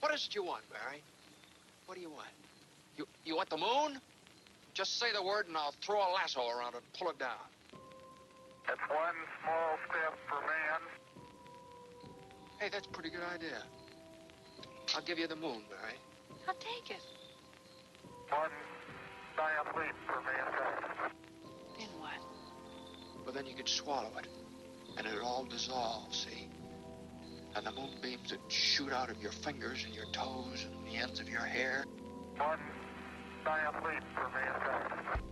What is it you want, Barry? What do you want? You want the moon? Just say the word and I'll throw a lasso around it and pull it down. It's one small step for man. Hey, that's a pretty good idea. I'll give you the moon, Barry. I'll take it. One giant leap for mankind. Then what? Well, then you could swallow it, and it'll all dissolve, see? And the moonbeams would shoot out of your fingers and your toes and the ends of your hair. One giant leap for mankind.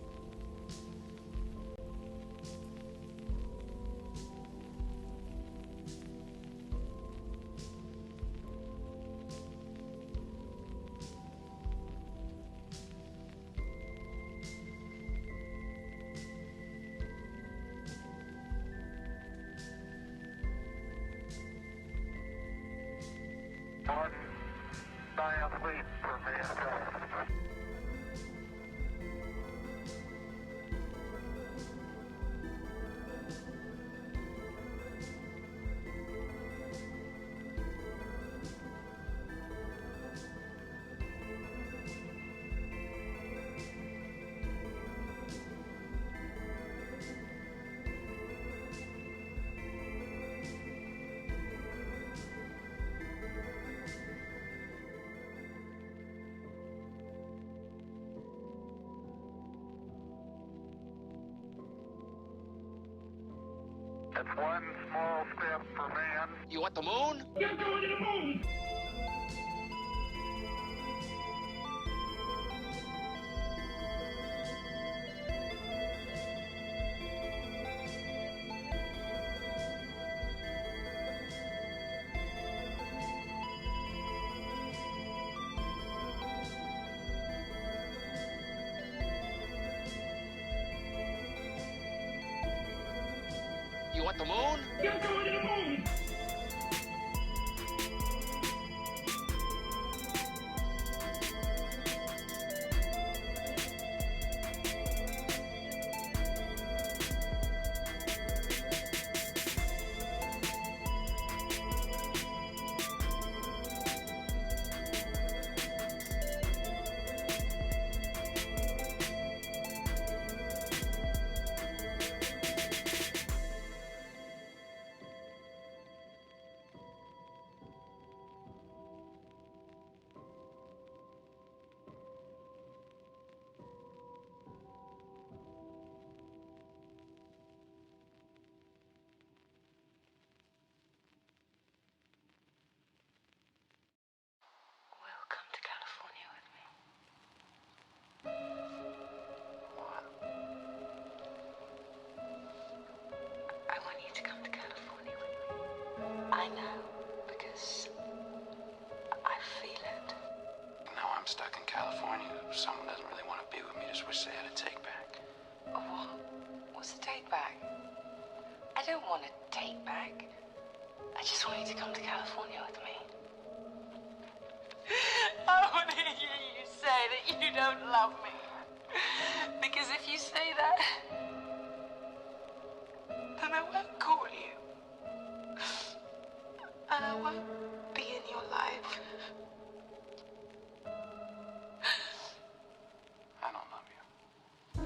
One giant leap for mankind. It's one small step for man. You want the moon? You're going to the moon! You want the moon? You're going to the moon! Welcome to California with me. I want you to come to California with me. I know, because I feel it. Now I'm stuck in California. Someone doesn't really want to be with me. Just wish they had a take back. What? What's the take back? I don't want to take back. I just want you to come to California with me. I want to hear you say that you don't love me. Because if you say that, then I won't call you. And I won't be in your life. I don't love you.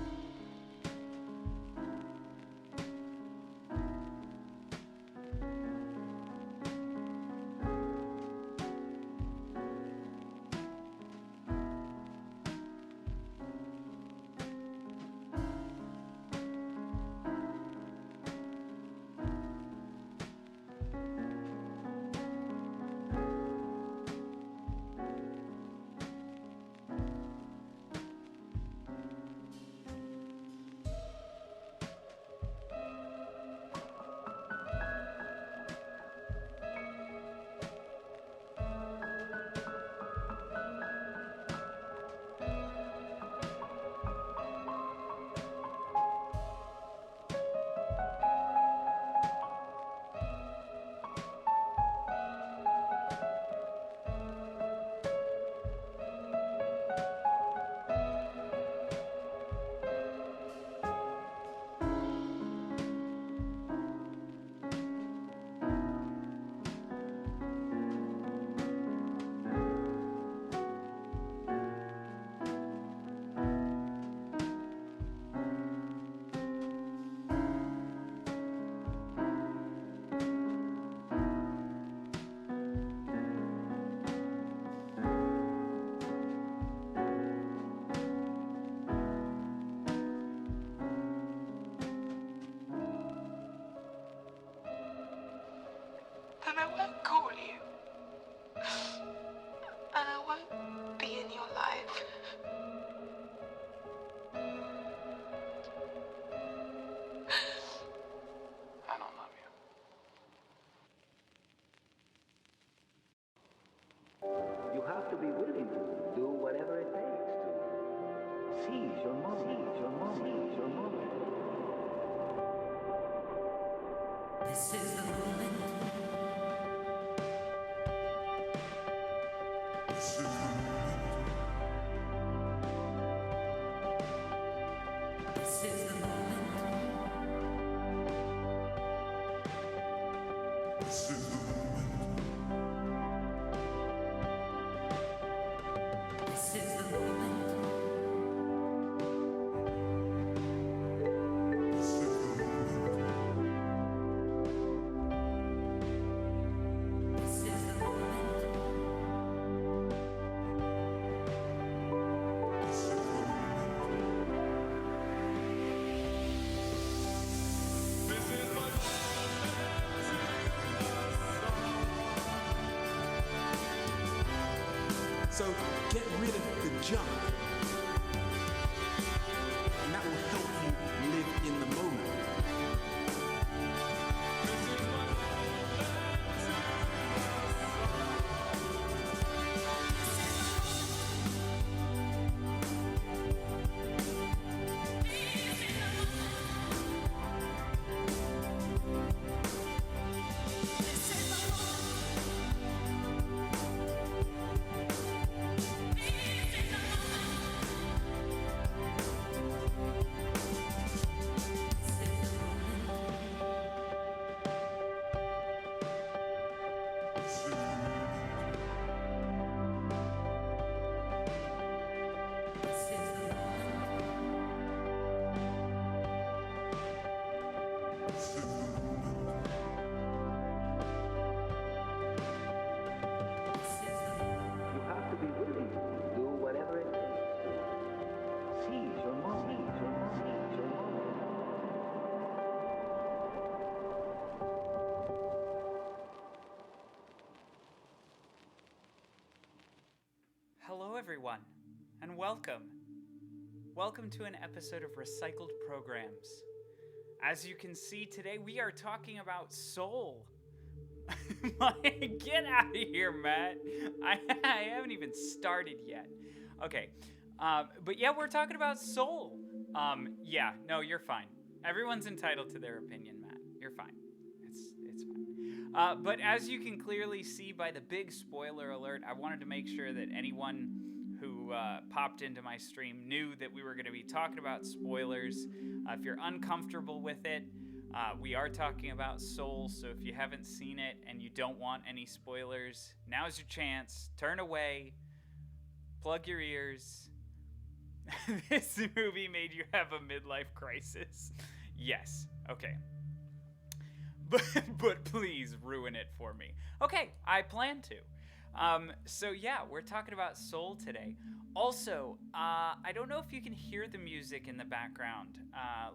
have to be willing to do whatever it takes to seize your moment. Seize your moment. Seize your moment. This is the moment. This is the moment. This is the moment. This is the moment. This is the moment. So get rid of the junk, and that will help you live in the moment. Hello everyone, and welcome. Welcome to an episode of Recycled Programs. As you can see today, we are talking about soul. Get out of here, Matt. I haven't even started yet. Okay, but yeah, we're talking about soul. Yeah, no, you're fine. Everyone's entitled to their opinion, Matt. You're fine. It's fine. But as you can clearly see by the big spoiler alert, I wanted to make sure that anyone who popped into my stream knew that we were going to be talking about spoilers. If you're uncomfortable with it, we are talking about Soul, so if you haven't seen it and you don't want any spoilers, now's your chance. Turn away, plug your ears. This movie made you have a midlife crisis. Yes, okay. But please ruin it for me. Okay, I plan to. So yeah, we're talking about Soul today. Also, I don't know if you can hear the music in the background.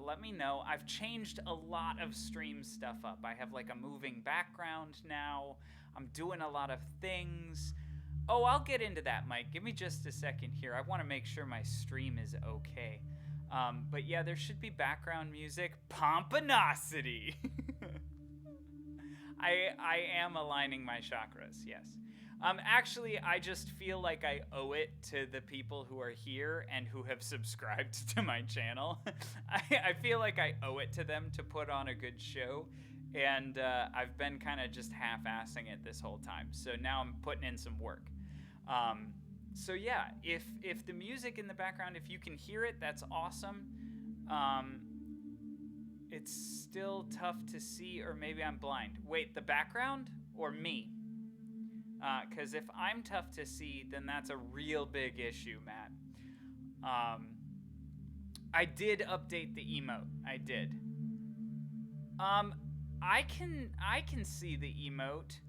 Let me know. I've changed a lot of stream stuff up. I have like a moving background now. I'm doing a lot of things. Oh, I'll get into that, Mike. Give me just a second here. I want to make sure my stream is okay. But yeah, there should be background music. Pompinosity! I am aligning my chakras, yes. Actually, I just feel like I owe it to the people who are here and who have subscribed to my channel. I feel like I owe it to them to put on a good show, and I've been kind of just half-assing it this whole time, so now I'm putting in some work. So yeah, if the music in the background, if you can hear it, that's awesome. It's still tough to see, or maybe I'm blind. Wait, the background or me? Because if I'm tough to see, then that's a real big issue, Matt. I did update the emote. I did. I can see the emote.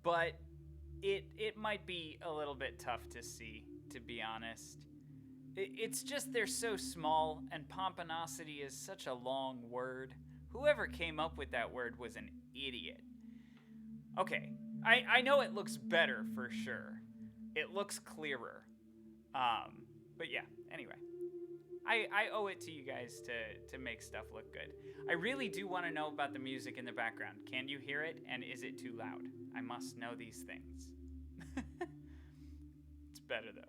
But it might be a little bit tough to see, to be honest. It's just they're so small, and pompinosity is such a long word. Whoever came up with that word was an idiot. Okay, I know it looks better for sure. It looks clearer. But yeah, anyway. I owe it to you guys to make stuff look good. I really do want to know about the music in the background. Can you hear it, and is it too loud? I must know these things. It's better though.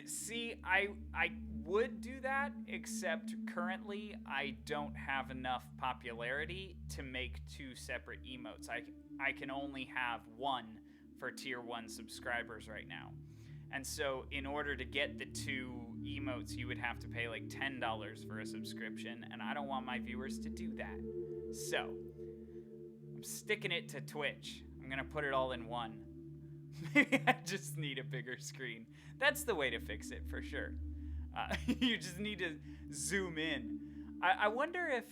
See, I would do that, except currently I don't have enough popularity to make 2 separate emotes. I can only have one for tier 1 subscribers right now. And so in order to get the 2 emotes, you would have to pay like $10 for a subscription, and I don't want my viewers to do that. So I'm sticking it to Twitch. I'm gonna put it all in one. Maybe I just need a bigger screen. That's the way to fix it, for sure. You just need to zoom in. I wonder if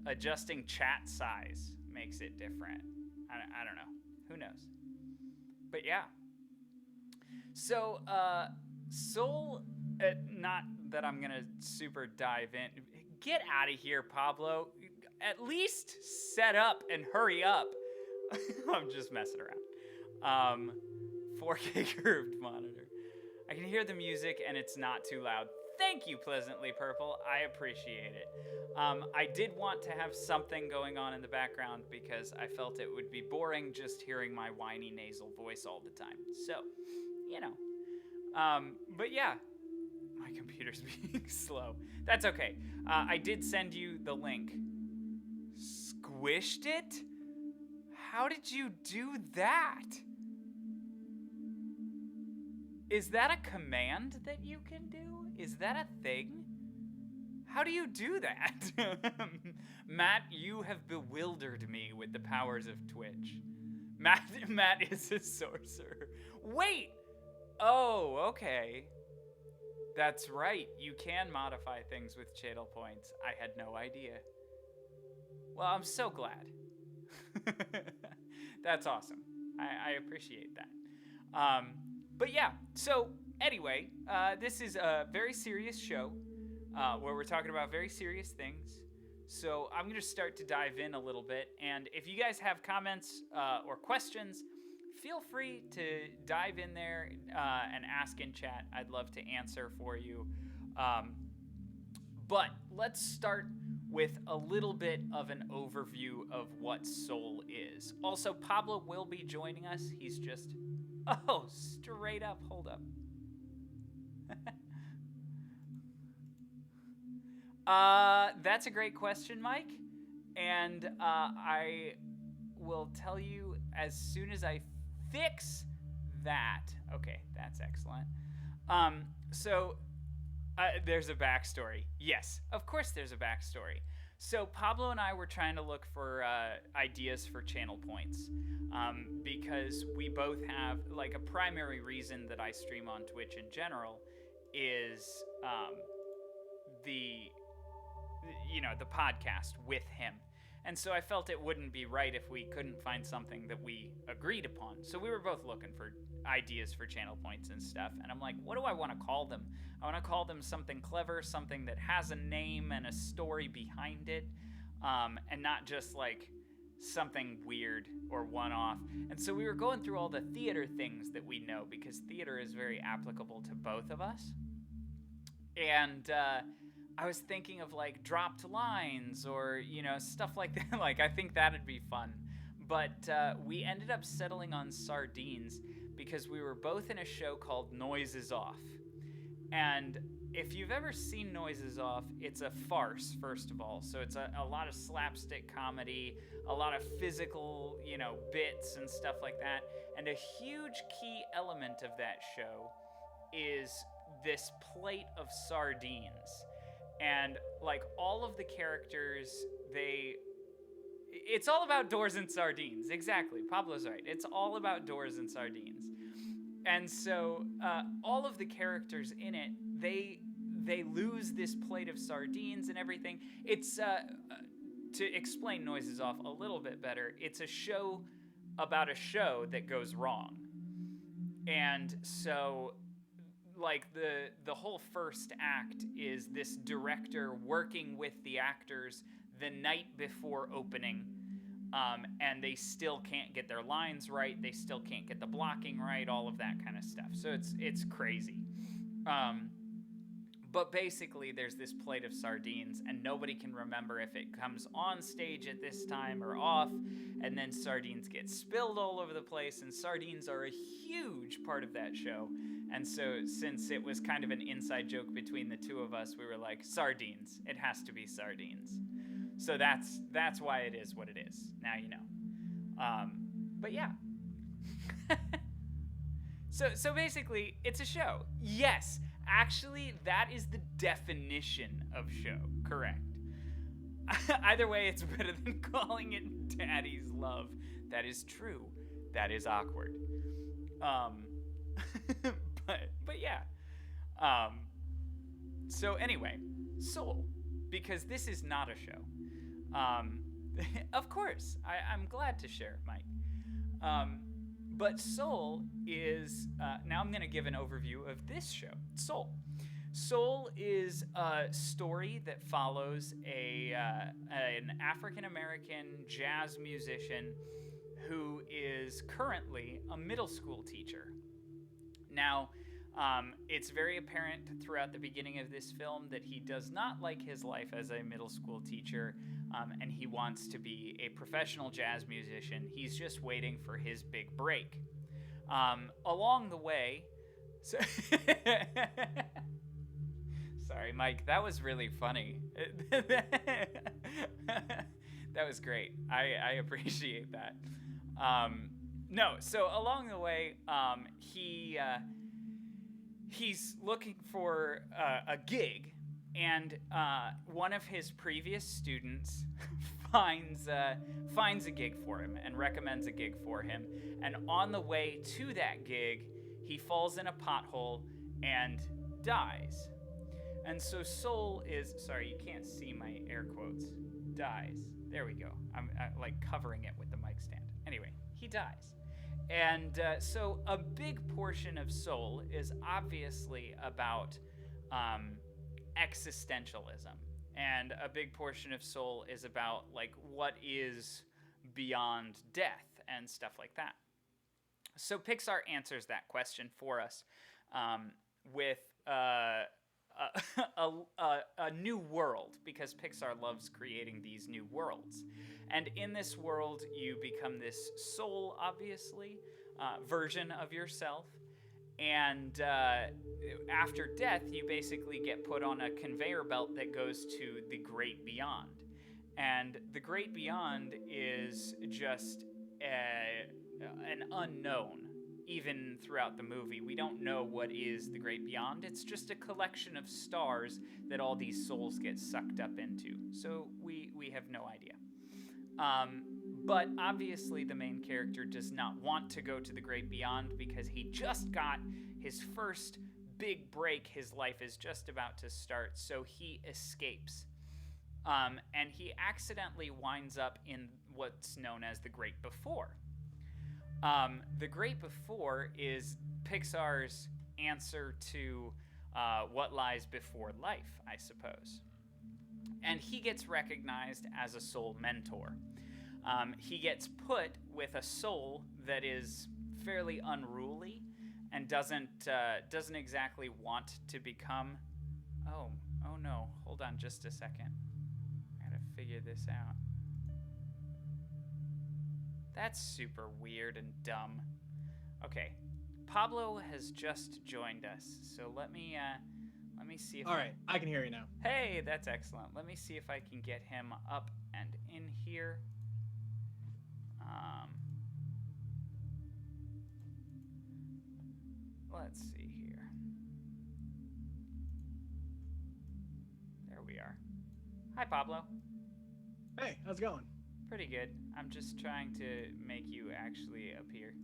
adjusting chat size makes it different. I don't know. Who knows? But yeah. So, Soul, not that I'm going to super dive in. Get out of here, Pablo. At least set up and hurry up. I'm just messing around. 4K curved monitor. I can hear the music and it's not too loud. Thank you, Pleasantly Purple. I appreciate it. I did want to have something going on in the background because I felt it would be boring just hearing my whiny nasal voice all the time. So, you know. But yeah, my computer's being slow. That's okay. I did send you the link. Squished it? How did you do that? Is that a command that you can do? Is that a thing? How do you do that? Matt, you have bewildered me with the powers of Twitch. Matt is a sorcerer. Wait! Oh, okay. That's right. You can modify things with channel points. I had no idea. Well, I'm so glad. That's awesome. I appreciate that. But yeah, so anyway, this is a very serious show where we're talking about very serious things. So I'm going to start to dive in a little bit. And if you guys have comments or questions, feel free to dive in there and ask in chat. I'd love to answer for you. But let's start with a little bit of an overview of what Soul is. Also, Pablo will be joining us. He's just... Oh, straight up. Hold up. That's a great question, Mike. And I will tell you as soon as I fix that. Okay, that's excellent. So there's a backstory. Yes, of course there's a backstory. So Pablo and I were trying to look for ideas for channel points because we both have, like, a primary reason that I stream on Twitch in general is the podcast with him. And so I felt it wouldn't be right if we couldn't find something that we agreed upon. So we were both looking for ideas for channel points and stuff. And I'm like, what do I want to call them? I want to call them something clever, something that has a name and a story behind it, and not just like something weird or one-off. And so we were going through all the theater things that we know, because theater is very applicable to both of us. And I was thinking of like dropped lines or, stuff like that. Like, I think that'd be fun. But we ended up settling on sardines because we were both in a show called Noises Off. And if you've ever seen Noises Off, it's a farce, first of all. So it's a lot of slapstick comedy, a lot of physical, bits and stuff like that. And a huge key element of that show is this plate of sardines. And like all of the characters, it's all about doors and sardines. Exactly. Pablo's right. It's all about doors and sardines. And so all of the characters in it, they lose this plate of sardines and everything. It's to explain Noises Off a little bit better, it's a show about a show that goes wrong. And so like the whole first act is this director working with the actors the night before opening, and they still can't get their lines right, they still can't get the blocking right, all of that kind of stuff. So it's crazy. But basically, there's this plate of sardines, and nobody can remember if it comes on stage at this time or off, and then sardines get spilled all over the place, and sardines are a huge part of that show. And so, since it was kind of an inside joke between the two of us, we were like, sardines. It has to be sardines. So that's why it is what it is. Now you know. But yeah. So basically, it's a show. Yes, actually, that is the definition of show. Correct. Either way, it's better than calling it Daddy's Love. That is true. That is awkward. But yeah. So anyway, Soul, because this is not a show. Of course, I'm glad to share, Mike. But Soul is, now I'm going to give an overview of this show, Soul. Soul is a story that follows an African-American jazz musician who is currently a middle school teacher. Now, it's very apparent throughout the beginning of this film that he does not like his life as a middle school teacher, and he wants to be a professional jazz musician. He's just waiting for his big break. Along the way... Sorry, Mike, that was really funny. That was great. I appreciate that. No, so along the way, he's looking for a gig, and one of his previous students finds a gig for him and recommends a gig for him. And on the way to that gig, he falls in a pothole and dies. And so Soul is, sorry, you can't see my air quotes, dies. There we go. I'm like covering it with the mic stand. Anyway, he dies. And so a big portion of Soul is obviously about existentialism. And a big portion of Soul is about like what is beyond death and stuff like that. So Pixar answers that question for us with a new world, because Pixar loves creating these new worlds. And in this world, you become this soul, obviously, version of yourself. And after death, you basically get put on a conveyor belt that goes to the great beyond. And the great beyond is just an unknown. Even throughout the movie, we don't know what is the great beyond. It's just a collection of stars that all these souls get sucked up into. So we have no idea. But obviously the main character does not want to go to the great beyond because he just got his first big break. His life is just about to start, so he escapes. And he accidentally winds up in what's known as the Great Before. The Great Before is Pixar's answer to what lies before life, I suppose. And he gets recognized as a soul mentor. He gets put with a soul that is fairly unruly and doesn't exactly want to become... Oh no, hold on just a second. I gotta figure this out. That's super weird and dumb. Okay, Pablo has just joined us, so let me see if... All right, I can hear you now. Hey, that's excellent. Let me see if I can get him up and in here. Let's see here. There we are. Hi, Pablo. Hey, how's it going? Pretty good. I'm just trying to make you actually appear.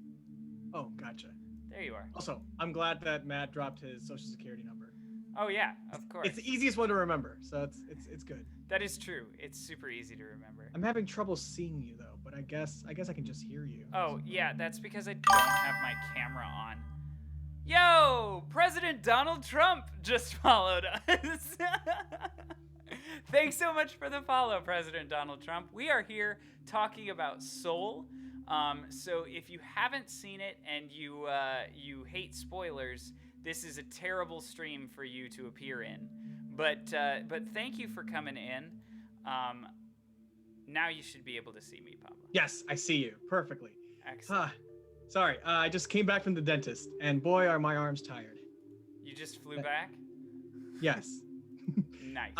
Oh, gotcha. There you are. Also, I'm glad that Matt dropped his social security number. Oh yeah, of course. It's the easiest one to remember, so it's good. That is true. It's super easy to remember. I'm having trouble seeing you though, but I guess I can just hear you. Oh yeah, that's because I don't have my camera on. Yo, President Donald Trump just followed us. Thanks so much for the follow, President Donald Trump. We are here talking about Soul. So if you haven't seen it and you hate spoilers, this is a terrible stream for you to appear in. But thank you for coming in. Now you should be able to see me, Pablo. Yes, I see you perfectly. Excellent. Sorry, I just came back from the dentist, and boy, are my arms tired. You just flew back? Yes. Nice.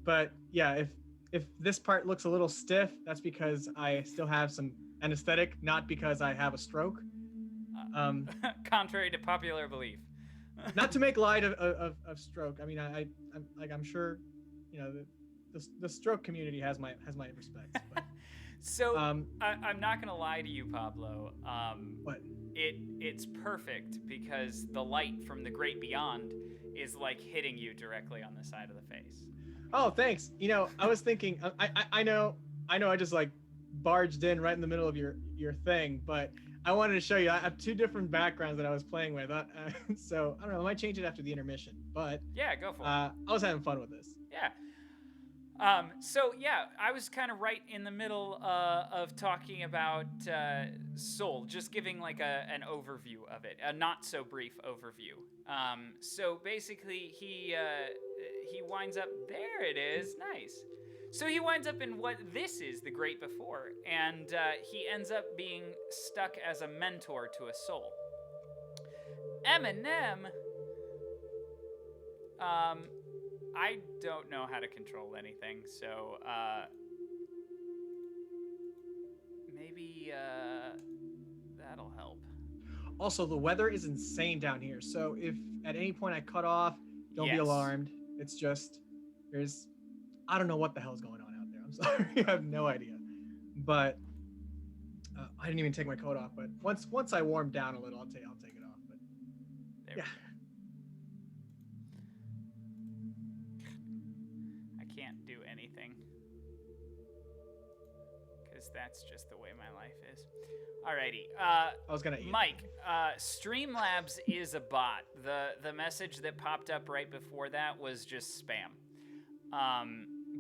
But yeah, if this part looks a little stiff, that's because I still have some anesthetic, not because I have a stroke. Contrary to popular belief. Not to make light of stroke. I mean, I'm sure, the stroke community has my respects. But, so I'm not gonna lie to you, Pablo. What? It's perfect because the light from the great beyond is like hitting you directly on the side of the face. Oh, thanks. I was thinking. I know. I just like barged in right in the middle of your thing, but I wanted to show you. I have two different backgrounds that I was playing with, so I don't know. I might change it after the intermission, but yeah, go for it. I was having fun with this. Yeah. So yeah, I was kind of right in the middle of talking about Soul, just giving like an overview of it, a not so brief overview. So basically, he winds up there. It is nice. So he winds up in what this is the Great Before, and he ends up being stuck as a mentor to a soul. Eminem. I don't know how to control anything, so maybe that'll help. Also, the weather is insane down here, so if at any point I cut off, don't be alarmed. It's just I don't know what the hell's going on out there. I'm sorry, I have no idea. But I didn't even take my coat off. But once I warm down a little, I'll take it off. But yeah. That's just the way my life is. Alrighty. I was gonna eat Mike, Streamlabs is a bot. The message that popped up right before that was just spam.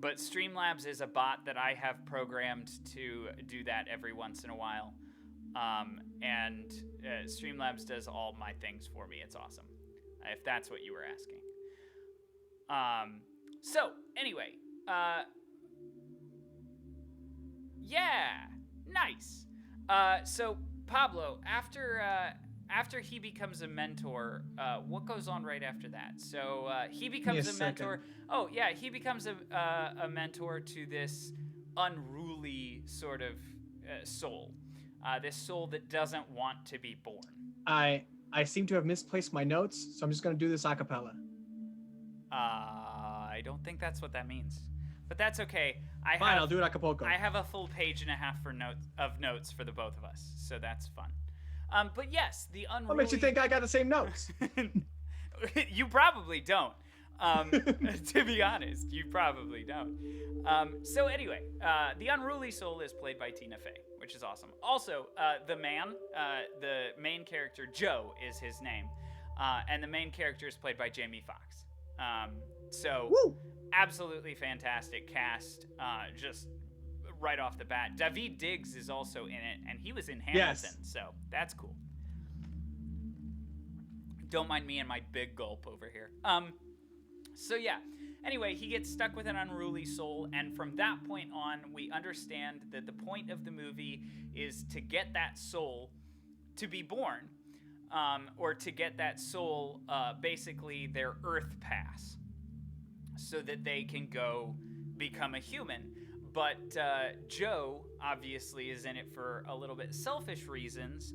But Streamlabs is a bot that I have programmed to do that every once in a while. And Streamlabs does all my things for me. It's awesome. If that's what you were asking. So, anyway. Yeah, nice. So Pablo, after he becomes a mentor, what goes on right after that? So he becomes a mentor. Oh yeah, he becomes a mentor to this unruly sort of soul, this soul that doesn't want to be born. I seem to have misplaced my notes, so I'm just gonna do this a cappella. I don't think that's what that means. But that's okay. Fine, I'll do it Acapulco. I have a full page and a half for notes for the both of us, so that's fun. But yes, the unruly... What makes you think I got the same notes? You probably don't. To be honest, you probably don't. So anyway, the unruly soul is played by Tina Fey, which is awesome. Also, the main character, Joe is his name, and the main character is played by Jamie Foxx. Woo! Absolutely fantastic cast, just right off the bat. Daveed Diggs is also in it, and he was in Hamilton, so that's cool. Don't mind me and my big gulp over here. So yeah, anyway, he gets stuck with an unruly soul, and from that point on, we understand that the point of the movie is to get that soul to be born, or to get that soul, basically their Earth pass, so that they can go become a human. But Joe obviously is in it for a little bit selfish reasons,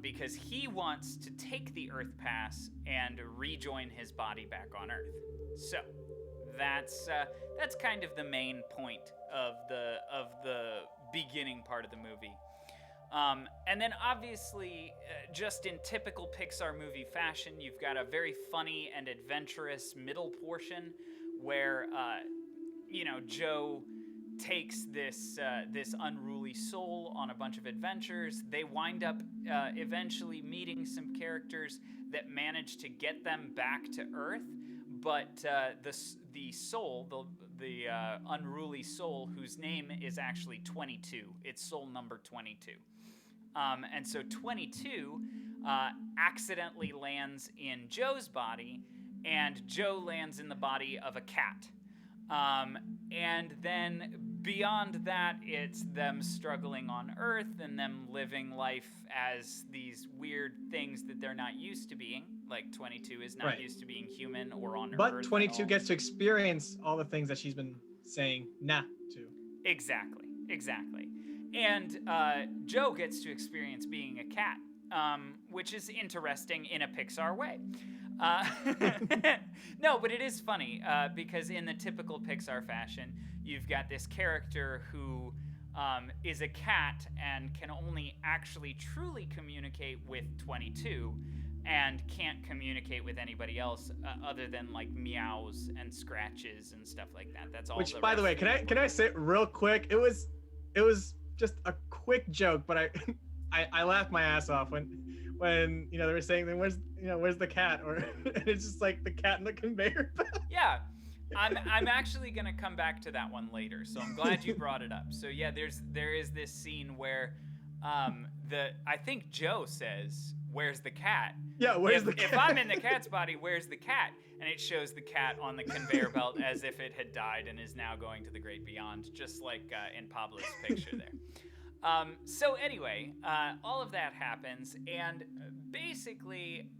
because he wants to take the Earth pass and rejoin his body back on Earth. So that's kind of the main point of the beginning part of the movie. And then obviously, just in typical Pixar movie fashion, you've got a very funny and adventurous middle portion where, Joe takes this unruly soul on a bunch of adventures. They wind up eventually meeting some characters that manage to get them back to Earth, but the soul, the unruly soul, whose name is actually 22. It's soul number 22. And so 22 accidentally lands in Joe's body, and Joe lands in the body of a cat. And then beyond that, it's them struggling on Earth and them living life as these weird things that they're not used to being. Like 22 is not used to being human or on Earth. But 22 gets to experience all the things that she's been saying nah to. Exactly. And Joe gets to experience being a cat, which is interesting in a Pixar way. No, but it is funny because in the typical Pixar fashion, you've got this character who is a cat and can only actually truly communicate with 22 and can't communicate with anybody else other than like meows and scratches and stuff like that. That's all. Which, by the way, can I say real quick? It was just a quick joke, but I laughed my ass off when they were saying, then where's the cat, or and it's just like the cat in the conveyor belt. Yeah, I'm actually gonna come back to that one later, so I'm glad you brought it up. So yeah, there is this scene where I think Joe says, "Where's the cat?" Yeah, where's the cat? If I'm in the cat's body, where's the cat? And it shows the cat on the conveyor belt as if it had died and is now going to the great beyond, just like in Pablo's picture there. So anyway, all of that happens, and basically,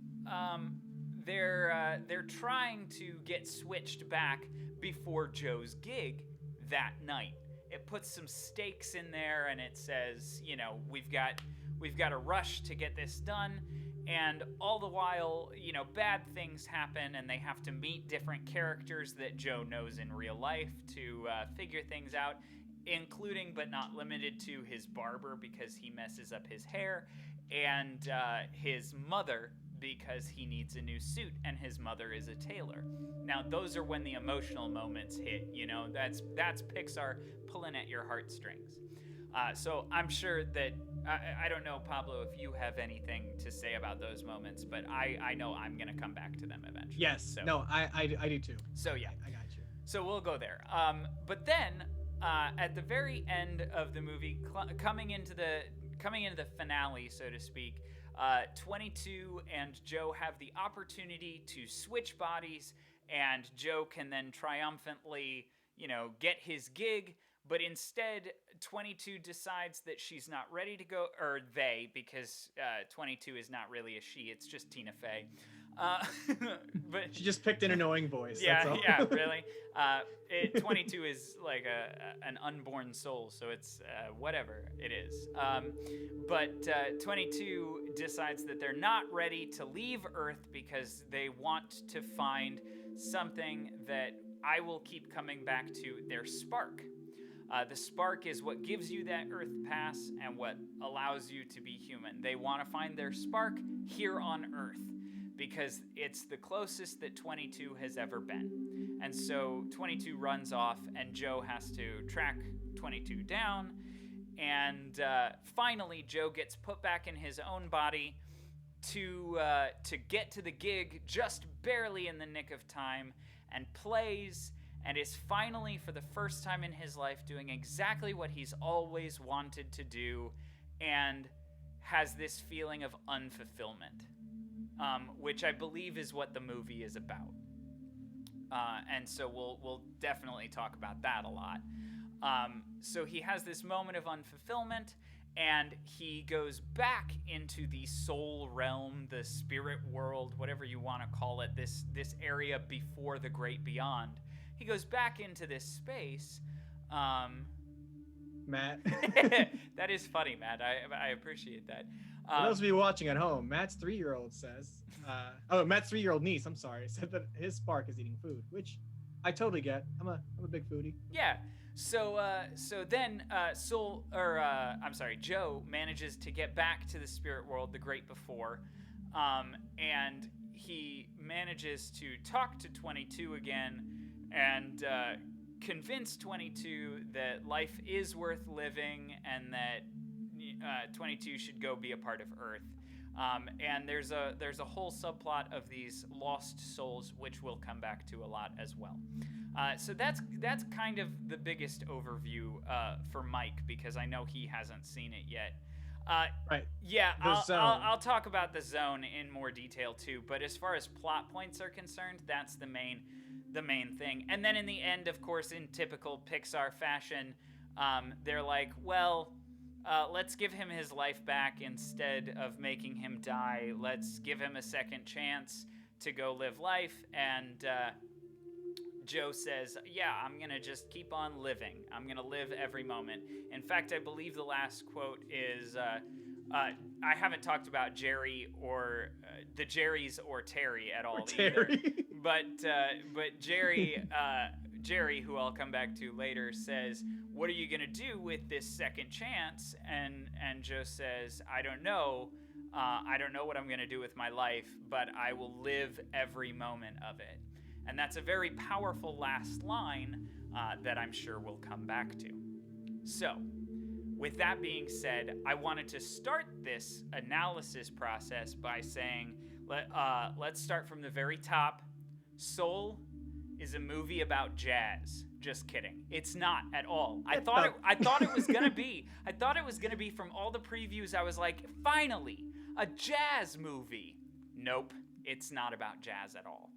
they're trying to get switched back before Joe's gig that night. It puts some stakes in there, and it says, we've got to rush to get this done. And all the while, bad things happen, and they have to meet different characters that Joe knows in real life to figure things out, including but not limited to his barber because he messes up his hair, and his mother because he needs a new suit, and his mother is a tailor. Now, those are when the emotional moments hit. That's Pixar pulling at your heartstrings. So I'm sure that I don't know, Pablo, if you have anything to say about those moments, but I know I'm gonna come back to them eventually. Yes. So, no, I do too. So yeah, I got you. So we'll go there. But then at the very end of the movie, coming into the finale, so to speak, 22 and Joe have the opportunity to switch bodies, and Joe can then triumphantly, get his gig. But instead, 22 decides that she's not ready to go, or they, because 22 is not really a she, it's just Tina Fey. But she just picked an annoying voice. Yeah, that's all. Yeah, really. 22 is like an unborn soul, so it's whatever it is. But 22 decides that they're not ready to leave Earth because they want to find something that I will keep coming back to, their spark. The spark is what gives you that Earth pass and what allows you to be human. They want to find their spark here on Earth because it's the closest that 22 has ever been. And so 22 runs off, and Joe has to track 22 down. And finally, Joe gets put back in his own body to get to the gig just barely in the nick of time, and plays, and is finally, for the first time in his life, doing exactly what he's always wanted to do, and has this feeling of unfulfillment, which I believe is what the movie is about. And so we'll definitely talk about that a lot. So he has this moment of unfulfillment, and he goes back into the soul realm, the spirit world, whatever you want to call it, this area before the great beyond. He goes back into this space. Matt. That is funny, Matt. I appreciate that. For those of you watching at home, Matt's 3-year-old says, Matt's 3-year-old niece, I'm sorry, said that his spark is eating food, which I totally get. I'm a big foodie. Yeah. So then Joe manages to get back to the spirit world, the great before, and he manages to talk to 22 again, and convince 22 that life is worth living and that 22 should go be a part of Earth. And there's a whole subplot of these lost souls, which we'll come back to a lot as well. So that's kind of the biggest overview for Mike, because I know he hasn't seen it yet. Right. Yeah, The zone. I'll talk about the zone in more detail too. But as far as plot points are concerned, that's the main thing. And then in the end, of course, in typical Pixar fashion, they're like, well, let's give him his life back instead of making him die. Let's give him a second chance to go live life. And Joe says, yeah, I'm going to just keep on living. I'm going to live every moment. In fact, I believe the last quote is, I haven't talked about Jerry or the Jerrys or Terry at all either. But Jerry, who I'll come back to later, says, what are you going to do with this second chance? And Joe says, I don't know. I don't know what I'm going to do with my life, but I will live every moment of it. And that's a very powerful last line that I'm sure we'll come back to. So, with that being said, I wanted to start this analysis process by saying, let's start from the very top. Soul is a movie about jazz. Just kidding. It's not at all. I thought it was gonna be. I thought it was gonna be from all the previews. I was like, finally, a jazz movie. Nope, it's not about jazz at all.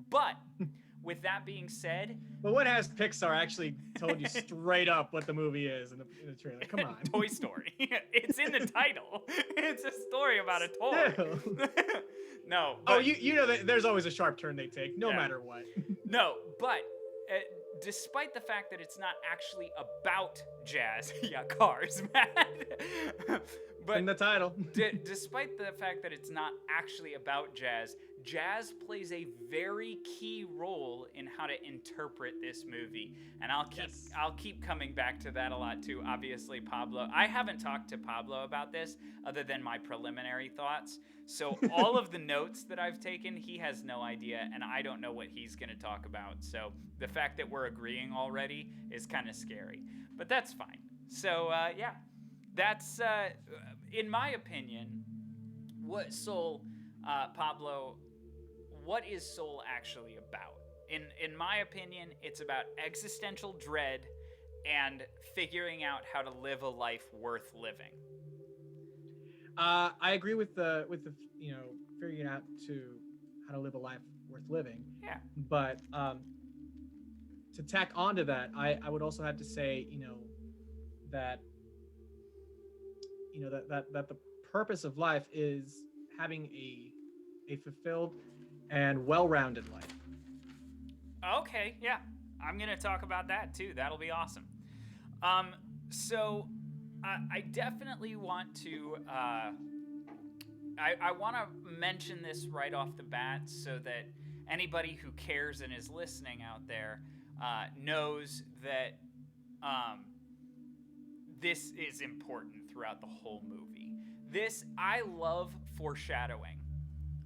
But with that being said, but what has Pixar actually told you straight up what the movie is in the trailer? Come on. Toy Story. It's in the title. It's a story about a toy. No. But, oh, you know that there's always a sharp turn they take, no matter what. No, but despite the fact that it's not actually about jazz, yeah, cars, man. But in the title. Despite the fact that it's not actually about jazz, jazz plays a very key role in how to interpret this movie. And I'll keep coming back to that a lot too. Obviously, Pablo. I haven't talked to Pablo about this other than my preliminary thoughts. So all of the notes that I've taken, he has no idea, and I don't know what he's going to talk about. So the fact that we're agreeing already is kind of scary. But that's fine. So yeah. That's, in my opinion, what Soul, Pablo, what is Soul actually about? In my opinion, it's about existential dread and figuring out how to live a life worth living. I agree with the figuring out how to live a life worth living. Yeah. But to tack onto that, I would also have to say, that the purpose of life is having a fulfilled and well-rounded life. Okay, yeah. I'm going to talk about that too. That'll be awesome. So I definitely want to I want to mention this right off the bat so that anybody who cares and is listening out there knows that this is important throughout the whole movie. I love foreshadowing,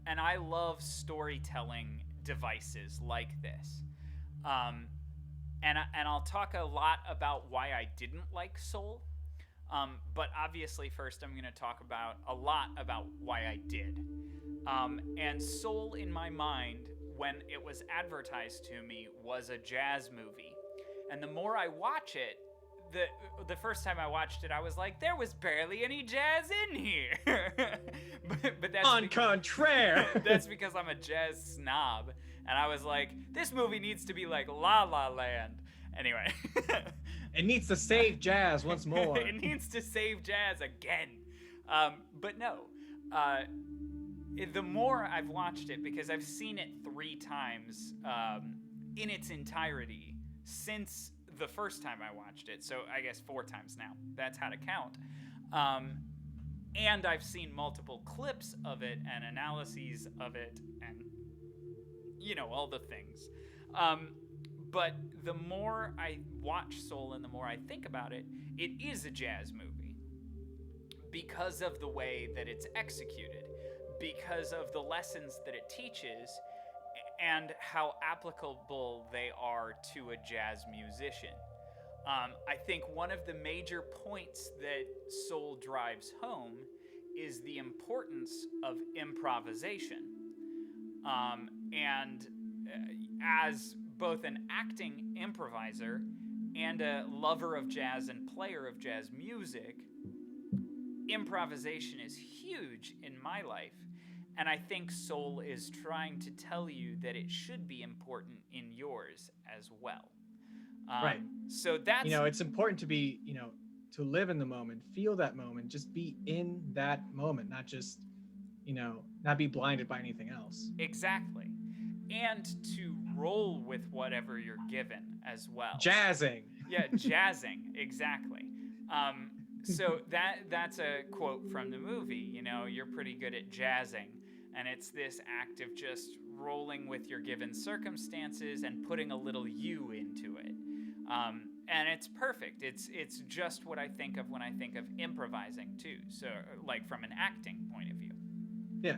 and I love storytelling devices like this. And I'll talk a lot about why I didn't like Soul. But obviously, first I'm going to talk a lot about why I did. And Soul, in my mind, when it was advertised to me, was a jazz movie. And the more I watch it, the first time I watched it, I was like, there was barely any jazz in here. but that's on contraire. That's because I'm a jazz snob, and I was like, this movie needs to be like La La Land. Anyway. It needs to save jazz once more. It needs to save jazz again. But no. The more I've watched it, because I've seen it 3 times in its entirety since the first time I watched it, so I guess 4 times now. That's how to count. And I've seen multiple clips of it and analyses of it and, all the things. But the more I watch Soul and the more I think about it, it is a jazz movie. Because of the way that it's executed, because of the lessons that it teaches, and how applicable they are to a jazz musician. I think one of the major points that Soul drives home is the importance of improvisation. And as both an acting improviser and a lover of jazz and player of jazz music, improvisation is huge in my life, and I think Soul is trying to tell you that it should be important in yours as well. Right. So that's It's important to be, to live in the moment, feel that moment, just be in that moment, not just, not be blinded by anything else. exactly, and to roll with whatever you're given as well. Jazzing. Yeah, jazzing, exactly. So that's a quote from the movie. You're pretty good at jazzing, and it's this act of just rolling with your given circumstances and putting a little you into it. And it's perfect. It's just what I think of when I think of improvising too. So like from an acting point of view. Yeah.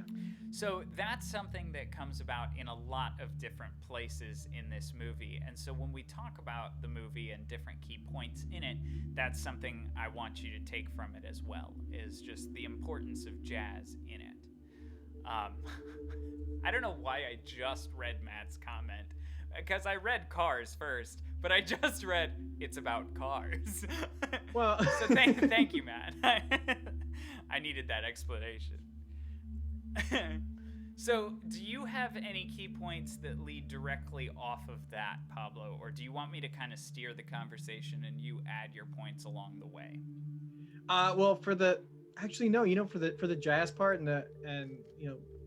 So that's something that comes about in a lot of different places in this movie. And so when we talk about the movie and different key points in it, that's something I want you to take from it as well, is just the importance of jazz in it. I don't know why I just read Matt's comment, because I read Cars first, but I just read it's about cars. Well, so thank you, Matt. I needed that explanation. So, do you have any key points that lead directly off of that, Pablo, or do you want me to kind of steer the conversation and you add your points along the way? Well, for the jazz part and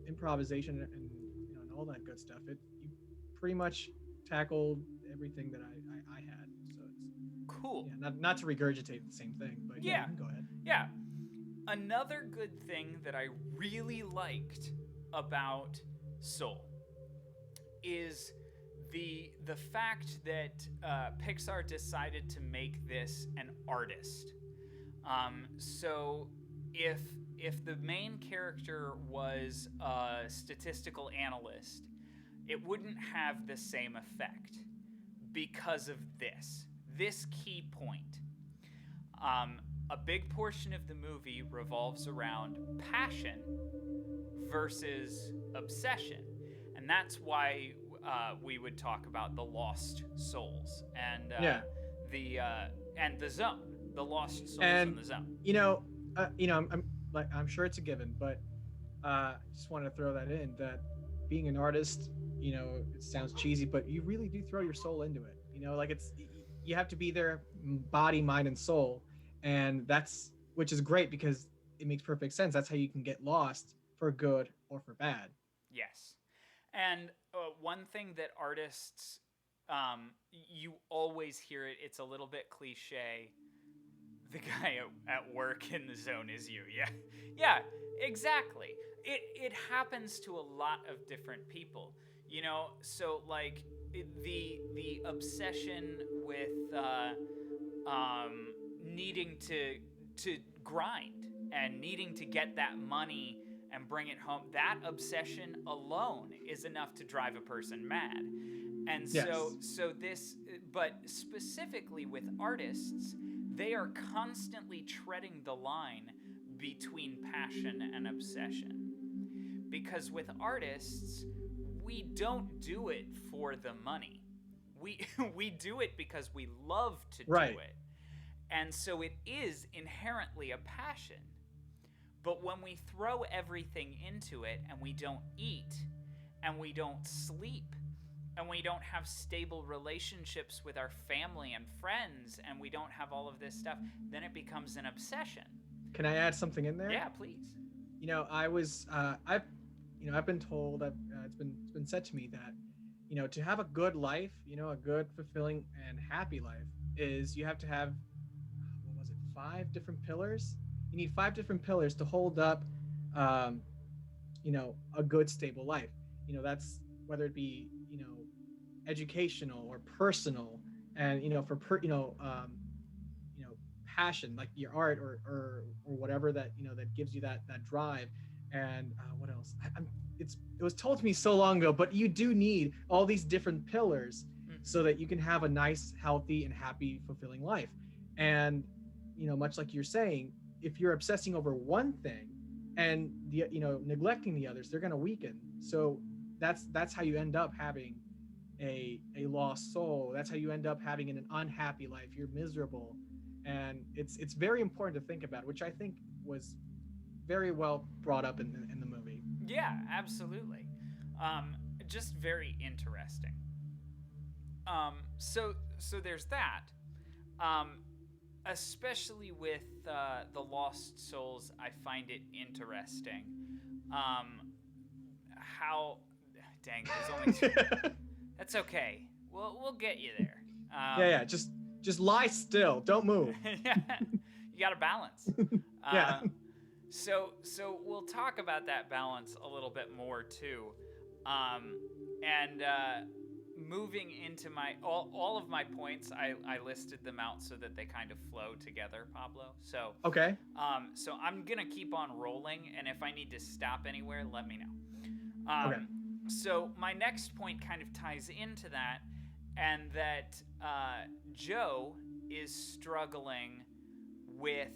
improvisation and and all that good stuff, you pretty much tackled everything that I had. So it's cool. Yeah, not to regurgitate the same thing, but yeah, you can go ahead. Yeah. Another good thing that I really liked about Soul is the fact that Pixar decided to make this an artist. So if the main character was a statistical analyst, it wouldn't have the same effect because of this key point. A big portion of the movie revolves around passion versus obsession, and that's why we would talk about the lost souls and the zone, the lost souls in the zone. I'm sure it's a given, but just wanted to throw that in, that being an artist, it sounds cheesy, but you really do throw your soul into it. You have to be there, body, mind, and soul. And which is great because it makes perfect sense. That's how you can get lost for good or for bad. Yes. And one thing that artists, you always hear it, it's a little bit cliche. The guy at work in the zone is you. Yeah. Yeah, exactly. It happens to a lot of different people, so like the obsession with, needing to grind and needing to get that money and bring it home, that obsession alone is enough to drive a person mad. And but specifically with artists, they are constantly treading the line between passion and obsession. Because with artists, we don't do it for the money. We do it because we love to do it. And so it is inherently a passion. But when we throw everything into it and we don't eat and we don't sleep and we don't have stable relationships with our family and friends and we don't have all of this stuff, then it becomes an obsession. Can I add something in there? Yeah, please. I've been told that it's been said to me that, to have a good life, a good, fulfilling, and happy life is you have to have, 5 different pillars. You need 5 different pillars to hold up, a good, stable life. That's whether it be, educational or personal, and passion, like your art or whatever that that gives you that drive. And what else? It was told to me so long ago, but you do need all these different pillars so that you can have a nice, healthy, and happy, fulfilling life. And much like you're saying, if you're obsessing over one thing and neglecting the others, they're going to weaken. So that's how you end up having a lost soul. That's how you end up having an unhappy life. You're miserable. And it's very important to think about, which I think was very well brought up in the movie. Yeah, absolutely. Just very interesting. So there's that. Especially with the Lost Souls, I find it interesting. How? Dang, there's only two. That's okay. We'll get you there. Yeah. Just lie still. Don't move. Yeah, you got to balance. Yeah. So we'll talk about that balance a little bit more too. And moving into my all of my points, I listed them out so that they kind of flow together, Pablo. So Okay. so I'm gonna keep on rolling, and if I need to stop anywhere, let me know. Okay. So my next point kind of ties into that, and that Joe is struggling with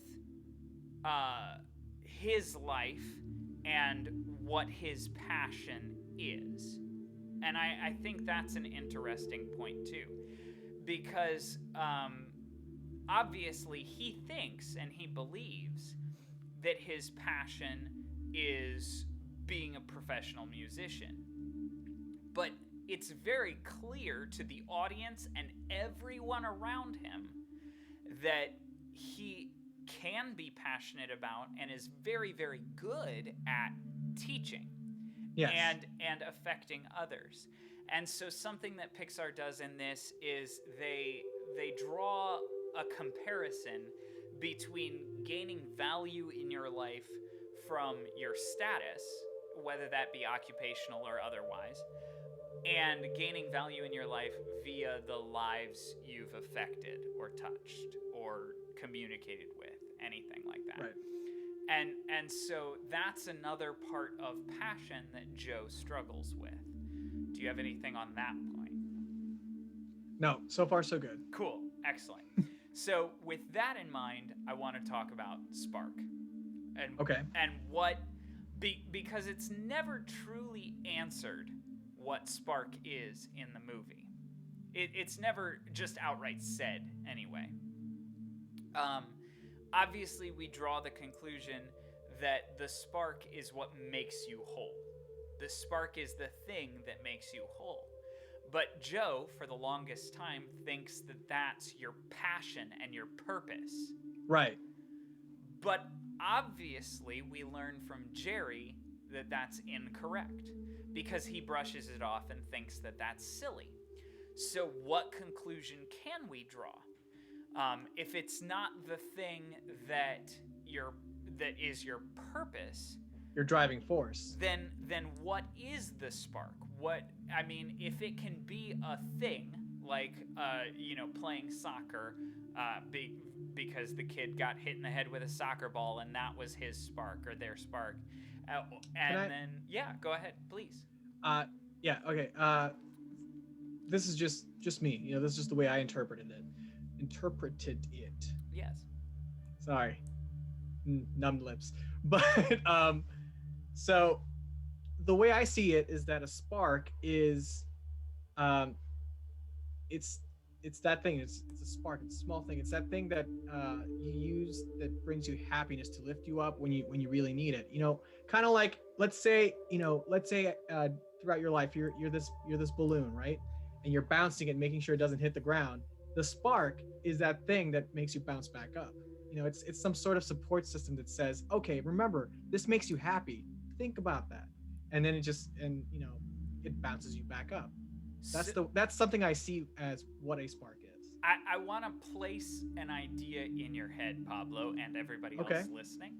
his life and what his passion is. And I think that's an interesting point too, because obviously he thinks and he believes that his passion is being a professional musician. But it's very clear to the audience and everyone around him that he can be passionate about and is very, very good at teaching. Yes. And affecting others. And so something that Pixar does in this is they draw a comparison between gaining value in your life from your status, whether that be occupational or otherwise, and gaining value in your life via the lives you've affected or touched or communicated with, anything like that. Right. And so that's another part of passion that Joe struggles with. Do you have anything on that point? No, so far so good. Cool, excellent. So with that in mind, I want to talk about Spark. And what, because it's never truly answered what Spark is in the movie. It's never just outright said anyway. Obviously, we draw the conclusion that the spark is what makes you whole. The spark is the thing that makes you whole. But Joe, for the longest time, thinks that that's your passion and your purpose. Right. But obviously, we learn from Jerry that that's incorrect, because he brushes it off and thinks that that's silly. So what conclusion can we draw? If it's not the thing that is your purpose, your driving force, then what is the spark? If it can be a thing like playing soccer, because the kid got hit in the head with a soccer ball and that was his spark or their spark, go ahead, please. Yeah. Okay. This is just me. This is just the way I interpreted it. Yes. Sorry. Numbed lips. But so the way I see it is that a spark is it's that thing. It's a spark. It's a small thing. It's that thing that you use that brings you happiness to lift you up when you really need it. Kind of like let's say throughout your life you're this balloon, right? And you're bouncing it, making sure it doesn't hit the ground. The spark is that thing that makes you bounce back up. It's some sort of support system that says, okay, remember, this makes you happy. Think about that. And then it bounces you back up. That's something I see as what a spark is. I want to place an idea in your head, Pablo, and everybody else listening.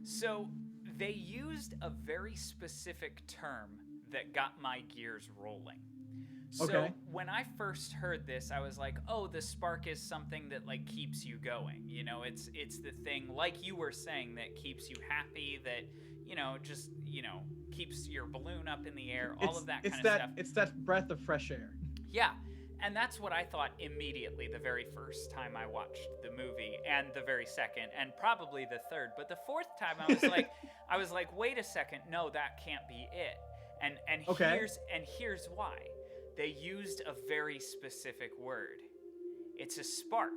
So they used a very specific term that got my gears rolling. So when I first heard this, I was like, oh, the spark is something that keeps you going. It's the thing, like you were saying, that keeps you happy, that, keeps your balloon up in the air, all of that kind of stuff. It's that breath of fresh air. Yeah. And that's what I thought immediately the very first time I watched the movie, and the very second, and probably the third. But the fourth time I was like, wait a second, no, that can't be it. And here's why. They used a very specific word. It's a spark.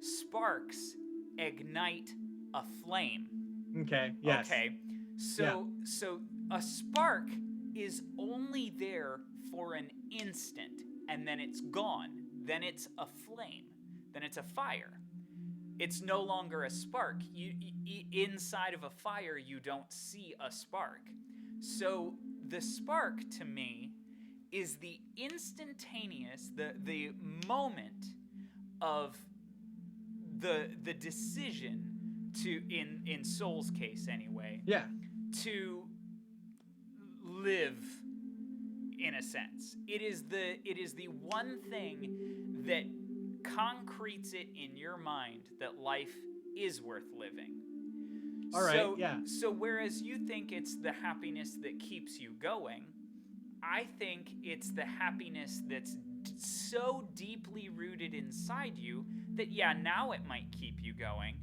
Sparks ignite a flame. Okay. Yes. Okay. So a spark is only there for an instant, and then it's gone. Then it's a flame. Then it's a fire. It's no longer a spark. Inside of a fire, you don't see a spark. So the spark to me is the instantaneous, the moment of the decision to, in Soul's case anyway, Yeah. to live in a sense. It is the one thing that concretes it in your mind that life is worth living. All right, yeah. So whereas you think it's the happiness that keeps you going, I think it's the happiness that's so deeply rooted inside you that, yeah, now it might keep you going,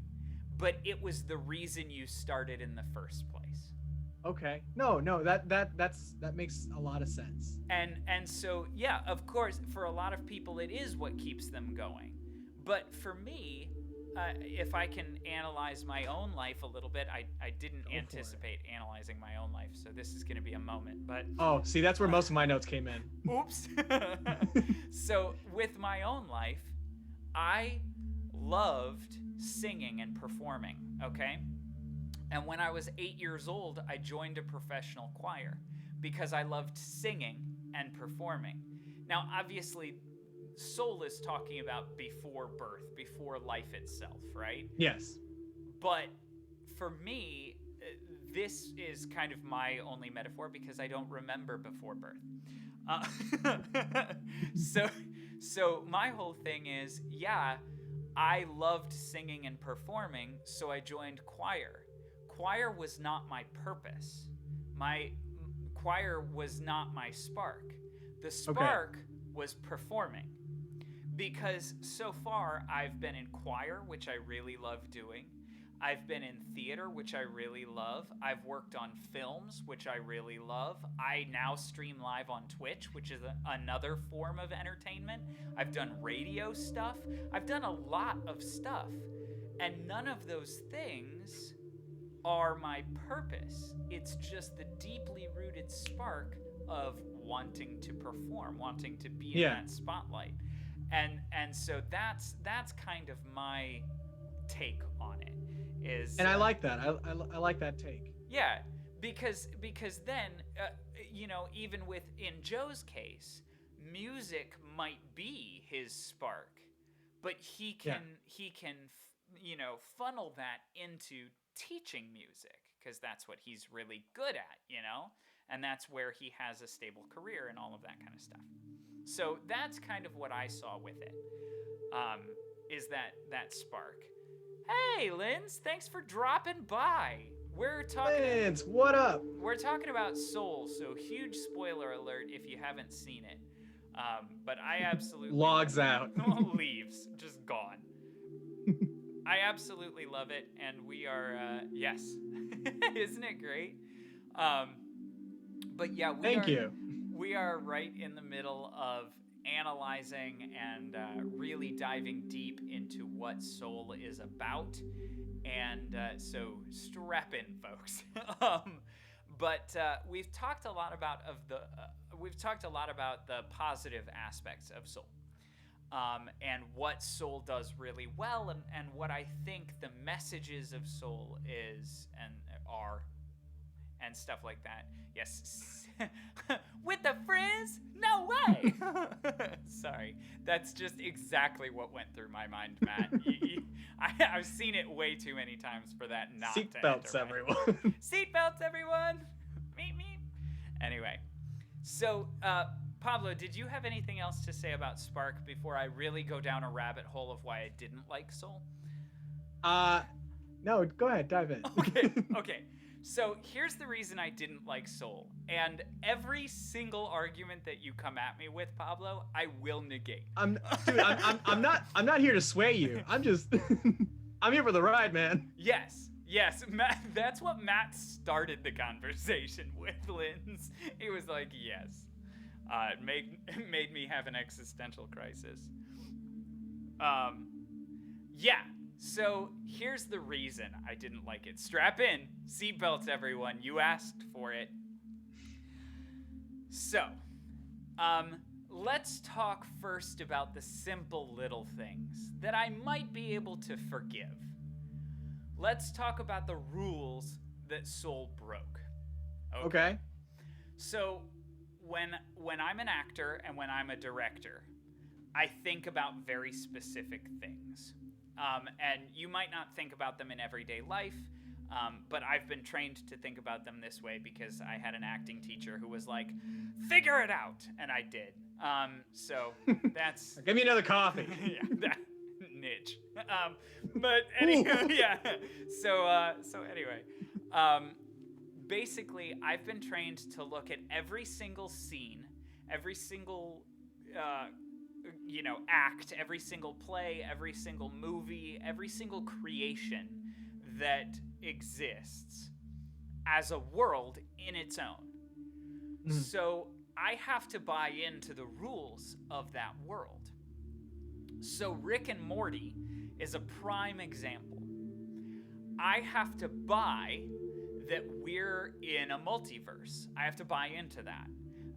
but it was the reason you started in the first place. Okay. No, that makes a lot of sense. And so, yeah, of course, for a lot of people, it is what keeps them going. But for me, if I can analyze my own life a little bit, I didn't anticipate analyzing my own life, so this is going to be a moment. But oh, see, that's where most of my notes came in. Oops. So with my own life, I loved singing and performing, okay? And when I was 8 years old, I joined a professional choir because I loved singing and performing. Now, obviously, Soul is talking about before birth, before life itself, right? Yes. But for me, this is kind of my only metaphor because I don't remember before birth. So my whole thing is, yeah, I loved singing and performing, so I joined choir. Choir was not my purpose. My choir was not my spark. The spark was performing. Because so far I've been in choir, which I really love doing. I've been in theater, which I really love. I've worked on films, which I really love. I now stream live on Twitch, which is another form of entertainment. I've done radio stuff. I've done a lot of stuff. And none of those things are my purpose. It's just the deeply rooted spark of wanting to perform, wanting to be in that spotlight. And so that's kind of my take on it. And I like that. I like that take. Yeah, because then even in Joe's case, music might be his spark, but he can funnel that into teaching music because that's what he's really good at, and that's where he has a stable career and all of that kind of stuff. So that's kind of what I saw with it, is that spark. Hey, Linz, thanks for dropping by. We're talking. Linz, what up? We're talking about Soul, so huge spoiler alert if you haven't seen it. But I absolutely logs out, leaves, just gone. I absolutely love it, and we are yes, isn't it great? But yeah, we are right in the middle of analyzing and really diving deep into what Soul is about, and so strap in, folks. But we've talked a lot about the positive aspects of Soul, and what Soul does really well, and what I think the messages of Soul is and are, and stuff like that. Yes. With the frizz? No way! Sorry. That's just exactly what went through my mind, Matt. I've seen it way too many times for that not to enter. Seatbelts, everyone. Seatbelts, everyone! Meep, meep. Anyway. So, Pablo, did you have anything else to say about Spark before I really go down a rabbit hole of why I didn't like Soul? No, go ahead, dive in. Okay. So here's the reason I didn't like Soul, and every single argument that you come at me with, Pablo, I will negate. I'm not here to sway you. I'm just, I'm here for the ride, man. Yes, Matt. That's what Matt started the conversation with, Linz. He was like, yes. It made me have an existential crisis. Yeah. So here's the reason I didn't like it. Strap in, seatbelts, everyone. You asked for it. So, let's talk first about the simple little things that I might be able to forgive. Let's talk about the rules that Soul broke. Okay. So, when I'm an actor and when I'm a director, I think about very specific things. And you might not think about them in everyday life, but I've been trained to think about them this way because I had an acting teacher who was like, figure it out, and I did. So that's... Give me another coffee. Yeah, that niche. But anyway, yeah. So anyway, basically, I've been trained to look at every single scene, every single act, every single play, every single movie, every single creation that exists as a world in its own. Mm-hmm. So I have to buy into the rules of that world. So Rick and Morty is a prime example. I have to buy that we're in a multiverse. I have to buy into that.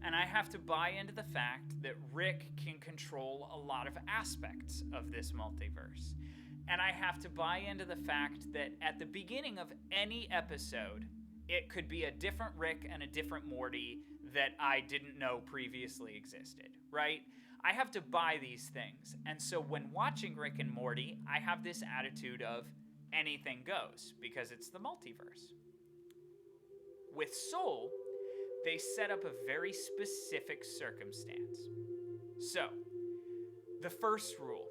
And I have to buy into the fact that Rick can control a lot of aspects of this multiverse. And I have to buy into the fact that at the beginning of any episode, it could be a different Rick and a different Morty that I didn't know previously existed, right? I have to buy these things. And so when watching Rick and Morty, I have this attitude of anything goes because it's the multiverse. With Soul, they set up a very specific circumstance. So, the first rule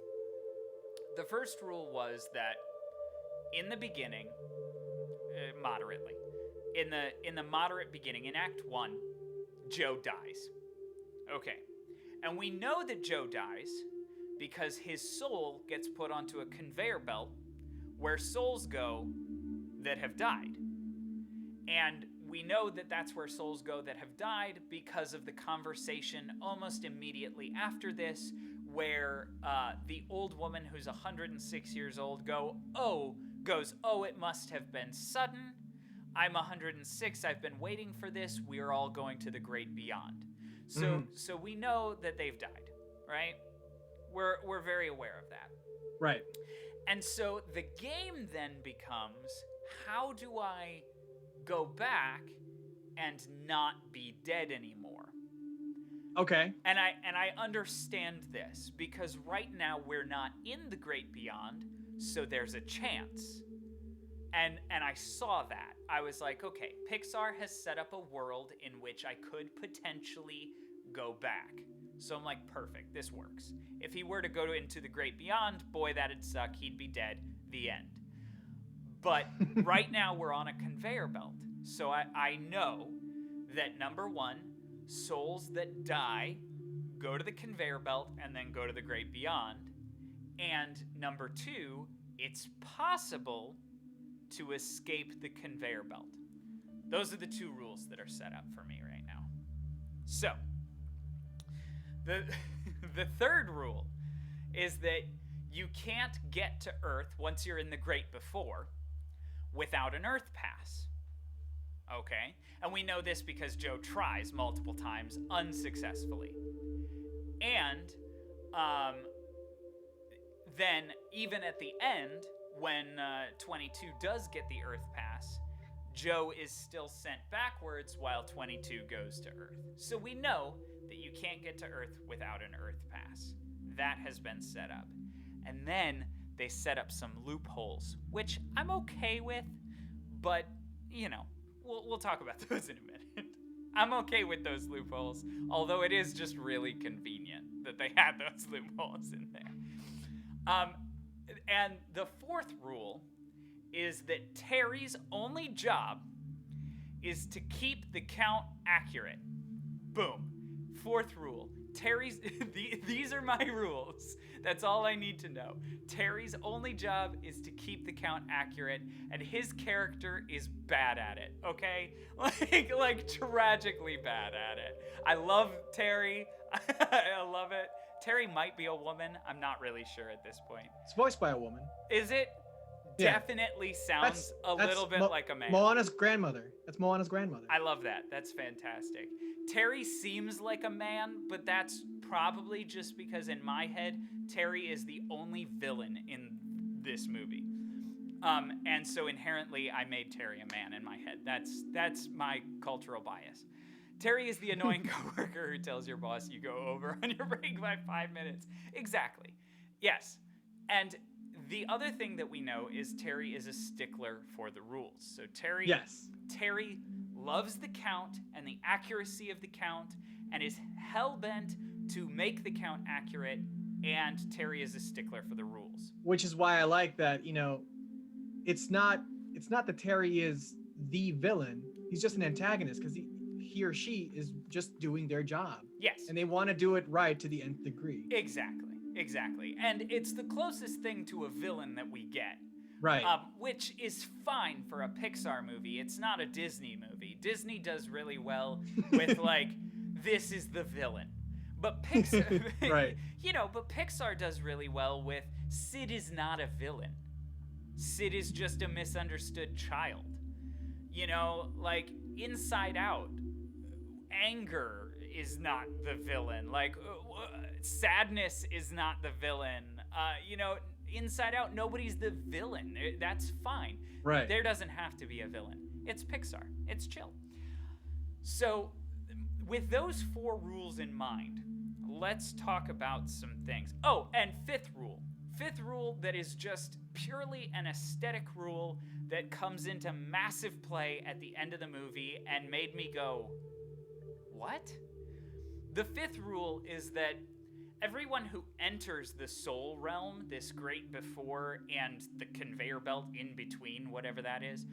was that in the beginning, moderately, in the moderate beginning, in Act 1, Joe dies. Okay, and we know that Joe dies because his soul gets put onto a conveyor belt where souls go that have died. And we know that that's where souls go that have died because of the conversation almost immediately after this where the old woman who's 106 years old goes, oh, it must have been sudden. I'm 106. I've been waiting for this. We're all going to the great beyond. So we know that they've died, right? We're very aware of that. Right. And so the game then becomes, how do I go back and not be dead anymore? Okay. And I understand this because right now we're not in the great beyond, so there's a chance. And I saw that. I was like, okay, Pixar has set up a world in which I could potentially go back. So I'm like, perfect, this works. If he were to go into the great beyond, boy, that'd suck. He'd be dead. The end. But right now we're on a conveyor belt. So I know that number one, souls that die go to the conveyor belt and then go to the great beyond. And number two, it's possible to escape the conveyor belt. Those are the two rules that are set up for me right now. So, the third rule is that you can't get to Earth once you're in the Great Before without an Earth pass. Okay? And we know this because Joe tries multiple times unsuccessfully. And then even at the end, when 22 does get the Earth pass, Joe is still sent backwards while 22 goes to Earth. So we know that you can't get to Earth without an Earth pass. That has been set up. And then they set up some loopholes, which I'm okay with, but, you know, we'll talk about those in a minute. I'm okay with those loopholes, although it is just really convenient that they had those loopholes in there. And the fourth rule is that Terry's only job is to keep the count accurate. Boom. Fourth rule. Terry's, these are my rules. That's all I need to know. Terry's only job is to keep the count accurate, and his character is bad at it, okay? Like tragically bad at it. I love Terry. I love it. Terry might be a woman. I'm not really sure at this point. It's voiced by a woman. Is it? Yeah. Definitely sounds That's little bit like a man. Moana's grandmother. That's Moana's grandmother. I love that. That's fantastic. Terry seems like a man, but that's probably just because in my head, Terry is the only villain in this movie. And so inherently, I made Terry a man in my head. That's my cultural bias. Terry is the annoying coworker who tells your boss you go over on your break by 5 minutes. Exactly. Yes. And the other thing that we know is Terry is a stickler for the rules. So Terry loves the count and the accuracy of the count and is hell-bent to make the count accurate, and Terry is a stickler for the rules. Which is why I like that, it's not that Terry is the villain. He's just an antagonist because he or she is just doing their job. Yes. And they want to do it right to the nth degree. Exactly. And it's the closest thing to a villain that we get. Right. Which is fine for a Pixar movie. It's not a Disney movie. Disney does really well with this is the villain. But Pixar, right. But Pixar does really well with Sid is not a villain. Sid is just a misunderstood child. Inside Out, anger is not the villain. Sadness is not the villain. Inside Out, nobody's the villain. That's fine. Right. There doesn't have to be a villain. It's Pixar. It's chill. So, with those 4 rules in mind, let's talk about some things. Oh, and fifth rule that is just purely an aesthetic rule that comes into massive play at the end of the movie and made me go, what? The 5th rule is that everyone who enters the soul realm, this great before and the conveyor belt in between, whatever that is,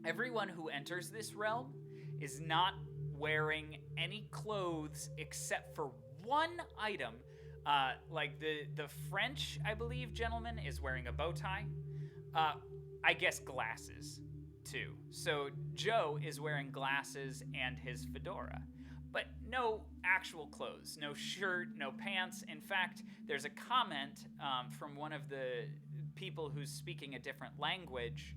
everyone who enters this realm is not wearing any clothes except for one item. The French, I believe, gentleman is wearing a bow tie. I guess glasses, too. So Joe is wearing glasses and his fedora. But no actual clothes, no shirt, no pants. In fact, there's a comment from one of the people who's speaking a different language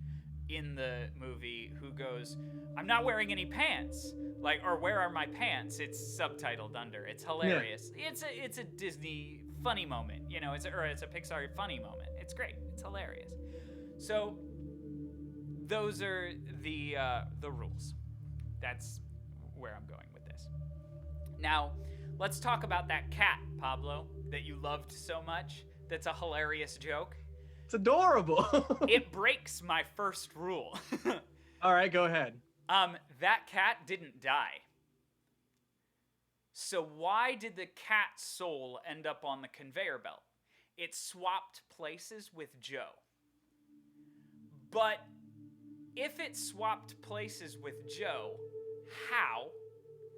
in the movie who goes, "I'm not wearing any pants," or "Where are my pants?" It's subtitled under. It's hilarious. Yeah. It's a Disney funny moment, it's a Pixar funny moment. It's great. It's hilarious. So those are the rules. That's where I'm going with this. Now, let's talk about that cat, Pablo, that you loved so much. That's a hilarious joke. It's adorable. It breaks my first rule. All right, go ahead. That cat didn't die. So why did the cat's soul end up on the conveyor belt? It swapped places with Joe. But if it swapped places with Joe, how?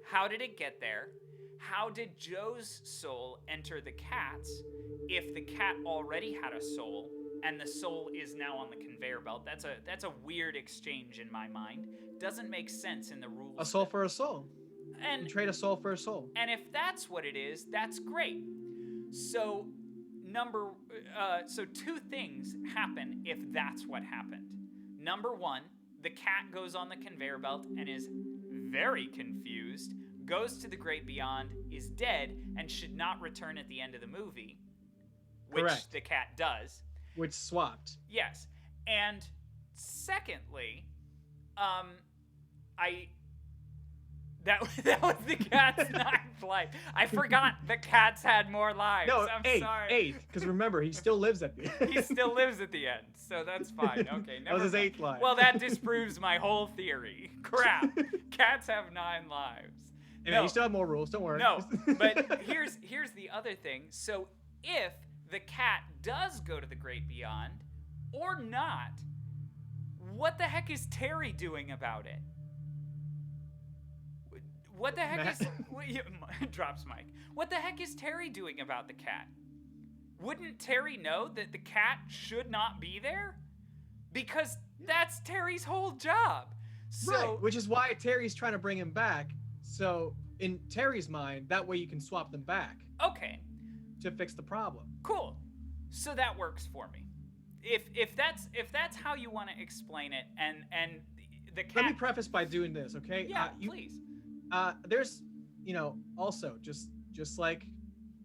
How did it get there? How did Joe's soul enter the cat's if the cat already had a soul and the soul is now on the conveyor belt? That's a weird exchange in my mind. Doesn't make sense in the rules. A soul for a soul. And you trade a soul for a soul. And if that's what it is, that's great. So so 2 things happen if that's what happened. Number 1, the cat goes on the conveyor belt and is very confused, goes to the great beyond, is dead, and should not return at the end of the movie, which Correct. The cat does. Which swapped. Yes. And secondly, that was the cat's 9th life. I forgot the cats had more lives. No, I'm sorry. 8. Because remember, he still lives at the end. He still lives at the end, so that's fine. Okay, that was his 8th life. Well, that disproves my whole theory. Crap. Cats have 9 lives. No, you still have more rules. Don't worry. No, but here's the other thing. So if the cat does go to the great beyond, or not, what the heck is Terry doing about it? What the heck is... drops mic. What the heck is Terry doing about the cat? Wouldn't Terry know that the cat should not be there? Because that's Terry's whole job. So, right, which is why Terry's trying to bring him back. So in Terry's mind, that way you can swap them back Okay, to fix the problem. cool. So that works for me. If that's how you want to explain it, and the cat. Let me preface by doing this, okay? Yeah, please. There's, also just like,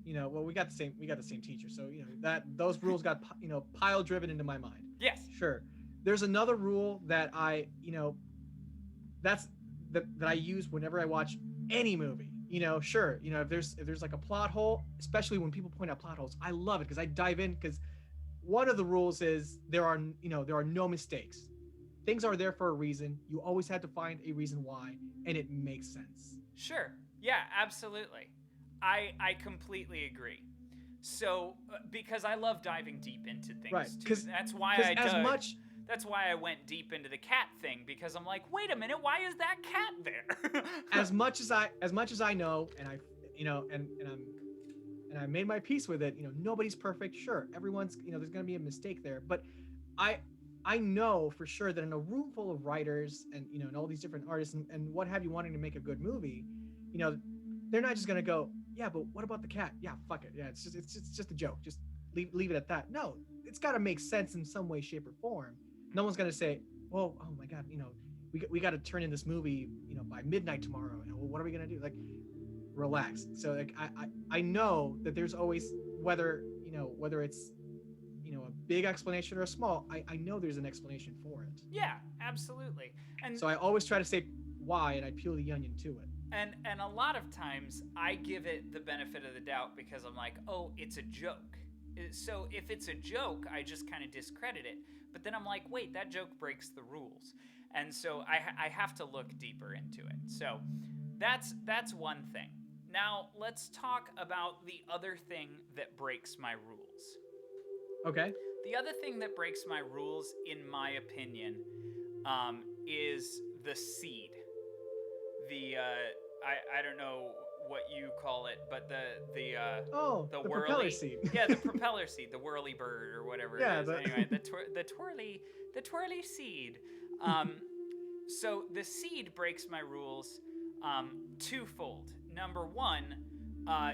well, we got the same teacher, so that those rules got pile driven into my mind. Yes. Sure. There's another rule that I that I use whenever I watch any movie. Sure, if there's like a plot hole, especially when people point out plot holes, I love it because I dive in, because one of the rules is there are no mistakes. Things are there for a reason. You always have to find a reason why, and it makes sense. Sure. Yeah, absolutely. I completely agree. So because I love diving deep into things, right? Because that's why That's why I went deep into the cat thing, because I'm like, wait a minute, why is that cat there? as much as I know, and I made my peace with it. Nobody's perfect. Sure, everyone's there's gonna be a mistake there, but I know for sure that in a room full of writers and and all these different artists and what have you wanting to make a good movie, they're not just gonna go, yeah, but what about the cat? Yeah, fuck it. Yeah, it's just a joke. Just leave it at that. No, it's got to make sense in some way, shape, or form. No one's gonna say, well, oh my god, we got to turn in this movie, by midnight tomorrow. Well, what are we gonna do? Like, relax. So like I know that there's always, whether it's a big explanation or a small, I know there's an explanation for it. Yeah, absolutely. And so I always try to say why, and I peel the onion to it. And a lot of times I give it the benefit of the doubt because I'm like, oh, it's a joke. So if it's a joke, I just kind of discredit it. But then I'm like, wait, that joke breaks the rules. And so I have to look deeper into it. So that's one thing. Now let's talk about the other thing that breaks my rules. Okay. The other thing that breaks my rules, in my opinion, is the seed. I don't know what you call it, but the whirly, propeller seed. Yeah, the propeller seed, the whirly bird or whatever it is. Anyway, the twirly seed. So the seed breaks my rules twofold. Number one,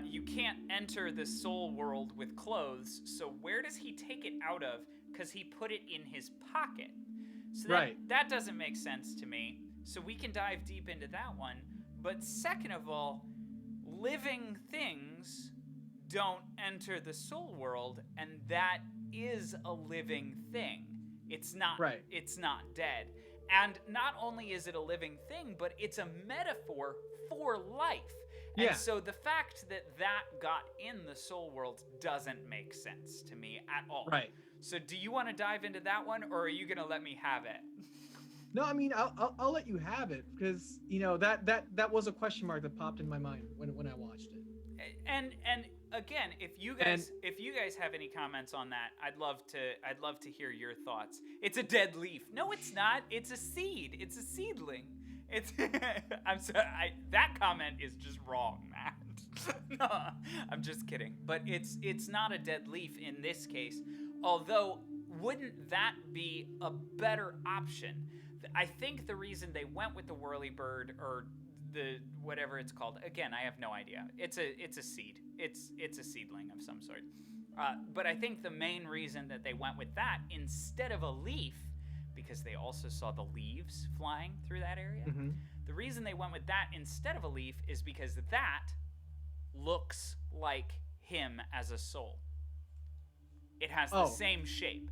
you can't enter the soul world with clothes. So where does he take it out of? Because he put it in his pocket. So that doesn't make sense to me. So we can dive deep into that one. But second of all, living things don't enter the soul world, and that is a living thing. It's not It's not dead. And not only is it a living thing, but it's a metaphor for life. And so the fact that got in the soul world doesn't make sense to me at all. Right. So do you want to dive into that one, or are you going to let me have it? No, I mean, I'll let you have it, because that was a question mark that popped in my mind when I watched it. And again, if you guys have any comments on that, I'd love to hear your thoughts. It's a dead leaf. No, it's not. It's a seed. It's a seedling. It's I'm sorry. That comment is just wrong, Matt. No, I'm just kidding. But it's not a dead leaf in this case. Although, wouldn't that be a better option? I think the reason they went with the whirly bird, or the whatever it's called, again, I have no idea. It's a seed. It's a seedling of some sort. But I think the main reason that they went with that instead of a leaf, because they also saw the leaves flying through that area. Mm-hmm. The reason they went with that instead of a leaf is because that looks like him as a soul. It has the same shape.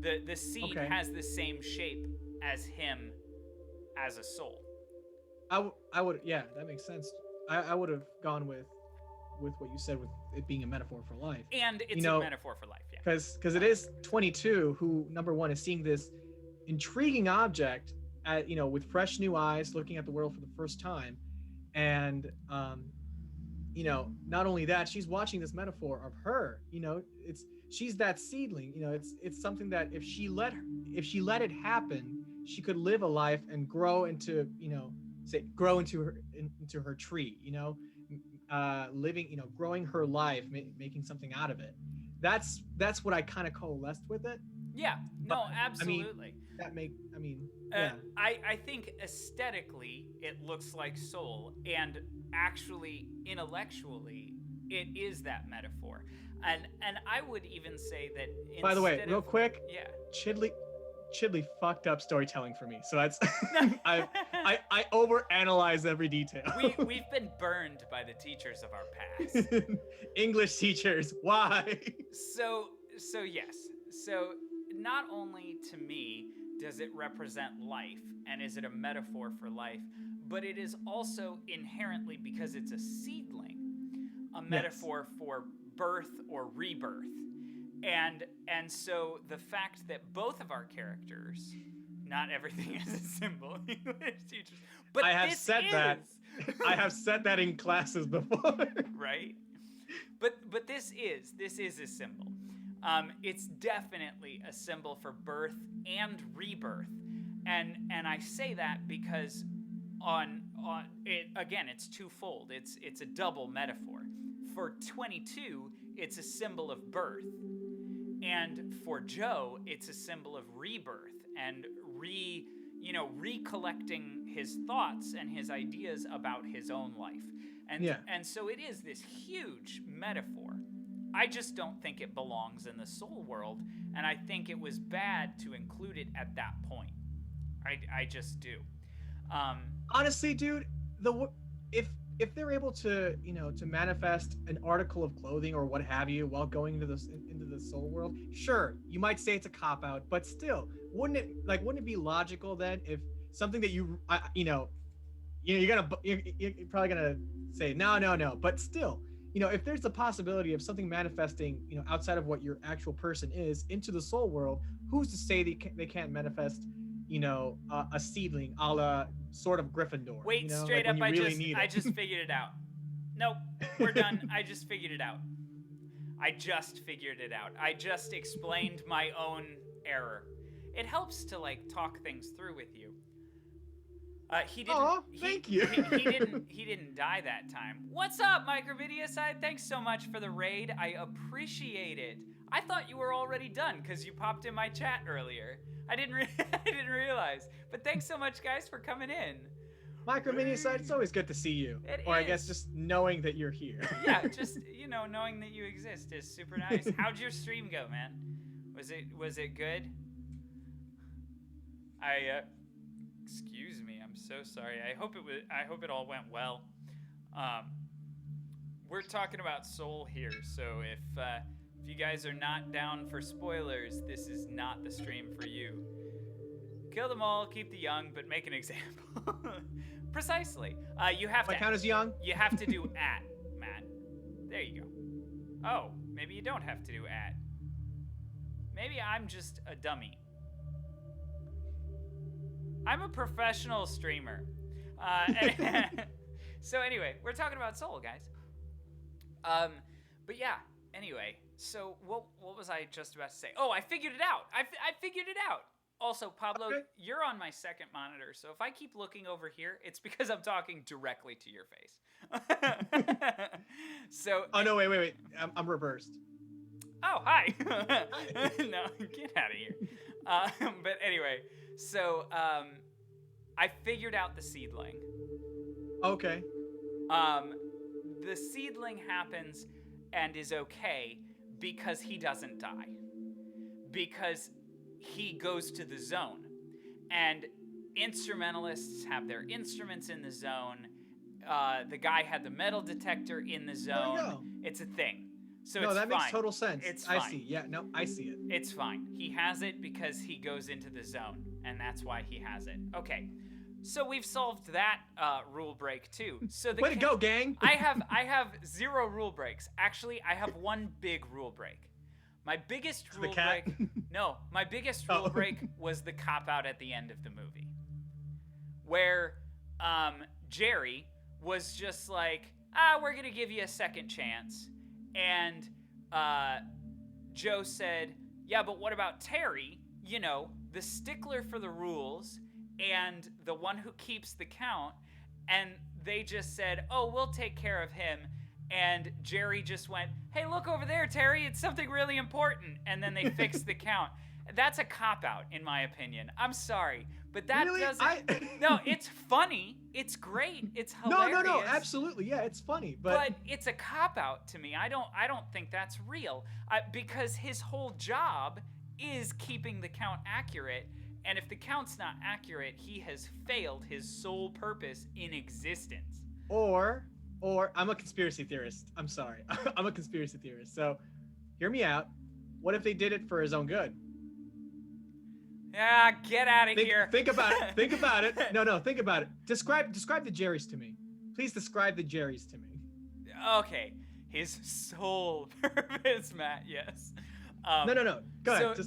The seed has the same shape as him as a soul. I would, yeah, that makes sense. I would have gone with what you said, with it being a metaphor for life. And it's a metaphor for life, yeah. Because it is 22 who, number one, is seeing this intriguing object with fresh new eyes, looking at the world for the first time. And not only that, she's watching this metaphor of her. She's that seedling. It's something that if she let it happen, she could live a life and grow into her tree. Growing her life, making something out of it. That's what I kind of coalesced with it. Yeah. No, absolutely. I think aesthetically it looks like Soul, and actually intellectually it is that metaphor. And I would even say that. By the way, real quick, yeah, Chidley fucked up storytelling for me, so that's I overanalyze every detail. We've been burned by the teachers of our past. English teachers, why? So yes. So not only to me does it represent life, and is it a metaphor for life, but it is also inherently, because it's a seedling, a metaphor for birth or rebirth. And so the fact that both of our characters, not everything is a symbol, English teachers, but I have this said is. that. I have said that in classes before. Right? But this is a symbol. It's definitely a symbol for birth and rebirth. And I say that because on it again, it's twofold. It's a double metaphor. For 22, it's a symbol of birth. And for Joe, it's a symbol of rebirth and recollecting his thoughts and his ideas about his own life. And so it is this huge metaphor. I just don't think it belongs in the soul world, and I think it was bad to include it at that point. I just do. Honestly, dude, if they're able to to manifest an article of clothing or what have you while going into the soul world, sure, you might say it's a cop out, but still, wouldn't it be logical then if something that you're probably gonna say no, but still, if there's a possibility of something manifesting outside of what your actual person is into the soul world, who's to say they can't manifest a seedling a la sort of Gryffindor? Wait, straight up, I just figured it out. Nope, we're done. I just figured it out. I just explained my own error. It helps to talk things through with you. He didn't. Thank you. He didn't die that time. What's up, Microvideoside? Thanks so much for the raid. I appreciate it. I thought you were already done because you popped in my chat earlier. I didn't realize. But thanks so much, guys, for coming in. Microvideoside, it's always good to see you. I guess just knowing that you're here. Yeah, just knowing that you exist is super nice. How'd your stream go, man? Was it good? Excuse me. I'm so sorry. I hope it all went well. We're talking about Soul here, so if you guys are not down for spoilers, this is not the stream for you. Kill them all, keep the young, but make an example. Precisely. You have to count as young. You have to do at, Matt. There you go. Oh, maybe you don't have to do at. Maybe I'm just a dummy. I'm a professional streamer. So anyway, we're talking about Soul, guys. But yeah, anyway, so what was I just about to say? Oh, I figured it out. I figured it out. Also, Pablo, you're on my second monitor, so if I keep looking over here, it's because I'm talking directly to your face. So. Oh no! Wait! I'm reversed. Oh, hi. No, get out of here. But anyway, so I figured out the seedling. Okay. The seedling happens and is okay because he doesn't die. Because he goes to the zone. And instrumentalists have their instruments in the zone. The guy had the metal detector in the zone. There you go. It's a thing. So no, it's that fine. Makes total sense. It's fine. I see. Yeah, no, I see it. It's fine. He has it because he goes into the zone, and that's why he has it. Okay. So we've solved that rule break too. So way to go, gang! I have 0 rule breaks. Actually, I have one big rule break. My biggest rule break. No, my biggest rule break was the cop out at the end of the movie, where Jerry was just like, we're gonna give you a second chance, and Joe said, yeah, but what about Terry? The stickler for the rules and the one who keeps the count, and they just said, oh, we'll take care of him, and Jerry just went, hey, look over there, Terry, it's something really important, and then they fixed the count. That's a cop-out, in my opinion. I'm sorry, but that Really? doesn't... No, it's funny. It's great. It's hilarious. No, absolutely. Yeah, it's funny, but it's a cop-out to me. I don't think that's real. Because his whole job is keeping the count accurate, and if the count's not accurate, he has failed his sole purpose in existence. Or I'm a conspiracy theorist. I'm sorry. I'm a conspiracy theorist. So, hear me out. What if they did it for his own good? Yeah, get out of here. Think about it. Think about it. No, think about it. Describe the Jerrys to me. Please describe the Jerrys to me. Okay. His sole purpose, Matt, yes. No. Go ahead. So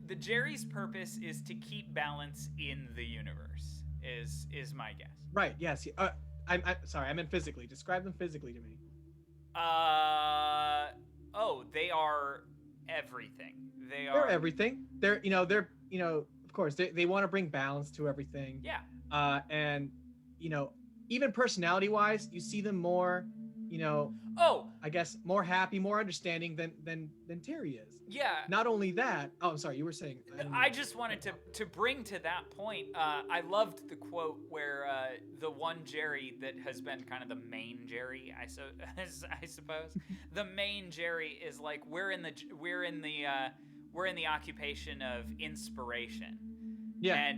the Jerry's purpose is to keep balance in the universe, is my guess. Right, yes. I'm sorry, I meant physically. Describe them physically to me. They are everything. They're everything. They're of course they want to bring balance to everything. Yeah. And even personality wise, you see them more, I guess more happy, more understanding than Terry is. Yeah. Not only that, I'm sorry, you were saying. I just wanted to bring to that point. I loved the quote where the one Jerry that has been kind of the main Jerry, I suppose, the main Jerry is like we're in the occupation of inspiration. Yeah.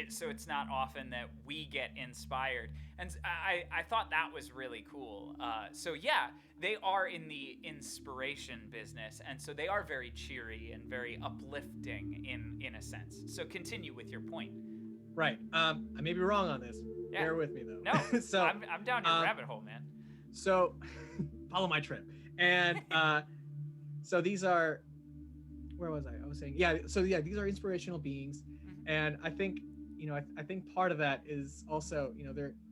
So it's not often that we get inspired. And I thought that was really cool. So yeah, they are in the inspiration business, and so they are very cheery and very uplifting in a sense. So continue with your point. Right. I may be wrong on this. Yeah. Bear with me though. No. So I'm down your rabbit hole, man. So follow my trip. And so these are, where was I? I was saying, these are inspirational beings. And I think, I think part of that is also,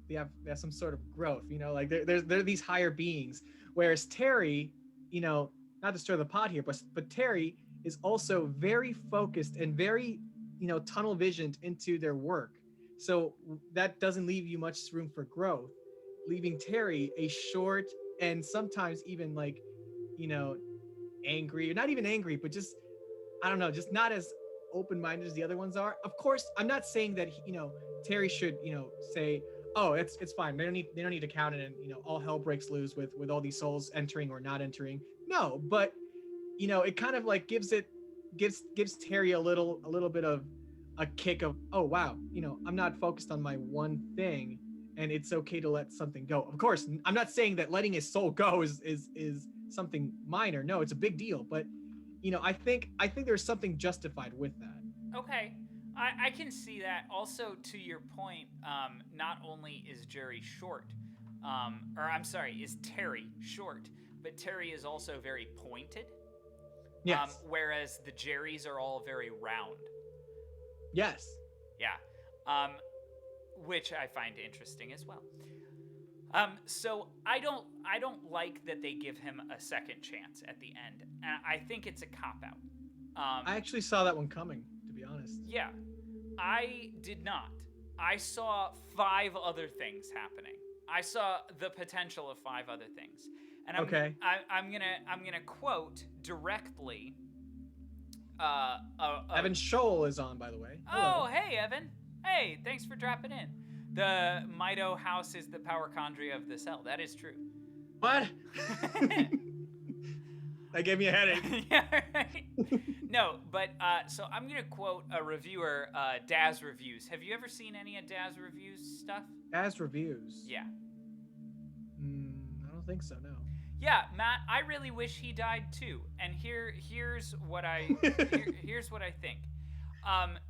they have some sort of growth, like they're these higher beings. Whereas Terry, not to stir the pot here, but Terry is also very focused and very, tunnel visioned into their work. So that doesn't leave you much room for growth, leaving Terry a short and sometimes even like, angry, or not even angry, but just, I don't know, just not as open-minded as the other ones are. Of course, I'm not saying that Terry should say, oh, it's fine, they don't need to count it, and all hell breaks loose with all these souls entering or not entering. No, but it kind of like gives Terry a little bit of a kick of, oh wow, I'm not focused on my one thing, and it's okay to let something go. Of course, I'm not saying that letting his soul go is something minor. No, it's a big deal, but I think there's something justified with that. Okay, I can see that. Also, to your point, not only is Jerry short, is Terry short, but Terry is also very pointed. Yes. Whereas the Jerrys are all very round. Yes. Yeah. Which I find interesting as well. So I don't like that they give him a second chance at the end. And I think it's a cop-out. I actually saw that one coming, to be honest. Yeah. I did not. I saw 5 other things happening. I saw the potential of 5 other things. And I'm gonna quote directly Evan Scholl is on, by the way. Hello. Oh, hey Evan. Hey, thanks for dropping in. The Mito house is the powerchondria of the cell. That is true. What? That gave me a headache. Yeah, right. No, but so I'm gonna quote a reviewer, Daz Reviews. Have you ever seen any of Daz Reviews stuff? Daz Reviews? Yeah. I don't think so, no. Yeah, Matt, I really wish he died too. And here's what I here's what I think.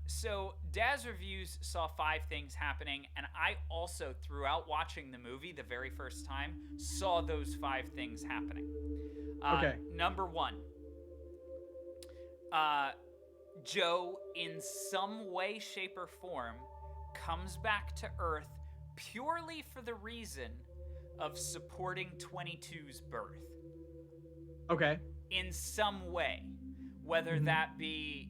So Daz Reviews saw 5 things happening, and I also, throughout watching the movie the very first time, saw those 5 things happening. Okay. Number 1, Joe, in some way, shape, or form, comes back to Earth purely for the reason of supporting 22's birth. Okay. In some way. Whether that be,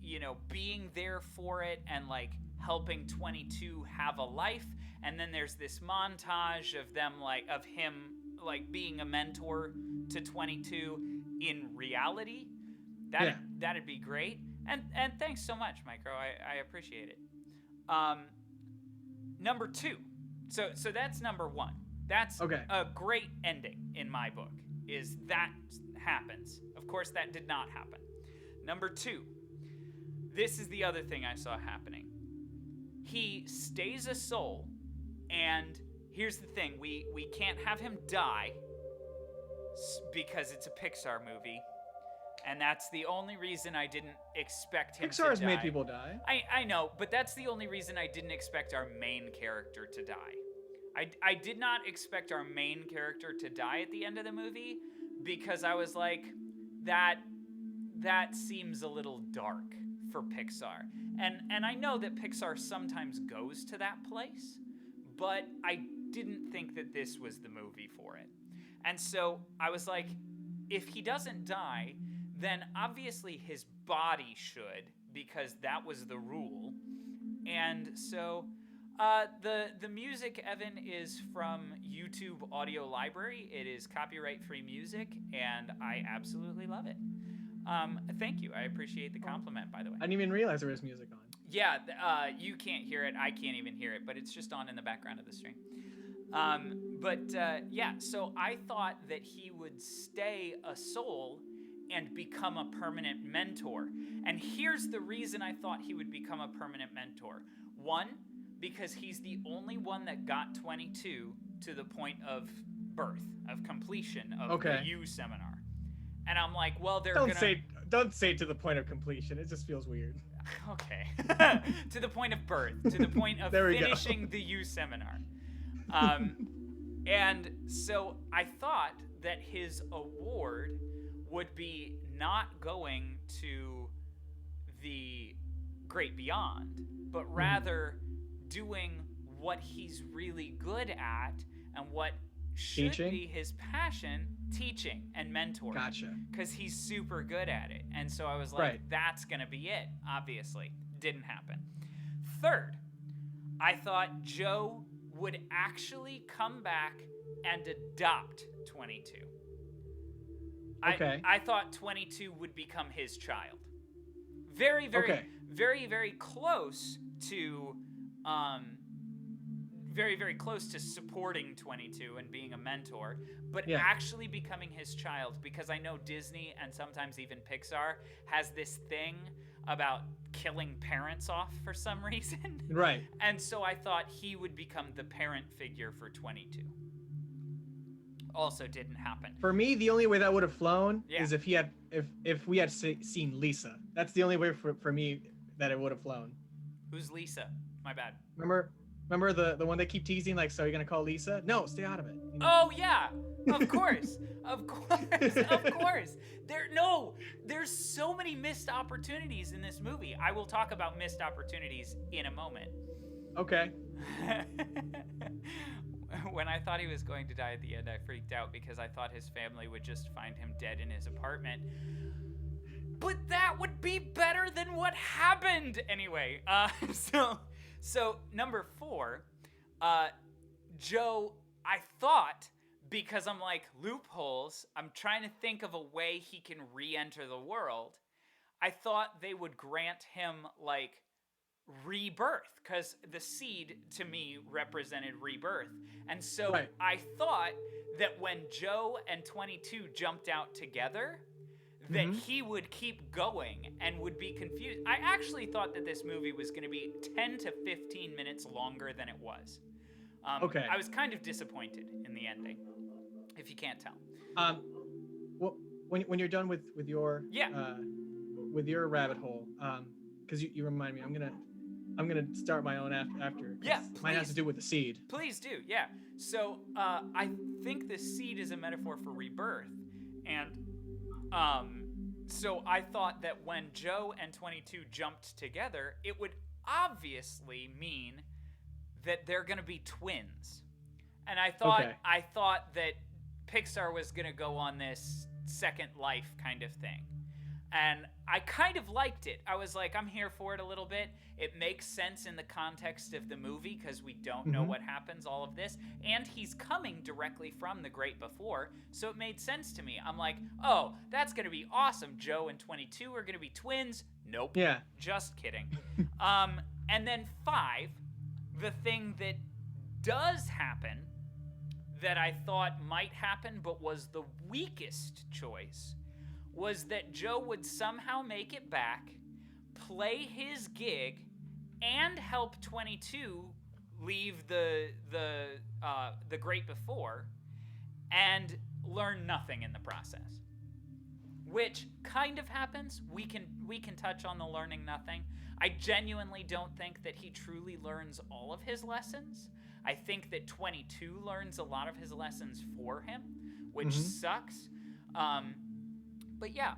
being there for it and like helping 22 have a life, and then there's this montage of him being a mentor to 22 in reality. That'd be great. And thanks so much, Micro. I appreciate it. Number 2. So that's number 1. That's a great ending in my book. Is that happens. Of course, that did not happen. Number 2. This is the other thing I saw happening. He stays a soul, and here's the thing. We can't have him die because it's a Pixar movie. And that's the only reason I didn't expect him to die. Pixar's made people die. I know, but that's the only reason I didn't expect our main character to die. I did not expect our main character to die at the end of the movie because I was like, that seems a little dark for Pixar. And I know that Pixar sometimes goes to that place, but I didn't think that this was the movie for it. And so I was like, if he doesn't die, then obviously his body should, because that was the rule. And so the music, Evan, is from YouTube Audio Library. It is copyright-free music, and I absolutely love it. Thank you. I appreciate the compliment, by the way. I didn't even realize there was music on. Yeah, you can't hear it. I can't even hear it, but it's just on in the background of the stream. Yeah, so I thought that he would stay a soul and become a permanent mentor. And here's the reason I thought he would become a permanent mentor. 1, because he's the only one that got 22 to the point of birth, of completion of the U seminar. And I'm like, well, don't say to the point of completion. It just feels weird. Okay. To the point of birth, to the point of finishing the U seminar. And so I thought that his award would be not going to the great beyond, but rather doing what he's really good at and what should be his passion, teaching and mentoring. Gotcha. Because he's super good at it. And so I was like, that's going to be it, obviously. Didn't happen. 3rd, I thought Joe would actually come back and adopt 22. I thought 22 would become his child. Very, very close to very, very close to supporting 22 and being a mentor, but actually becoming his child, because I know Disney and sometimes even Pixar has this thing about killing parents off for some reason. Right. And so I thought he would become the parent figure for 22. Also didn't happen. For me, the only way that would have flown is if we had seen Lisa. That's the only way for me that it would have flown. Who's Lisa? My bad. Remember the one they keep teasing, like, so you're gonna call Lisa? No, stay out of it. You know? Oh yeah, of course, of course. There's so many missed opportunities in this movie. I will talk about missed opportunities in a moment. Okay. When I thought he was going to die at the end, I freaked out because I thought his family would just find him dead in his apartment. But that would be better than what happened anyway. So number 4, Joe, I thought, because I'm like, loopholes, I'm trying to think of a way he can re-enter the world. I thought they would grant him, like, rebirth, because the seed, to me, represented rebirth. And so I thought that when Joe and 22 jumped out together, that he would keep going and would be confused. I actually thought that this movie was going to be 10 to 15 minutes longer than it was. I was kind of disappointed in the ending, if you can't tell. Well, when you're done with your rabbit hole, because you remind me, I'm gonna start my own after. Yeah, mine has to do with the seed. Please do, yeah. So I think the seed is a metaphor for rebirth, and so I thought that when Joe and 22 jumped together, it would obviously mean that they're gonna be twins, and I thought that Pixar was gonna go on this second life kind of thing. And I kind of liked it. I was like, I'm here for it a little bit. It makes sense in the context of the movie because we don't know what happens, all of this. And he's coming directly from The Great Before, so it made sense to me. I'm like, oh, that's going to be awesome. Joe and 22 are going to be twins. Nope. Yeah. Just kidding. And then 5, the thing that does happen that I thought might happen but was the weakest choice was that Joe would somehow make it back, play his gig, and help 22 leave the Great Before, and learn nothing in the process. Which kind of happens. We can touch on the learning nothing. I genuinely don't think that he truly learns all of his lessons. I think that 22 learns a lot of his lessons for him, which sucks. But yeah,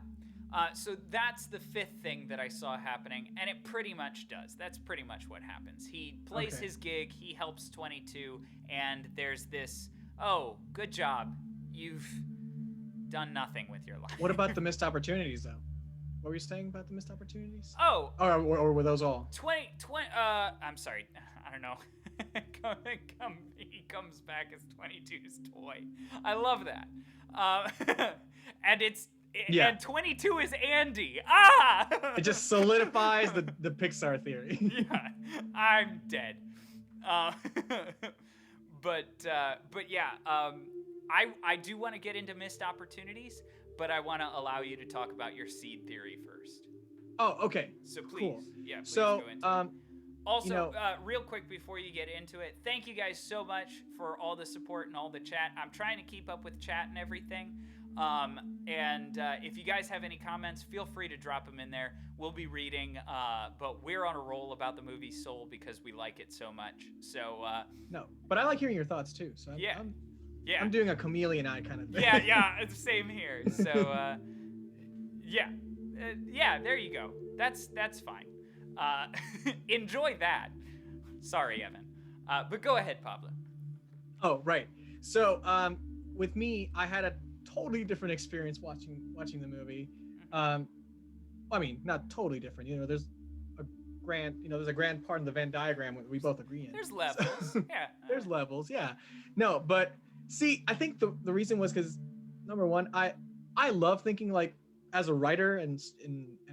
so that's the 5th thing that I saw happening, and it pretty much does. That's pretty much what happens. He plays his gig, he helps 22, and there's this, oh, good job. You've done nothing with your life. What about the missed opportunities, though? What were you saying about the missed opportunities? Oh. Or were those all? 20, I'm sorry. I don't know. He comes back as 22's toy. I love that. And and 22 is Andy. Ah! It just solidifies the Pixar theory. Yeah, I'm dead. But yeah, I do want to get into missed opportunities, but I want to allow you to talk about your seed theory first. Oh, okay. So please, cool. Yeah. Please so, go into it. Also, you know, real quick before you get into it, thank you guys so much for all the support and all the chat. I'm trying to keep up with chat and everything. And if you guys have any comments, feel free to drop them in there. We'll be reading, but we're on a roll about the movie Soul because we like it so much. So no, but I like hearing your thoughts too. So I'm doing a chameleon eye kind of thing. Yeah, it's the same here. So yeah, there you go. That's fine. Enjoy that. Sorry, Evan. But go ahead, Pablo. Oh, right. So with me, I had a totally different experience watching the movie. I mean, not totally different. You know, there's a grand part in the Venn diagram we both agree in. There's levels. So, Yeah. There's levels. Yeah. No, but see, I think the reason was because number one, I love thinking like as a writer and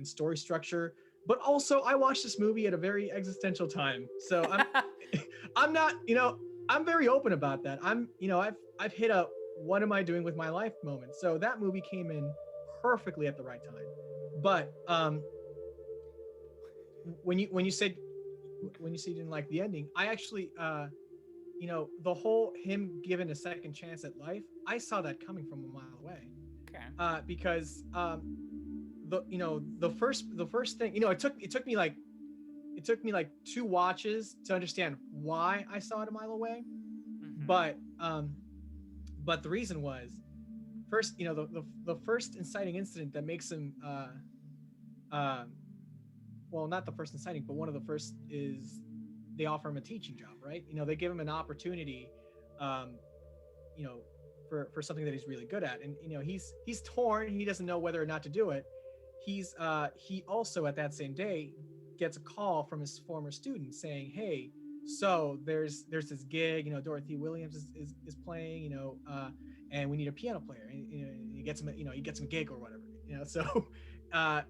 story structure, but also I watched this movie at a very existential time. So I'm not, I'm very open about that. I've hit a what am I doing with my life moment. So that movie came in perfectly at the right time. But when you said you didn't like the ending, I actually the whole him given a second chance at life, I saw that coming from a mile away. Okay. Because the first thing, it took me like 2 watches to understand why I saw it a mile away. Mm-hmm. But the reason was first, the first inciting incident that makes him well, not the first inciting, but one of the first is they offer him a teaching job, right? They give him an opportunity for something that he's really good at, and he's torn. He doesn't know whether or not to do it. He also at that same day gets a call from his former student saying, hey, so there's this gig, Dorothy Williams is playing, and we need a piano player, and he gets him a gig or whatever,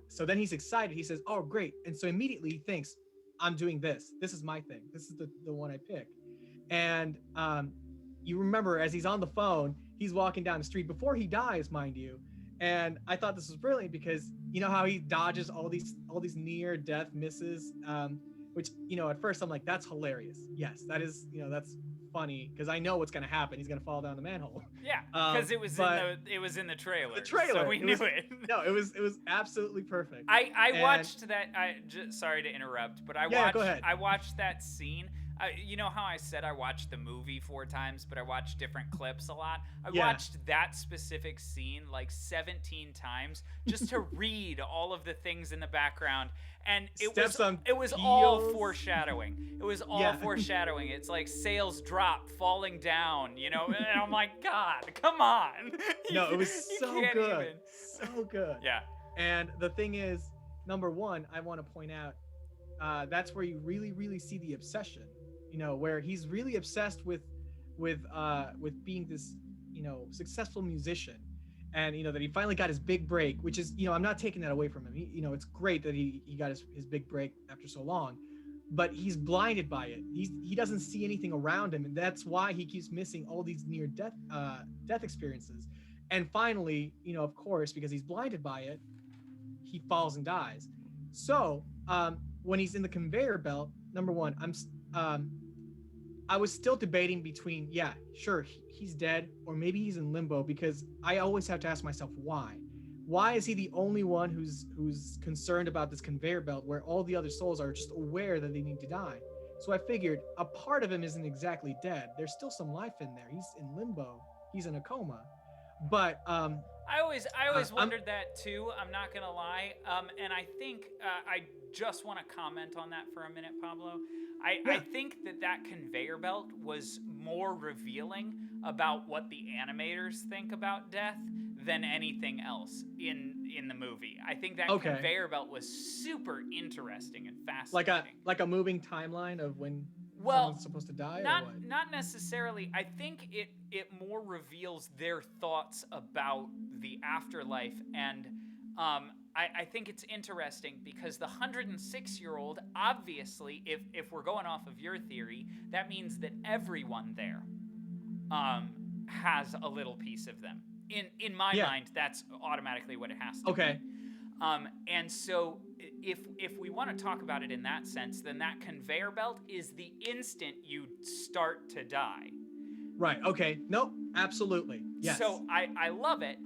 so then he's excited. He says, oh great. And so immediately he thinks, I'm doing this is my thing, this is the one I pick. And you remember as he's on the phone, he's walking down the street before he dies, mind you. And I thought this was brilliant because how he dodges all these near death misses, which at first I'm like, that's hilarious. Yes, that is, that's funny because I know what's gonna happen. He's gonna fall down the manhole. Yeah, because it was in the trailer. The trailer, so we knew it. No, it was absolutely perfect. I watched that. Sorry to interrupt, but go ahead. I watched that scene. You know how I said I watched the movie 4 times, but I watched different clips a lot? I watched that specific scene like 17 times just to read all of the things in the background. And it was all foreshadowing. It was all foreshadowing. It's like sails drop, falling down, and I'm like, God, come on. No, it was so good. So good. Yeah. And the thing is, number one, I want to point out, that's where you really, really see the obsession. Where he's really obsessed with being this, successful musician, and that he finally got his big break, which is, I'm not taking that away from him. It's great that he got his big break after so long, but he's blinded by it. He doesn't see anything around him, and that's why he keeps missing all these near death experiences. And finally, of course, because he's blinded by it, he falls and dies. So when he's in the conveyor belt, number one, I was still debating between, yeah, sure, he's dead, or maybe he's in limbo, because I always have to ask myself why. Why is he the only one who's concerned about this conveyor belt where all the other souls are just aware that they need to die? So I figured a part of him isn't exactly dead. There's still some life in there. He's in limbo. He's in a coma. But I always wondered that too. I'm not gonna lie. And I think I just want to comment on that for a minute, Pablo. I think that conveyor belt was more revealing about what the animators think about death than anything else in the movie. I think that conveyor belt was super interesting and fascinating. Like a moving timeline of when someone's supposed to die, or what? Not necessarily. I think it more reveals their thoughts about the afterlife, and I think it's interesting because the 106-year-old, obviously, if we're going off of your theory, that means that everyone there has a little piece of them. In my mind, that's automatically what it has to be. And so if we want to talk about it in that sense, then that conveyor belt is the instant you start to die. Right. Okay. Nope. Absolutely. Yes. So I love it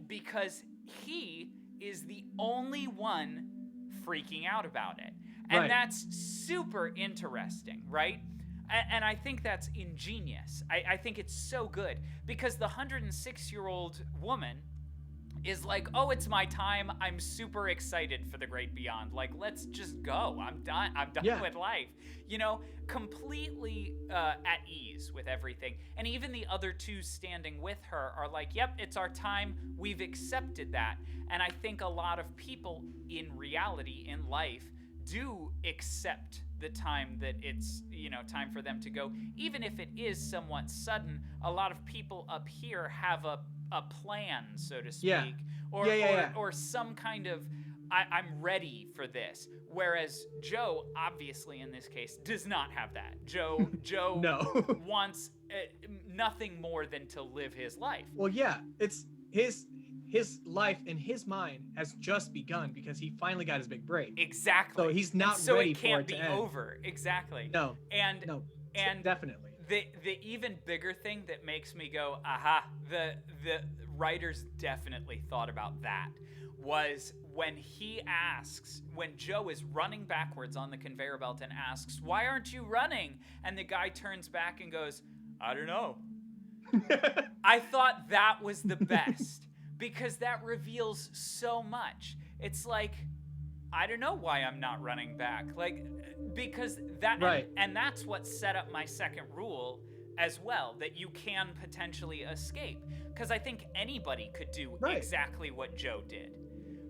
because he is the only one freaking out about it. And that's super interesting, right? And I think that's ingenious. I think it's so good because the 106-year-old woman is like, oh, it's my time. I'm super excited for the great beyond. Like, let's just go. I'm done with life. Completely at ease with everything. And even the other two standing with her are like, yep, it's our time. We've accepted that. And I think a lot of people in reality, in life, do accept the time that it's, time for them to go. Even if it is somewhat sudden, a lot of people up here have a plan, so to speak, or some kind of I'm ready for this. Whereas Joe, obviously in this case, does not have that. Joe no. wants nothing more than to live his life. Well, yeah, it's his life in his mind has just begun because he finally got his big break. Exactly. So he's not so ready it can't for it be to end. over. Exactly. No. And definitely. The even bigger thing that makes me go, aha, the writers definitely thought about that was when Joe is running backwards on the conveyor belt and asks, why aren't you running? And the guy turns back and goes, I don't know. I thought that was the best because that reveals so much. It's like, I don't know why I'm not running back. Like, because that, and that's what set up my second rule as well, that you can potentially escape. Because I think anybody could do exactly what Joe did.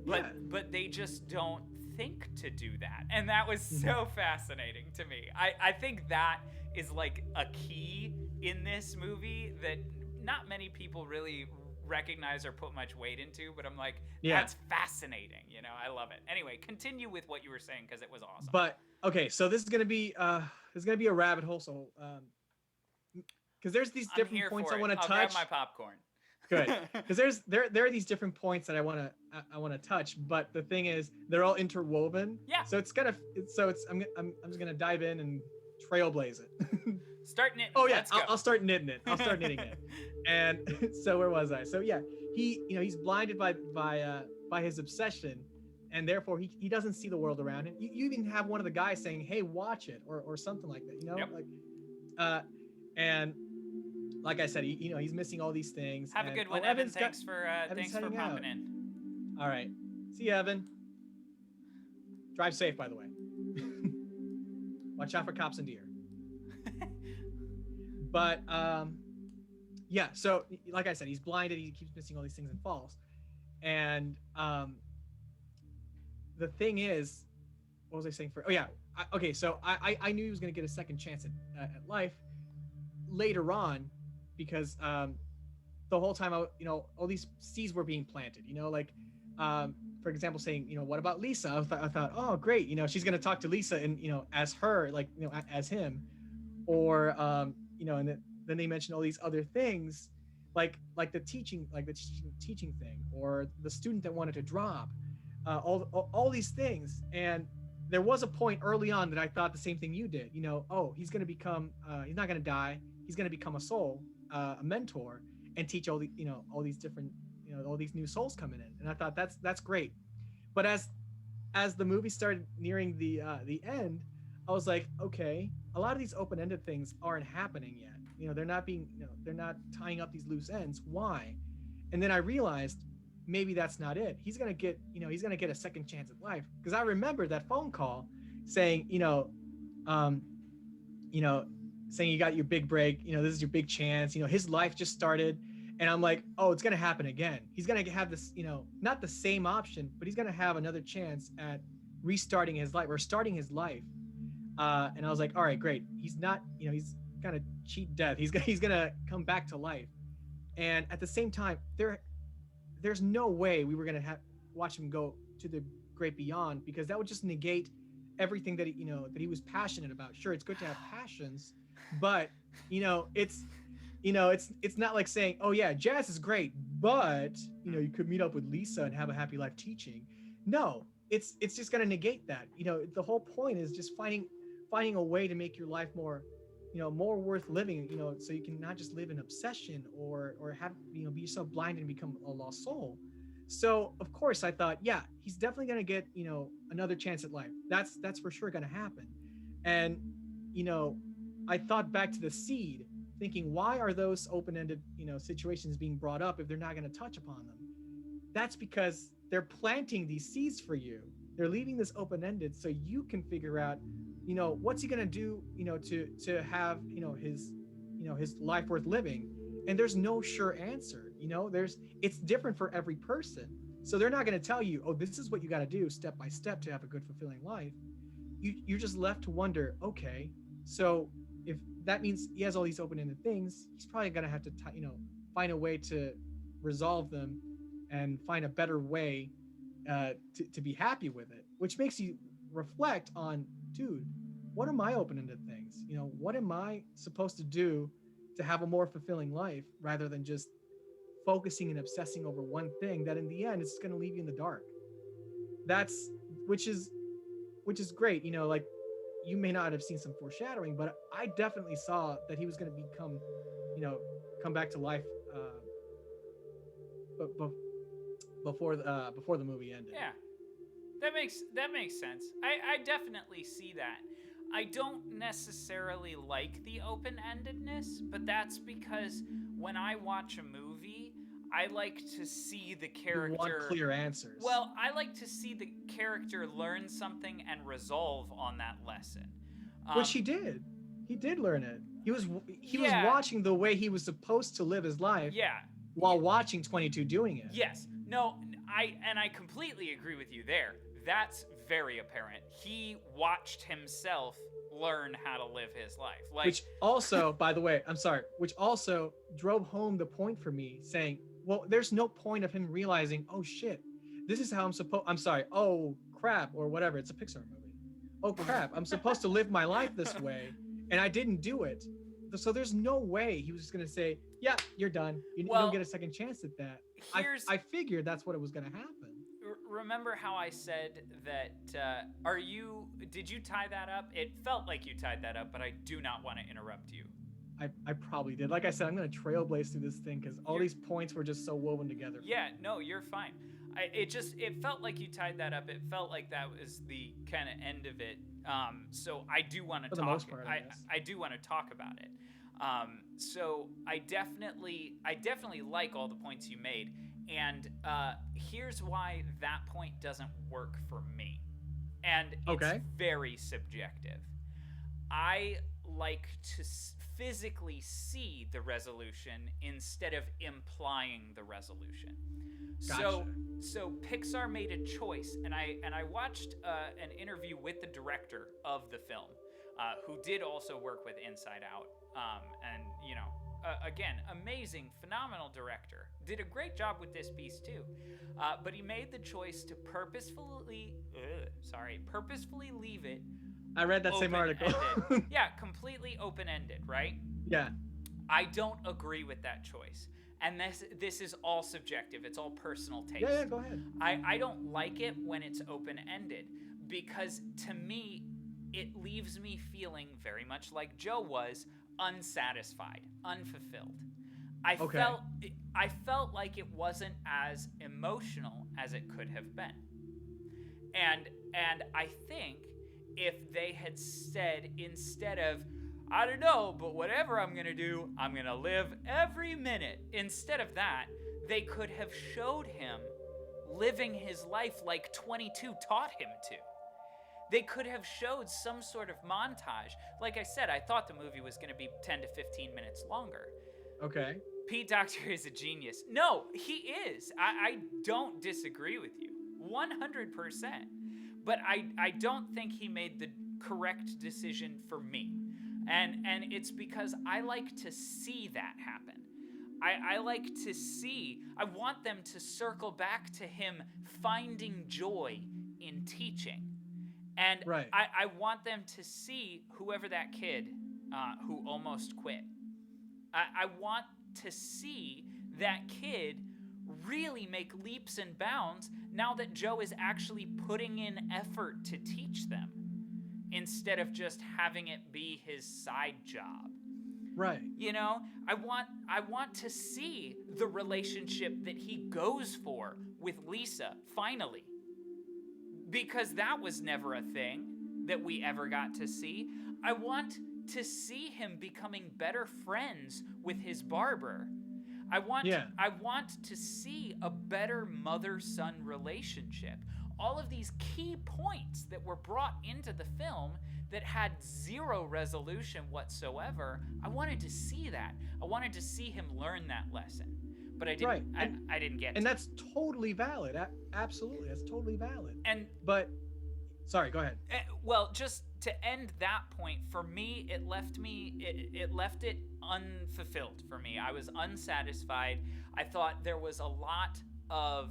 But they just don't think to do that. And that was so fascinating to me. I think that is like a key in this movie that not many people really recognize or put much weight into, but I'm like, that's fascinating. I love it. Anyway, continue with what you were saying because it was awesome. But okay, so this is gonna be a rabbit hole. So because there's these different points I want to touch. I'll grab my popcorn. Good, because there are these different points that I want to touch, but the thing is they're all interwoven. Yeah. So I'm just gonna dive in and trailblaze it. Start knitting. Oh yeah, I'll start knitting it. I'll start knitting it. And so where was I? So yeah, he's blinded by his obsession, and therefore he doesn't see the world around him. You even have one of the guys saying, "Hey, watch it," or something like that. Yep. And like I said, he's missing all these things. Have a good one, Evan. Thanks for popping in. All right, see you, Evan. Drive safe, by the way. Watch out for cops and deer. But yeah, so like I said, he's blinded. He keeps missing all these things and falls. And the thing is, what was I saying? Okay, so I knew he was going to get a second chance at life later on, because the whole time, all these seeds were being planted. Like, for example, saying, what about Lisa? I thought, oh, great, she's gonna talk to Lisa and as her, like, as him, or and then they mentioned all these other things, like the teaching thing, or the student that wanted to drop, all these things. And there was a point early on that I thought the same thing you did. Oh, he's gonna become, he's not gonna die. He's gonna become a soul, a mentor, and teach all these different, all these new souls coming in. And I thought that's great. But as the movie started nearing the end, I was like, okay, a lot of these open-ended things aren't happening yet. They're not tying up these loose ends. Why? And then I realized maybe that's not it. He's gonna get a second chance at life, because I remember that phone call saying, saying you got your big break. This is your big chance. His life just started. And I'm like, oh, it's going to happen again. He's going to have this, not the same option, but he's going to have another chance at restarting his life, or starting his life. And I was like, all right, great. He's not, he's going to cheat death. He's going to come back to life. And at the same time, there's no way we were going to watch him go to the great beyond, because that would just negate everything that he was passionate about. Sure, it's good to have passions, but it's not like saying, oh yeah, jazz is great, but you could meet up with Lisa and have a happy life teaching. No, it's just going to negate that. The whole point is just finding a way to make your life more worth living, so you can not just live in obsession or have be so blind and become a lost soul. So of course I thought, yeah, he's definitely going to get another chance at life. That's for sure going to happen. And I thought back to the seed, thinking, why are those open-ended situations being brought up if they're not going to touch upon them? That's because they're planting these seeds for you. They're leaving this open-ended so you can figure out what's he going to do to have his life worth living. And there's no sure answer. It's different for every person. So they're not going to tell you, oh, this is what you got to do step by step to have a good, fulfilling life. You're just left to wonder, okay, so if that means he has all these open-ended things, he's probably going to have to find a way to resolve them and find a better way to be happy with it, which makes you reflect on, dude, what are my open-ended things? What am I supposed to do to have a more fulfilling life, rather than just focusing and obsessing over one thing that in the end is going to leave you in the dark. Which is great. Like, you may not have seen some foreshadowing, but I definitely saw that he was going to come back to life before the movie ended. Yeah, that makes sense. I definitely see that. I don't necessarily like the open-endedness, but that's because when I watch a movie, I like to see the character... You want clear answers. Well, I like to see the character learn something and resolve on that lesson. Which he did. He did learn it. He was watching the way he was supposed to live his life. Yeah. While watching 22 doing it. Yes. No, I completely agree with you there. That's very apparent. He watched himself learn how to live his life. Which also, by the way, I'm sorry, which also drove home the point for me, saying, well, there's no point of him realizing, oh shit, this is how I'm sorry, oh crap, or whatever, it's a Pixar movie. Oh crap, I'm supposed to live my life this way, and I didn't do it. So there's no way he was just gonna say, yeah, you're done. You don't get a second chance at that. I figured that's what it was gonna happen. Remember how I said that, did you tie that up? It felt like you tied that up, but I do not want to interrupt you. I probably did. Like I said, I'm going to trailblaze through this thing because all these points were just so woven together. Yeah, no, you're fine. It felt like you tied that up. It felt like that was the kind of end of it. So I do want to talk. I do want to talk about it. So I definitely like all the points you made. And here's why that point doesn't work for me. And it's very subjective. I like to physically see the resolution instead of implying the resolution. Gotcha. So Pixar made a choice, and I watched an interview with the director of the film, who did also work with Inside Out, and again, amazing, phenomenal director. Did a great job with this piece too. But he made the choice to purposefully leave it. I read that same article. Yeah, completely open-ended, right? Yeah. I don't agree with that choice. And this is all subjective. It's all personal taste. Yeah, go ahead. I don't like it when it's open-ended because to me, it leaves me feeling very much like Joe was, unsatisfied, unfulfilled. I felt like it wasn't as emotional as it could have been. And I think if they had said, instead of, I don't know, but whatever I'm gonna do, I'm gonna live every minute. Instead of that, they could have showed him living his life like 22 taught him to. They could have showed some sort of montage. Like I said, I thought the movie was gonna be 10 to 15 minutes longer. Okay. Pete Docter is a genius. No, he is. I don't disagree with you, 100%. But I don't think he made the correct decision for me. And it's because I like to see that happen. I like to see, I want them to circle back to him finding joy in teaching. And right. I want them to see whoever that kid who almost quit. I want to see that kid really make leaps and bounds now that Joe is actually putting in effort to teach them instead of just having it be his side job. Right. You know, I want to see the relationship that he goes for with Lisa finally. Because that was never a thing that we ever got to see. I want to see him becoming better friends with his barber. I want to see a better mother-son relationship. All of these key points that were brought into the film that had zero resolution whatsoever, I wanted to see that. I wanted to see him learn that lesson. But I didn't. Right. I didn't get. And to. that's totally valid. Absolutely, that's totally valid. But sorry, go ahead. Well, just to end that point, for me, it left it unfulfilled for me. I was unsatisfied. I thought there was a lot of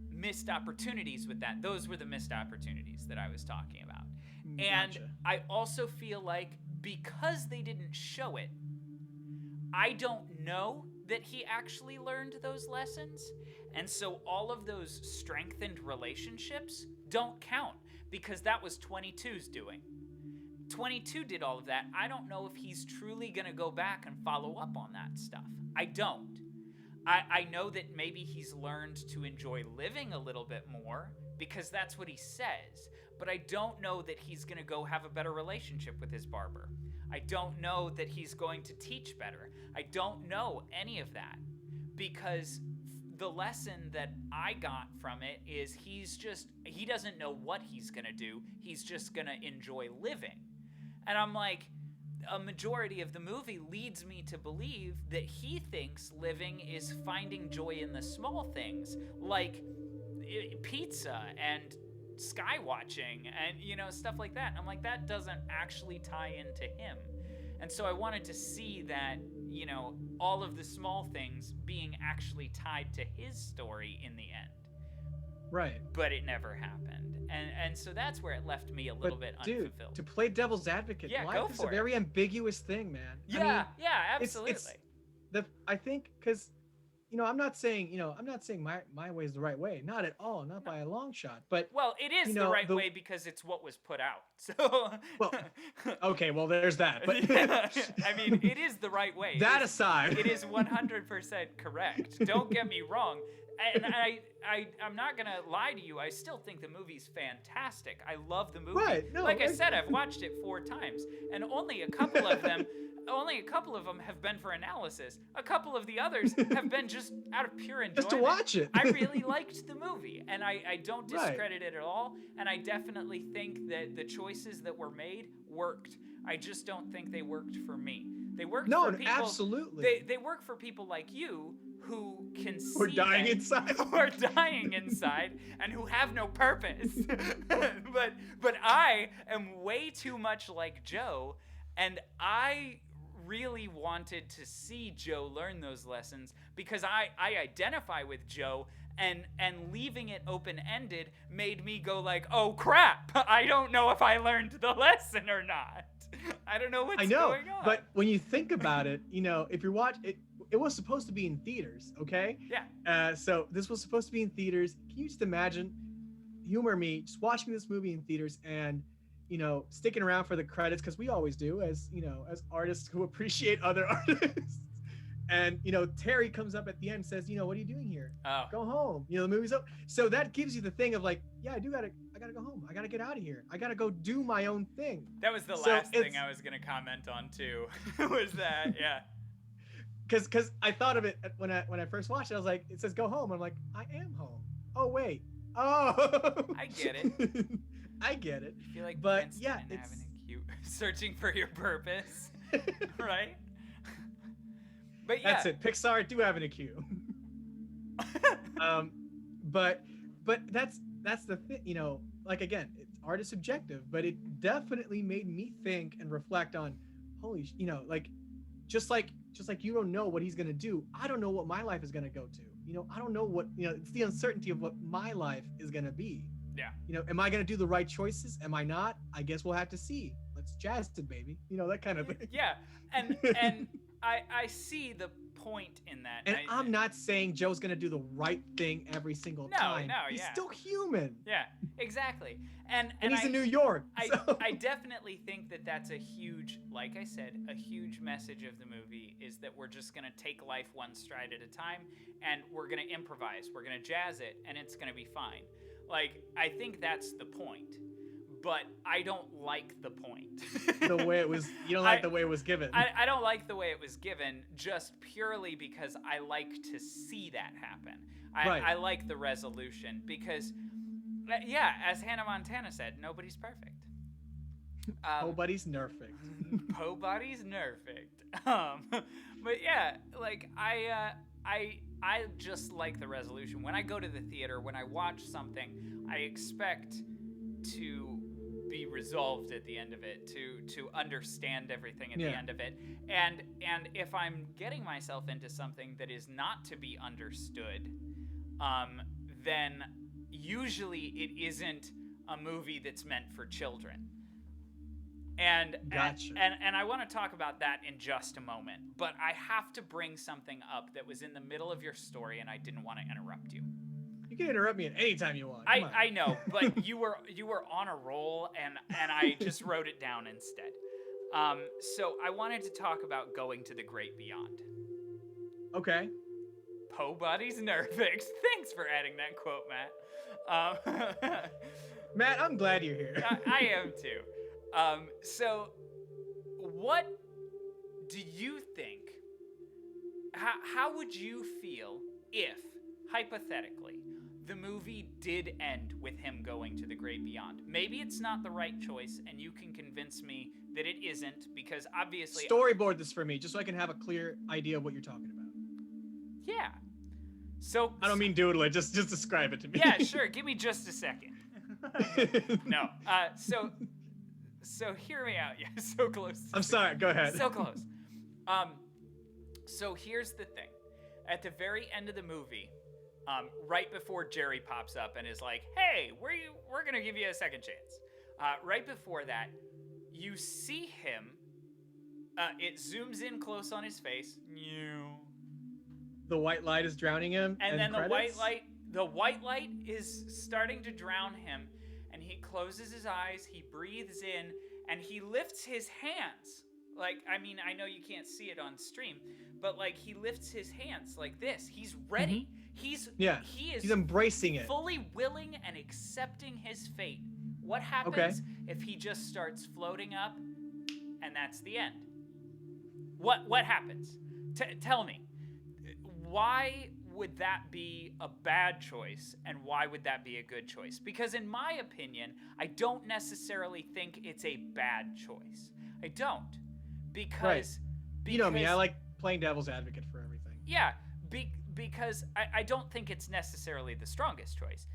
missed opportunities with that. Those were the missed opportunities that I was talking about. And Gotcha. I also feel like because they didn't show it, I don't know that he actually learned those lessons. And so all of those strengthened relationships don't count because that was 22's doing. 22 did all of that. I don't know if he's truly going to go back and follow up on that stuff. I don't. I know that maybe he's learned to enjoy living a little bit more because that's what he says. But I don't know that he's going to go have a better relationship with his barber. I don't know that he's going to teach better. I don't know any of that because the lesson that I got from it is he doesn't know what he's going to do. He's just going to enjoy living. And I'm like, a majority of the movie leads me to believe that he thinks living is finding joy in the small things, like pizza and sky watching and, you know, stuff like that. And I'm like, that doesn't actually tie into him. And so I wanted to see that, you know, all of the small things being actually tied to his story in the end. Right. But it never happened. And so that's where it left me a little bit unfulfilled. Dude, to play devil's advocate, life is a very ambiguous thing, man. Yeah, absolutely. I think because, you know, I'm not saying my way is the right way. Not at all. Not by a long shot. But well, it is the right way because it's what was put out. So well, okay, well, there's that. But yeah, I mean, it is the right way. That aside, it is 100% correct. Don't get me wrong. And I'm not gonna lie to you. I still think the movie's fantastic. I love the movie. Right. No, like I said, I've watched it 4 times, and only a couple of them have been for analysis. A couple of the others have been just out of pure enjoyment. Just to watch it. I really liked the movie, and I don't discredit it at all. And I definitely think that the choices that were made worked. I just don't think they worked for me. They worked for people. Absolutely. They work for people like you who can see or dying inside, who are dying inside, and who have no purpose. but I am way too much like Joe, and I really wanted to see Joe learn those lessons because I identify with Joe, and leaving it open-ended made me go like, oh crap, I don't know if I learned the lesson or not. I don't know what's going on. But when you think about it, if you watch it, it was supposed to be in theaters, okay? Yeah. So this was supposed to be in theaters. Can you just imagine, humor me, just watching this movie in theaters and, sticking around for the credits, because we always do as artists who appreciate other artists. And, Terry comes up at the end and says, what are you doing here? Oh. Go home. The movie's over. So that gives you the thing of like, yeah, I gotta go home. I gotta get out of here. I gotta go do my own thing. That was the last thing I was going to comment on too, was that, yeah. Because I thought of it when I first watched it. I was like, it says go home. I'm like, I am home. Oh, wait. Oh. I get it. I get it. I feel like but Princeton yeah, and it's Avenue Q, searching for your purpose, right? But yeah, that's it. Pixar do have an IQ. But that's the thing. Like again, art is subjective, but it definitely made me think and reflect on, like, just like you don't know what he's gonna do. I don't know what my life is gonna go to. I don't know what it's the uncertainty of what my life is gonna be. Yeah. Am I gonna do the right choices? Am I not? I guess we'll have to see. Let's jazz it, baby. That kind of thing. Yeah, and I see the point in that. And I'm not saying Joe's gonna do the right thing every single time. No, he's yeah. still human. Yeah, exactly. And he's in New York. So. I definitely think that that's a huge, like I said, a huge message of the movie is that we're just gonna take life one stride at a time, and we're gonna improvise, we're gonna jazz it, and it's gonna be fine. Like, I think that's the point. But I don't like the point. The way it was, you don't like the way it was given. I don't like the way it was given, just purely because I like to see that happen. I like the resolution because, yeah, as Hannah Montana said, nobody's perfect. Nobody's nerfect. Nobody's nerfect. But yeah, like I just like the resolution. When I go to the theater, when I watch something, I expect to be resolved at the end of it, to understand everything at the end of it, and if I'm getting myself into something that is not to be understood, then usually it isn't a movie that's meant for children. And gotcha. and I want to talk about that in just a moment, but I have to bring something up that was in the middle of your story, and I didn't want to interrupt you. You can interrupt me at any time you want. I know, but you were on a roll, and I just wrote it down instead. So I wanted to talk about going to the great beyond. Okay. Po Buddy's Nerfix. Thanks for adding that quote, Matt. Matt, I'm glad you're here. I am too. So what do you think? How would you feel if, hypothetically, the movie did end with him going to the great beyond? Maybe it's not the right choice, and you can convince me that it isn't, because obviously... Storyboard this for me, just so I can have a clear idea of what you're talking about. Yeah. So... I don't mean doodle it, just describe it to me. Yeah, sure. Give me just a second. No. So hear me out. Yeah, so close. I'm sorry, go ahead. So close. So here's the thing. At the very end of the movie... right before Jerry pops up and is like, hey, we're going to give you a second chance. Right before that, you see him. It zooms in close on his face. The white light is drowning him. And then credits? the white light is starting to drown him. And he closes his eyes, he breathes in, and he lifts his hands. Like, I mean, I know you can't see it on stream, but like he lifts his hands like this. He's ready. Mm-hmm. He's embracing it. Fully willing and accepting his fate. What happens if he just starts floating up and that's the end? What happens? Tell me. Why would that be a bad choice and why would that be a good choice? Because in my opinion, I don't necessarily think it's a bad choice. I don't. Because you know me, I like playing devil's advocate for everything. Yeah, because I don't think it's necessarily the strongest choice.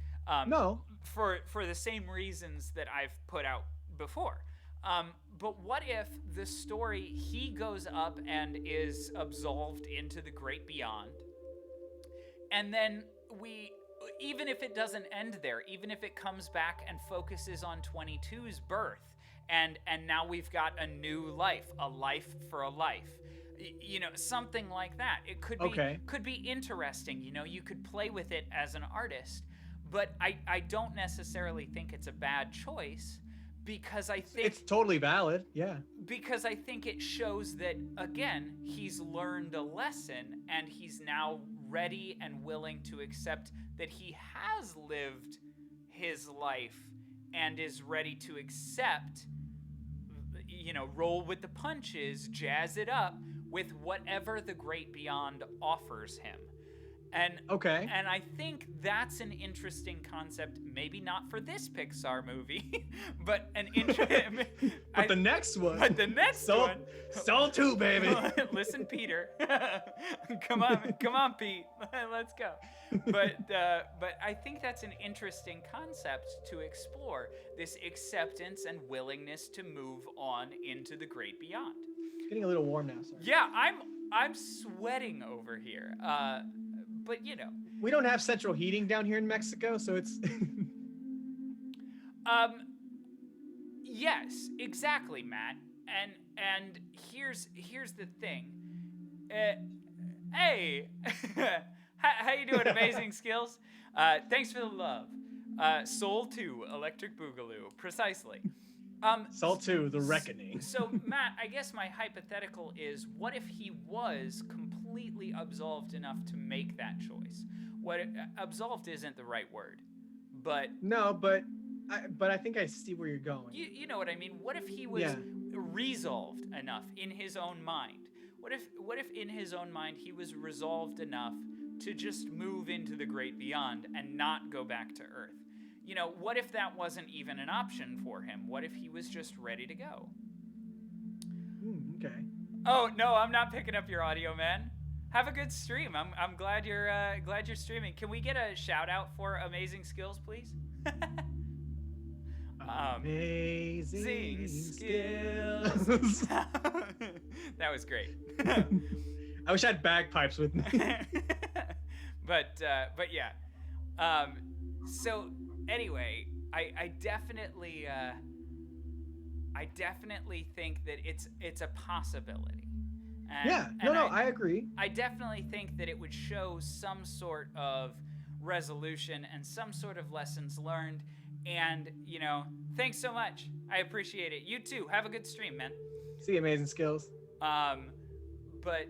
No. For the same reasons that I've put out before. But what if the story, he goes up and is absolved into the great beyond, and then even if it doesn't end there, even if it comes back and focuses on 22's birth, and now we've got a new life, a life for a life, something like that. It could be interesting. You could play with it as an artist, but I don't necessarily think it's a bad choice, because I think it's totally valid. Yeah. Because I think it shows that, again, he's learned a lesson, and he's now ready and willing to accept that he has lived his life and is ready to accept, roll with the punches, jazz it up with whatever the great beyond offers him. And I think that's an interesting concept, maybe not for this Pixar movie, but the next one. But the next one. Soul 2, baby. Listen, Peter. Come on, Pete. Let's go. But I think that's an interesting concept to explore, this acceptance and willingness to move on into the great beyond. Getting a little warm now, sorry. Yeah, I'm sweating over here. But we don't have central heating down here in Mexico, so it's yes, exactly, Matt. And here's the thing. Hey, how you doing? Amazing Skills. Thanks for the love. Soul 2, Electric Boogaloo, precisely. Soul 2, The Reckoning. So, Matt, I guess my hypothetical is, what if he was completely absolved enough to make that choice? Absolved isn't the right word, but... No, but I think I see where you're going. You know what I mean? What if he was resolved enough in his own mind? What if in his own mind he was resolved enough to just move into the great beyond and not go back to Earth? What if that wasn't even an option for him? What if he was just ready to go? Okay. Oh, no, I'm not picking up your audio, man. Have a good stream. I'm glad you're streaming. Can we get a shout out for Amazing Skills, please? Amazing Skills. That was great. I wish I had bagpipes with me. But yeah. So anyway, I definitely think that it's a possibility. I agree. I definitely think that it would show some sort of resolution and some sort of lessons learned. And thanks so much. I appreciate it. You too. Have a good stream, man. See Amazing Skills. But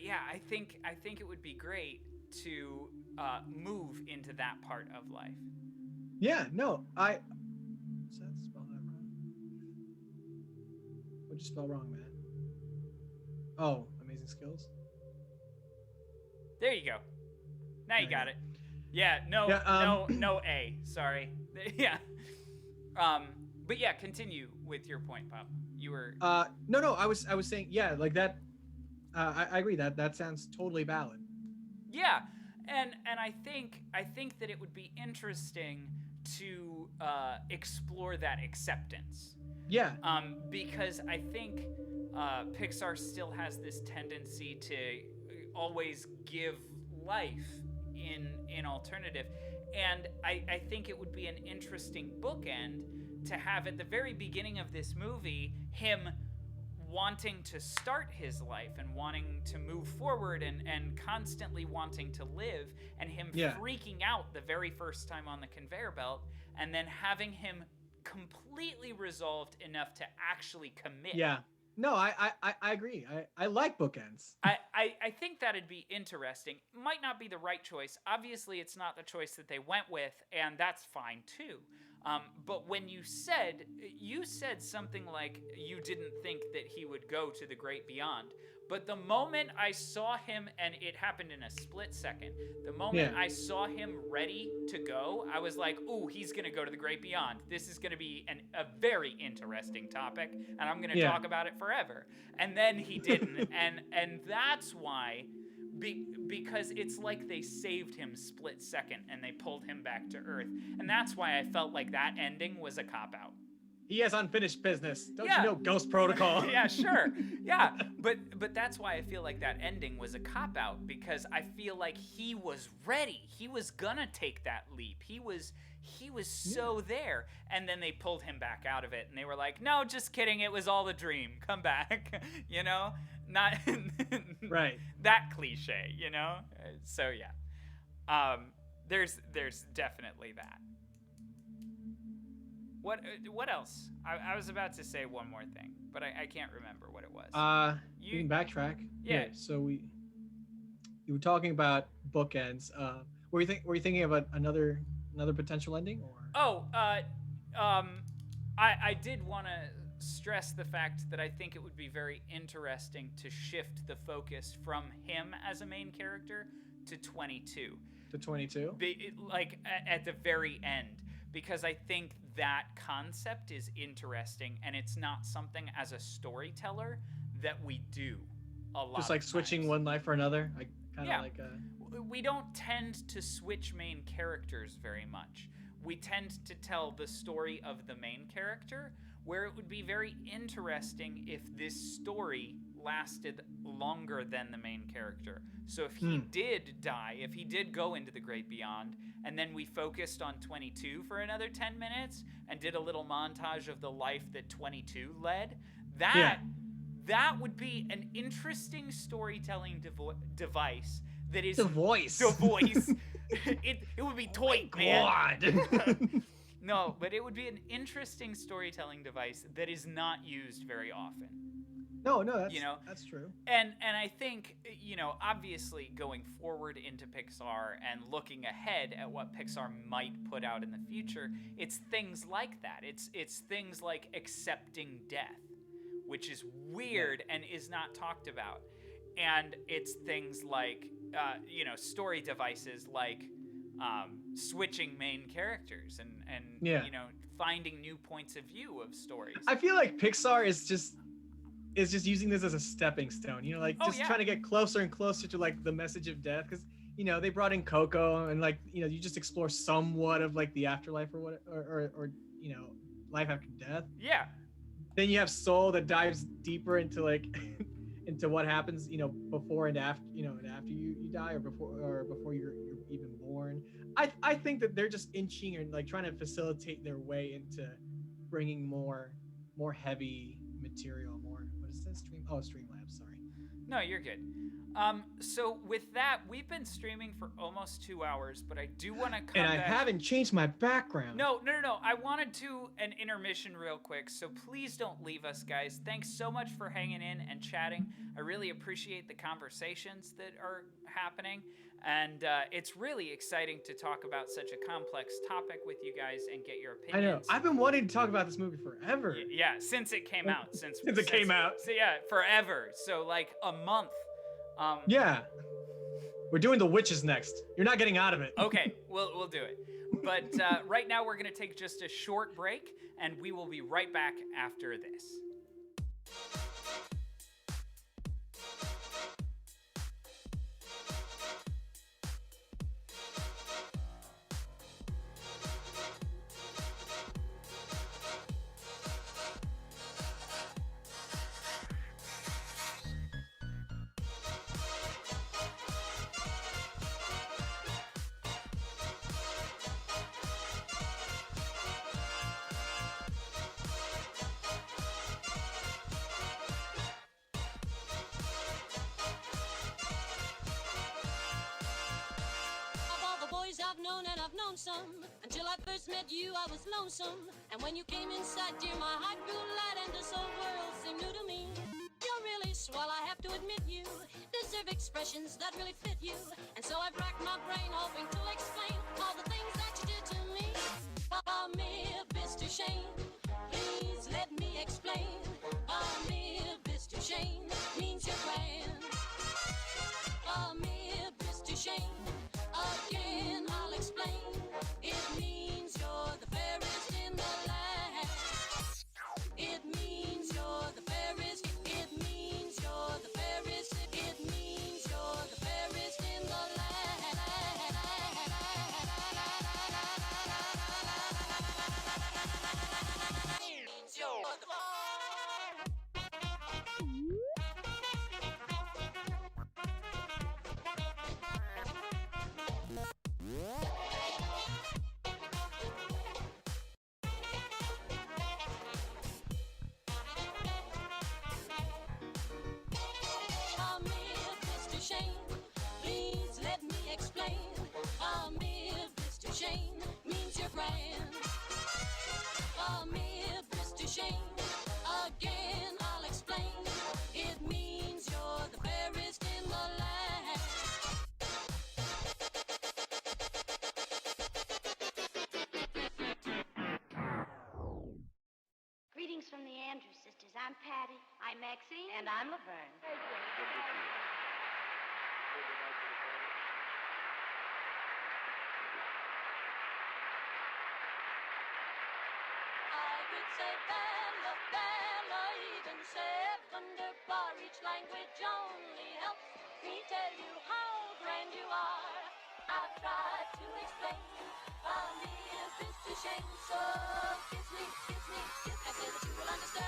yeah, I think it would be great to move into that part of life. Yeah, no, Does that spell that wrong? What'd you spell wrong, man? Oh, Amazing Skills? There you go. Now you got it. Yeah, no A. Sorry. Yeah. But yeah, continue with your point, Pop. You were. No. I was saying, yeah, like that. I agree that sounds totally valid. Yeah, and I think that it would be interesting to explore that acceptance. Yeah. Because I think Pixar still has this tendency to always give life in alternative, and I think it would be an interesting bookend to have at the very beginning of this movie him wanting to start his life and wanting to move forward and constantly wanting to live, and him freaking out the very first time on the conveyor belt, and then having him completely resolved enough to actually commit. Yeah. No, I agree. I like bookends. I think that'd be interesting. Might not be the right choice. Obviously, it's not the choice that they went with, and that's fine too. But when you said something like you didn't think that he would go to the great beyond, but the moment I saw him, and it happened in a split second, the moment I saw him ready to go, I was like, ooh, he's going to go to the great beyond. This is going to be a very interesting topic, and I'm going to talk about it forever. And then he didn't, and that's why, because it's like they saved him split second, and they pulled him back to Earth. And that's why I felt like that ending was a cop-out. He has unfinished business. Don't Yeah. you know Ghost Protocol? Yeah, sure. Yeah, but that's why I feel like that ending was a cop out, because I feel like he was ready. He was gonna take that leap. He was so there, and then they pulled him back out of it, and they were like, "No, just kidding. It was all a dream. Come back." You know, not Right. that cliche. You know, so yeah. There's definitely that. What else? I was about to say one more thing, but I can't remember what it was. You can backtrack. Yeah. So you were talking about bookends. Were you thinking about another potential ending, or? Oh, I did want to stress the fact that I think it would be very interesting to shift the focus from him as a main character to 22. To 22? Like at the very end, because I think that concept is interesting, and it's not something as a storyteller that we do a lot. Just like switching one life for another, like kind of like we don't tend to switch main characters very much. We tend to tell the story of the main character, where it would be very interesting if this story lasted longer than the main character. So if he did die, if he did go into the great beyond, and then we focused on 22 for another 10 minutes and did a little montage of the life that 22 led, that would be an interesting storytelling device that is... The voice. It would be toy, man. No, but it would be an interesting storytelling device that is not used very often. No, that's true. And I think, obviously going forward into Pixar and looking ahead at what Pixar might put out in the future, it's things like that. It's things like accepting death, which is weird and is not talked about. And it's things like, story devices like switching main characters and finding new points of view of stories. I feel like Pixar is just using this as a stepping stone, trying to get closer and closer to like the message of death, because they brought in Coco, and like you just explore somewhat of like the afterlife or what or life after death. Yeah. Then you have Soul that dives deeper into like into what happens before and after and after you die, or before you're even born. I think that they're just inching and like trying to facilitate their way into bringing more heavy material, more Streamlabs, sorry. No, you're good. So with that, we've been streaming for almost 2 hours, but I do want to come back. And I haven't changed my background. No. I wanted to an intermission real quick, so please don't leave us, guys. Thanks so much for hanging in and chatting. I really appreciate the conversations that are happening, and it's really exciting to talk about such a complex topic with you guys and get your opinions. I know. I've been wanting to talk about this movie forever. Yeah, since it came out. Since it came out. So yeah, forever. So like a month. Yeah. We're doing The Witches next. You're not getting out of it. Okay, we'll do it. But right now we're going to take just a short break, and we will be right back after this. I've known and I've known some. Until I first met you, I was lonesome. And when you came inside, dear, my heart grew light and this whole world seemed new to me. You're really swell, I have to admit you deserve expressions that really fit you. And so I've racked my brain hoping to explain all the things that you did to me. Call me Mr. Shane, please let me explain. Call me Mr. Shane, means you're grand. Call me Mr. Shane. Again, I'll explain. It means you're the fairest in the land. It means you're the fairest. It means you're the fairest. It means you're the fairest in the land. Mr. Shane. Again, I'll explain. It means you're the fairest in the land. Greetings from the Andrews sisters. I'm Patty. I'm Maxine. And I'm Laverne. I could say Bella, Bella, even say wonderbar. Each language only helps me tell you how grand you are. I've tried to explain a Memphis to shame. So kiss me, kiss. I say that you will understand.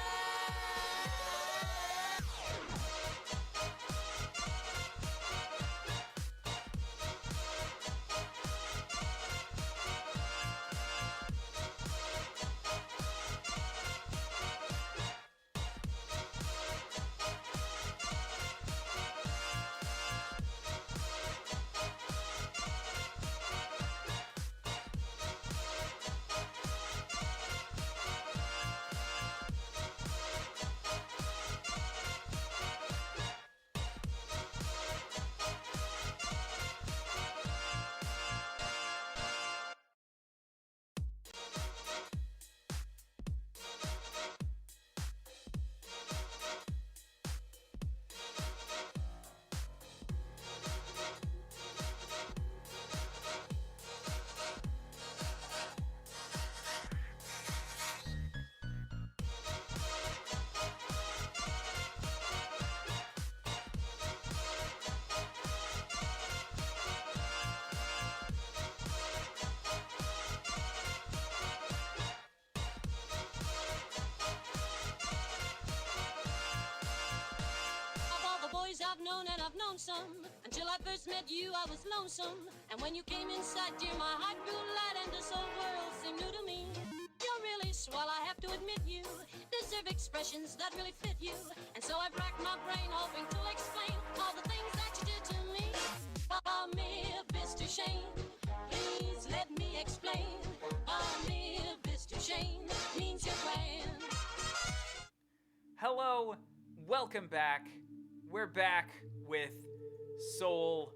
I've known and I've known some. Until I first met you, I was lonesome. And when you came inside, dear, my heart grew light and this whole world seemed new to me. You're really swell, I have to admit you deserve expressions that really fit you. And so I've racked my brain hoping to explain all the things that you did to me. Mr. Shane, please let me explain. Mr. Shane means you're grand. Hello, welcome back. We're back with Soul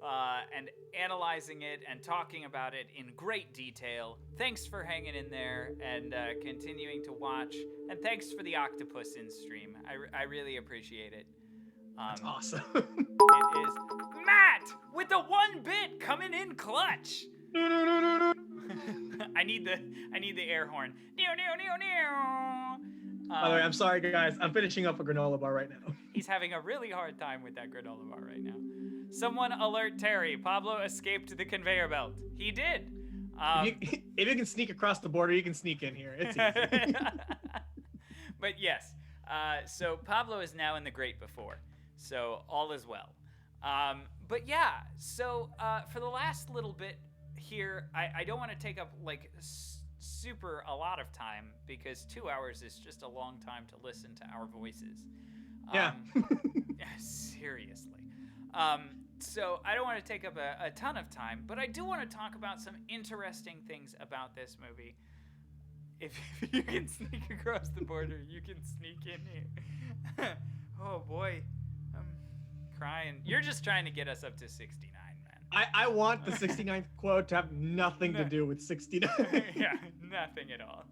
and analyzing it and talking about it in great detail. Thanks for hanging in there and continuing to watch. And thanks for the octopus in stream. I really appreciate it. That's awesome. It is. Matt, with the 1-bit coming in clutch. I need the air horn. By the way, I'm sorry, guys. I'm finishing up a granola bar right now. He's having a really hard time with that granola bar right now. Someone alert Terry. Pablo escaped the conveyor belt. He did. If you can sneak across the border, you can sneak in here. It's easy. But yes, so Pablo is now in the Great Before. So all is well. But yeah, so for the last little bit here, I don't want to take up like super a lot of time because 2 hours is just a long time to listen to our voices. Yeah. Seriously. So I don't want to take up a ton of time, but I do want to talk about some interesting things about this movie. If you can sneak across the border, you can sneak in here. Oh boy, I'm crying. You're just trying to get us up to 69, man. I want the 69th quote to have nothing to do with 69. Yeah, nothing at all.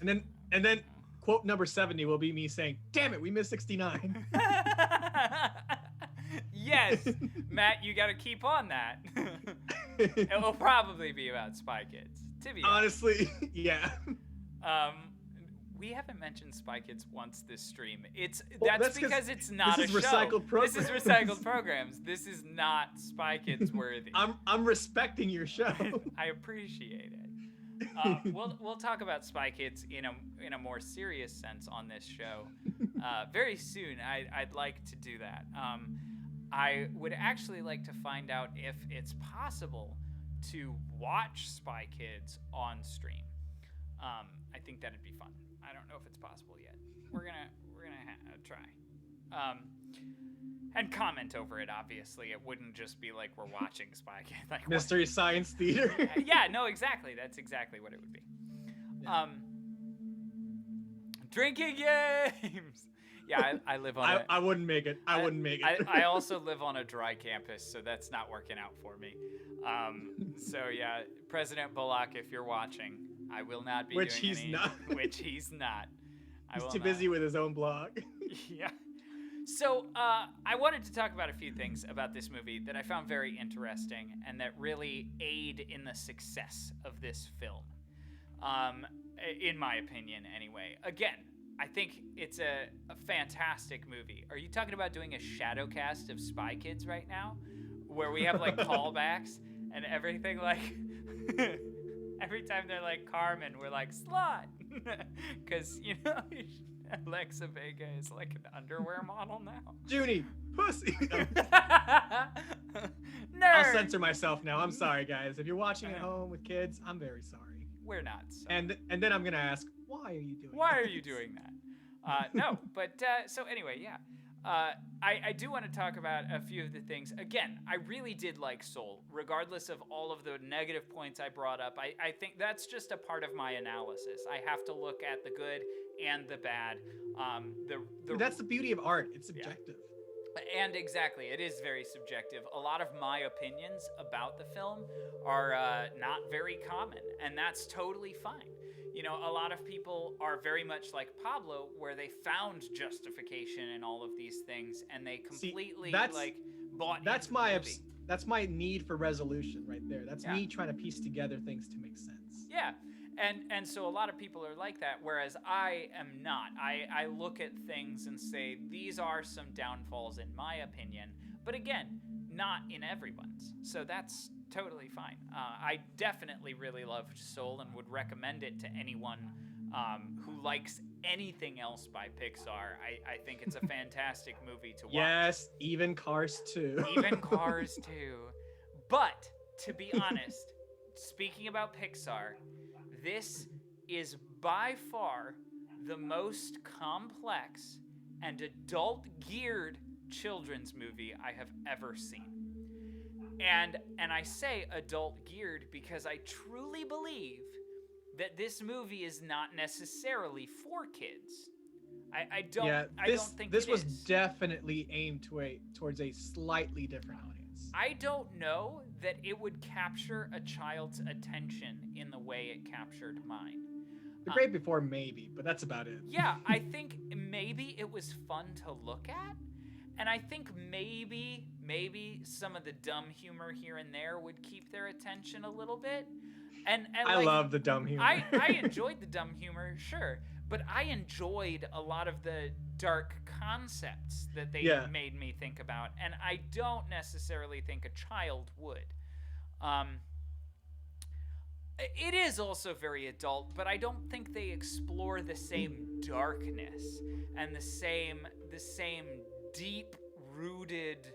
And then quote number 70 will be me saying, "Damn it, we missed 69." Yes, Matt, you got to keep on that. It will probably be about Spy Kids, to be honestly. Yeah. We haven't mentioned Spy Kids once this stream. That's because it's not a show. Recycled programs. This is recycled programs. This is not Spy Kids worthy. I'm respecting your show. I appreciate it. We'll talk about Spy Kids in a more serious sense on this show very soon. I'd like to do that. I would actually like to find out if it's possible to watch Spy Kids on stream. I think that'd be fun. I don't know if it's possible yet. We're gonna try. And comment over it, obviously. It wouldn't just be like we're watching Spy Kids. Like, Mystery Science Theater. Yeah, no, exactly. That's exactly what it would be. Yeah. Drinking games! Yeah, I live on I wouldn't make it. I wouldn't make it. I also live on a dry campus, so that's not working out for me. So yeah, President Bullock, if you're watching, I will not be Which doing he's any... not. Which he's not. He's too busy with his own blog. Yeah. So I wanted to talk about a few things about this movie that I found very interesting and that really aid in the success of this film. In my opinion, anyway. Again, I think it's a fantastic movie. Are you talking about doing a shadow cast of Spy Kids right now? Where we have like callbacks and everything, like every time they're like Carmen, we're like Slot. Because, you know, Alexa Vega is like an underwear model now. Junie, pussy. Nerd. I'll censor myself now. I'm sorry, guys. If you're watching at home with kids, I'm very sorry. We're not. So. And then I'm gonna ask, why are you doing? Why are you doing that? No, but so anyway, yeah. I do want to talk about a few of the things. Again, I really did like Soul, regardless of all of the negative points I brought up. I think that's just a part of my analysis. I have to look at the good and the bad. That's the beauty of art. It's subjective. Yeah. And exactly, it is very subjective. A lot of my opinions about the film are not very common, and that's totally fine. You know, a lot of people are very much like Pablo, where they found justification in all of these things, and they completely bought. That's my need for resolution right there. That's me trying to piece together things to make sense. Yeah. And so a lot of people are like that, whereas I am not. I look at things and say, these are some downfalls in my opinion, but again, not in everyone's. So that's totally fine. I definitely really loved Soul and would recommend it to anyone who likes anything else by Pixar. I think it's a fantastic movie to watch. Yes, even Cars 2. Even Cars 2. But, to be honest, speaking about Pixar, this is by far the most complex and adult-geared children's movie I have ever seen. And I say adult-geared because I truly believe that this movie is not necessarily for kids. I don't think this it was is. definitely aimed towards a slightly different audience. I don't know that it would capture a child's attention in the way it captured mine. The Great Before, maybe, but that's about it. Yeah, I think maybe it was fun to look at, and I think maybe some of the dumb humor here and there would keep their attention a little bit. And I love the dumb humor. I enjoyed the dumb humor, sure, but I enjoyed a lot of the dark concepts that they made me think about, and I don't necessarily think a child would. It is also very adult, but I don't think they explore the same darkness and the same deep-rooted,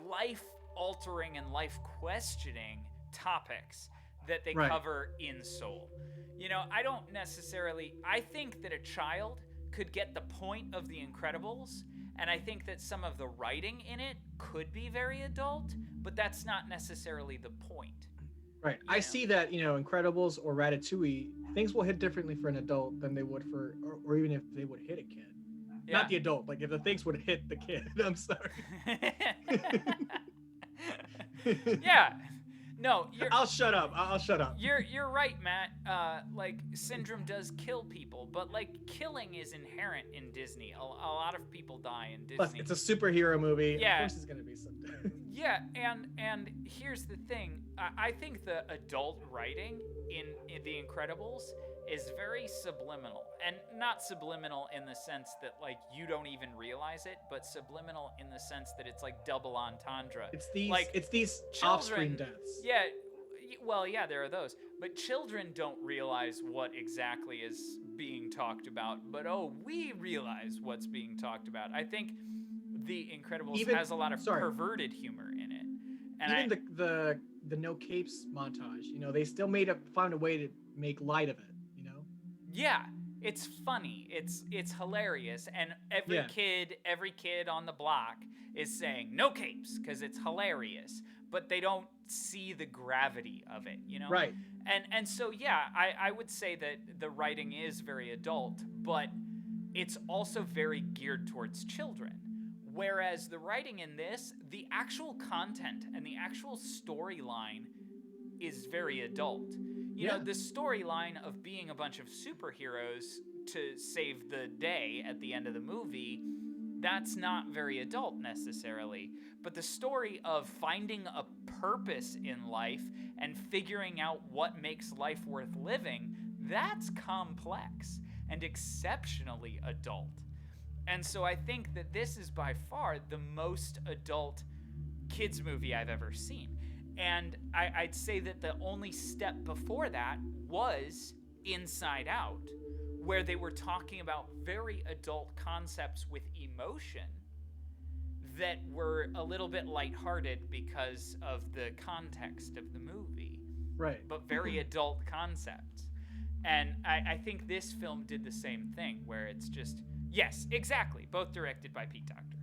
life-altering and life-questioning topics that they cover in Soul. You know, I think that a child could get the point of The Incredibles, and I think that some of the writing in it could be very adult, but that's not necessarily the point. Right. I see that, Incredibles or Ratatouille, things will hit differently for an adult than they would for, or even if they would hit a kid. Yeah. Not the adult, like if the things would hit the kid. I'm sorry. Yeah. No, I'll shut up. I'll shut up. You're right, Matt. Syndrome does kill people, but killing is inherent in Disney. A lot of people die in Disney. Plus, it's a superhero movie. Yeah. Of course, it's gonna be something. Yeah, and here's the thing. I think the adult writing in The Incredibles is very subliminal, and not subliminal in the sense that you don't even realize it, but subliminal in the sense that it's double entendre. It's these children, off-screen deaths. Yeah, well, yeah, there are those, but children don't realize what exactly is being talked about. But we realize what's being talked about. I think The Incredibles has a lot of perverted humor in it, and even the no capes montage. They still found a way to make light of it. Yeah, it's funny, it's hilarious, and every kid on the block is saying no capes because it's hilarious, but they don't see the gravity of it, you know? Right. And so yeah, I would say that the writing is very adult, but it's also very geared towards children. Whereas the writing in this, the actual content and the actual storyline is very adult. You know, the storyline of being a bunch of superheroes to save the day at the end of the movie, that's not very adult necessarily. But the story of finding a purpose in life and figuring out what makes life worth living, that's complex and exceptionally adult. And so I think that this is by far the most adult kids movie I've ever seen. And I'd say that the only step before that was Inside Out, where they were talking about very adult concepts with emotion that were a little bit lighthearted because of the context of the movie. Right. But very adult concepts. And I think this film did the same thing, where it's just, yes, exactly, both directed by Pete Docter.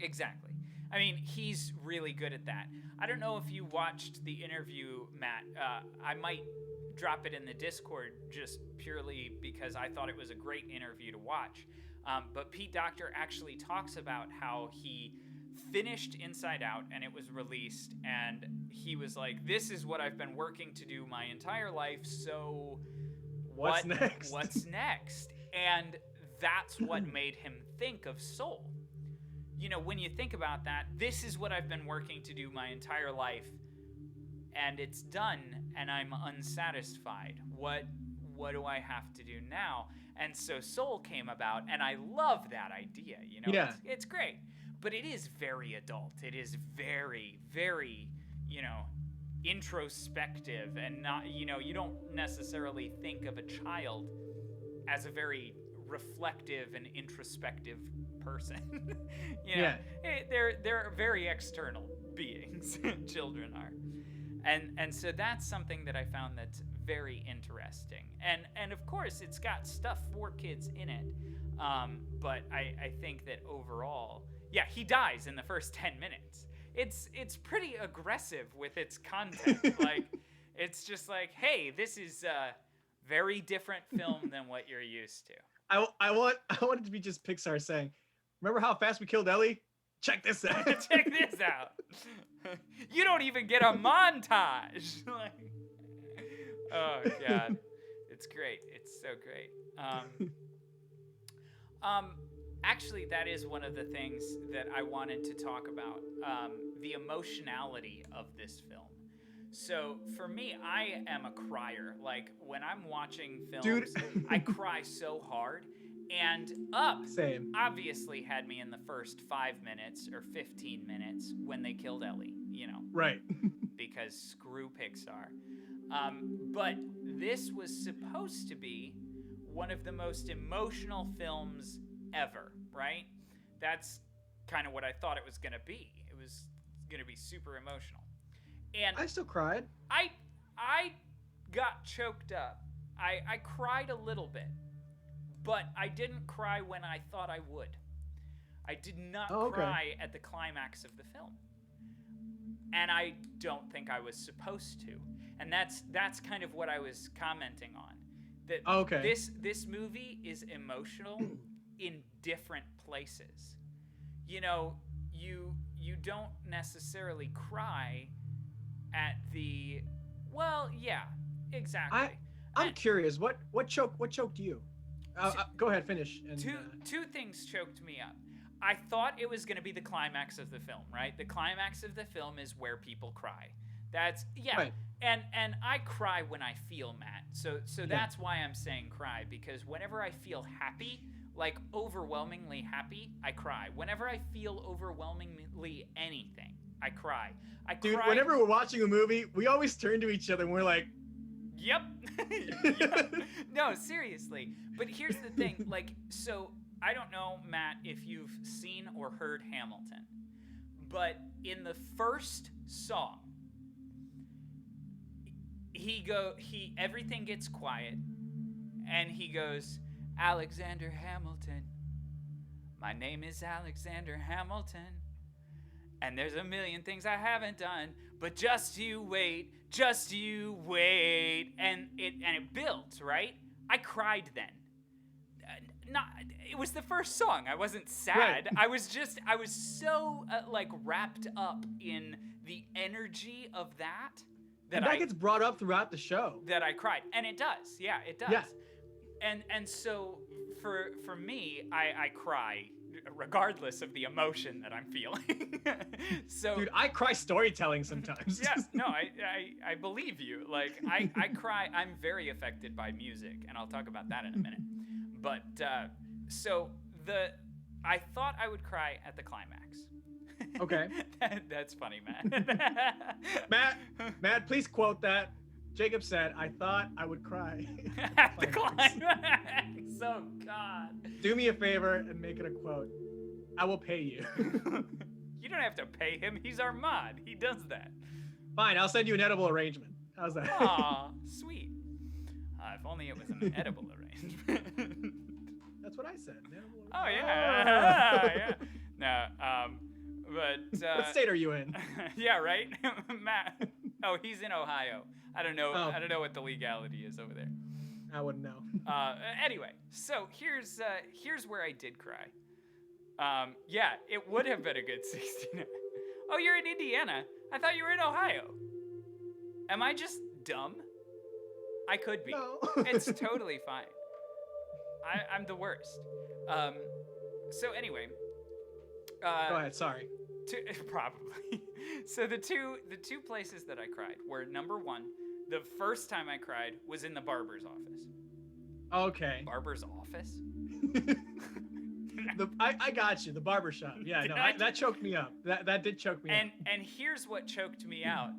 Exactly. I mean, he's really good at that. I don't know if you watched the interview, Matt. I might drop it in the Discord just purely because I thought it was a great interview to watch. But Pete Docter actually talks about how he finished Inside Out and it was released, and he was like, this is what I've been working to do my entire life, so what's next? What's next? And that's what made him think of Soul. You know, when you think about that, this is what I've been working to do my entire life, and it's done, and I'm unsatisfied. What do I have to do now? And so Soul came about, and I love that idea. You know, it's great, but it is very adult. It is very, very, you know, introspective, and not, you know, you don't necessarily think of a child as a very reflective and introspective person. You know, they're very external beings. Children are, and so that's something that I found that's very interesting. And of course, it's got stuff for kids in it. But I think that overall, yeah, he dies in the first 10 minutes. It's pretty aggressive with its content. Like, it's just like, hey, this is a very different film than what you're used to. I want it to be just Pixar saying, remember how fast we killed Ellie? Check this out. Check this out. You don't even get a montage. Like, oh God, it's great. It's so great. Actually, that is one of the things that I wanted to talk about. The emotionality of this film. So for me, I am a crier. Like, when I'm watching films, dude, I cry so hard. And Up obviously had me in the first 5 minutes or 15 minutes when they killed Ellie, you know. Right. Because screw Pixar. But this was supposed to be one of the most emotional films ever, right? That's kind of what I thought it was going to be. It was going to be super emotional. And I still cried. I got choked up. I cried a little bit. But I didn't cry when I thought I would. I did not cry at the climax of the film. And I don't think I was supposed to. And that's kind of what I was commenting on. That this movie is emotional in different places. You know, you don't necessarily cry at the, well, yeah, exactly. I'm curious, what choked you? Go ahead, finish. And, two things choked me up. I thought it was going to be the climax of the film, right? The climax of the film is where people cry. That's, yeah. Right. And I cry when I feel, Matt. So that's why I'm saying cry, because whenever I feel happy, like overwhelmingly happy, I cry. Whenever I feel overwhelmingly anything, I cry. Dude, whenever we're watching a movie, we always turn to each other and we're like, Yep. Yep. No, seriously. But here's the thing. Like, so I don't know, Matt, if you've seen or heard Hamilton, but in the first song, everything gets quiet, And he goes, Alexander Hamilton. My name is Alexander Hamilton. And there's a million things I haven't done, but just you wait, just you wait. And it builds, right? I cried then. It was the first song. I wasn't sad. Right. I was so like wrapped up in the energy of that gets brought up throughout the show. That I cried. And it does. Yeah, it does. Yeah. And so for me, I cry regardless of the emotion that I'm feeling. So, dude, I cry storytelling sometimes. Yeah, no, I believe you. Like I cry. I'm very affected by music, and I'll talk about that in a minute. But so I thought I would cry at the climax. Okay. That's funny, Matt. Matt, please quote that. Jacob said, I thought I would cry. At the climax. Oh, God. Do me a favor and make it a quote. I will pay you. You don't have to pay him. He's our mod. He does that. Fine, I'll send you an edible arrangement. How's that? Aw, sweet. If only it was an edible arrangement. That's what I said. Oh, yeah. Yeah. No, but... what state are you in? Yeah, right? Matt. Oh, he's in Ohio. I don't know. I don't know what the legality is over there. I wouldn't know. Anyway, so here's where I did cry. Yeah, it would have been a good 69. Oh, you're in Indiana. I thought you were in Ohio. Am I just dumb? I could be. No. It's totally fine. I'm the worst. So anyway. Go ahead. Sorry. Probably. So the two places that I cried were, number one, the first time I cried was in the barber's office. Okay. Barber's office? I got you. The barber shop. Yeah, no, that choked me up. That did choke me up. And here's what choked me out.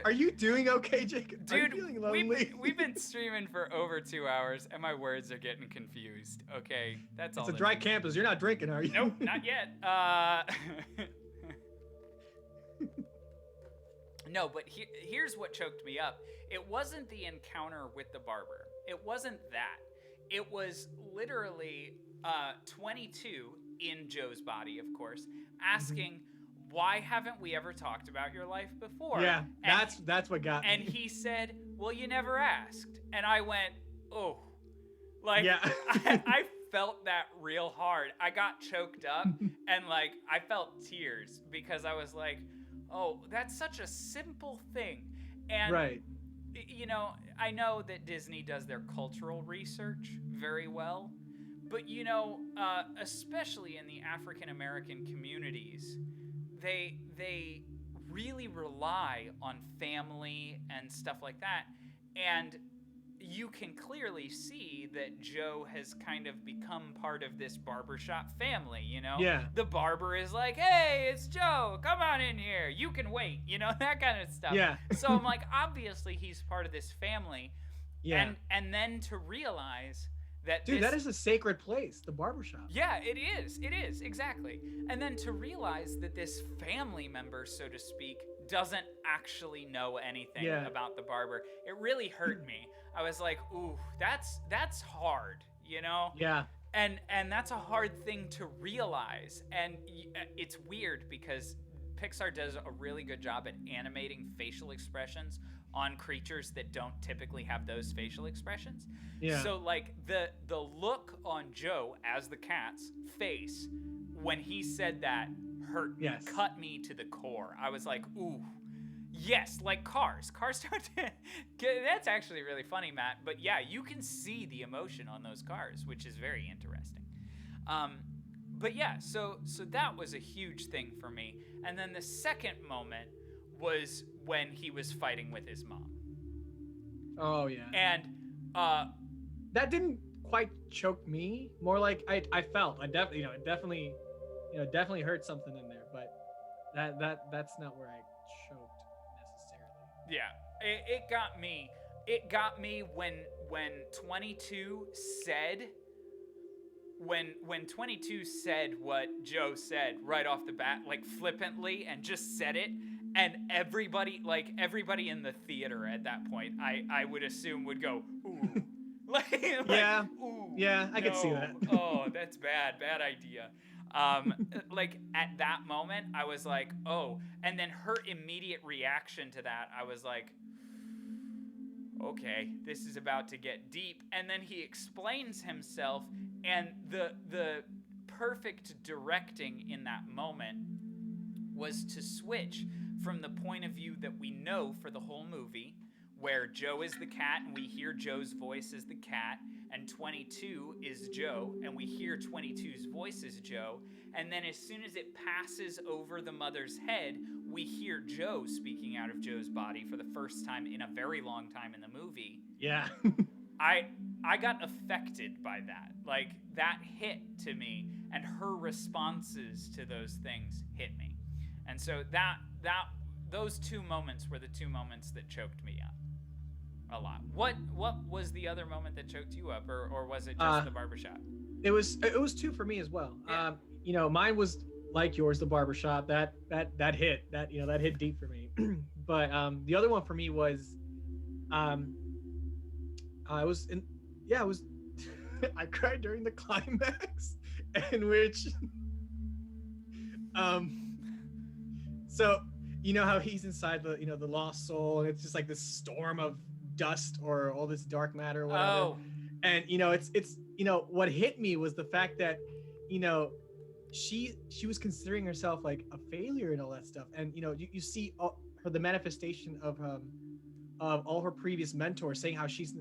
Are you doing okay, Jacob? Dude, are you feeling lonely? We've been streaming for over 2 hours, and my words are getting confused. Okay, that's all. It's a dry campus. You're not drinking, are you? Nope, not yet. No, but here's what choked me up. It wasn't the encounter with the barber. It wasn't that. It was literally 22 in Joe's body, of course, asking, why haven't we ever talked about your life before? Yeah, that's what got me. And he said, well, you never asked. And I went, oh. Like, yeah. I felt that real hard. I got choked up and, like, I felt tears because I was like, oh, that's such a simple thing. And, right. You know, I know that Disney does their cultural research very well. But, you know, especially in the African-American communities, they really rely on family and stuff like that. And you can clearly see that Joe has kind of become part of this barbershop family, you know? Yeah. The barber is like, hey, it's Joe. Come on in here. You can wait, you know, that kind of stuff. Yeah. So I'm like, obviously he's part of this family. Yeah. And then to realize that that is a sacred place, the barbershop. Yeah, it is, exactly. And then to realize that this family member, so to speak, doesn't actually know anything about the barber, it really hurt me. I was like, ooh, that's hard, you know? Yeah. And that's a hard thing to realize. And it's weird because Pixar does a really good job at animating facial expressions on creatures that don't typically have those facial expressions. Yeah. So like the look on Joe as the cat's face when he said that hurt me, cut me to the core. I was like, ooh, yes, like Cars don't. That's actually really funny, Matt. But yeah, you can see the emotion on those cars, which is very interesting. But yeah, so that was a huge thing for me. And then the second moment was when he was fighting with his mom. Oh yeah. And that didn't quite choke me. More like I felt. It definitely hurt something in there, but that's not where I choked necessarily. Yeah. It got me. It got me when 22 said when 22 said what Joe said right off the bat, like flippantly, and just said it, And everybody in the theater at that point, I would assume would go, ooh. Yeah. Ooh, Yeah, I could see that. Oh, that's bad idea. Like at that moment, I was like, oh, and then her immediate reaction to that, I was like, okay, this is about to get deep. And then he explains himself, and the perfect directing in that moment was to switch from the point of view that we know for the whole movie, where Joe is the cat and we hear Joe's voice as the cat, and 22 is Joe and we hear 22's voice as Joe, and then as soon as it passes over the mother's head, we hear Joe speaking out of Joe's body for the first time in a very long time in the movie. Yeah. I got affected by that. Like, that hit to me, and her responses to those things hit me. And so those two moments were the two moments that choked me up a lot. What was the other moment that choked you up, or was it just the barbershop? It was two for me as well. Yeah. Mine was like yours, the barbershop. That hit that hit deep for me. But the other one for me was I cried during the climax, in which so you know how he's inside the lost soul, and it's just like this storm of dust or all this dark matter or whatever. Oh. And it's what hit me was the fact that she was considering herself like a failure and all that stuff, and you see the manifestation of all her previous mentors saying how she's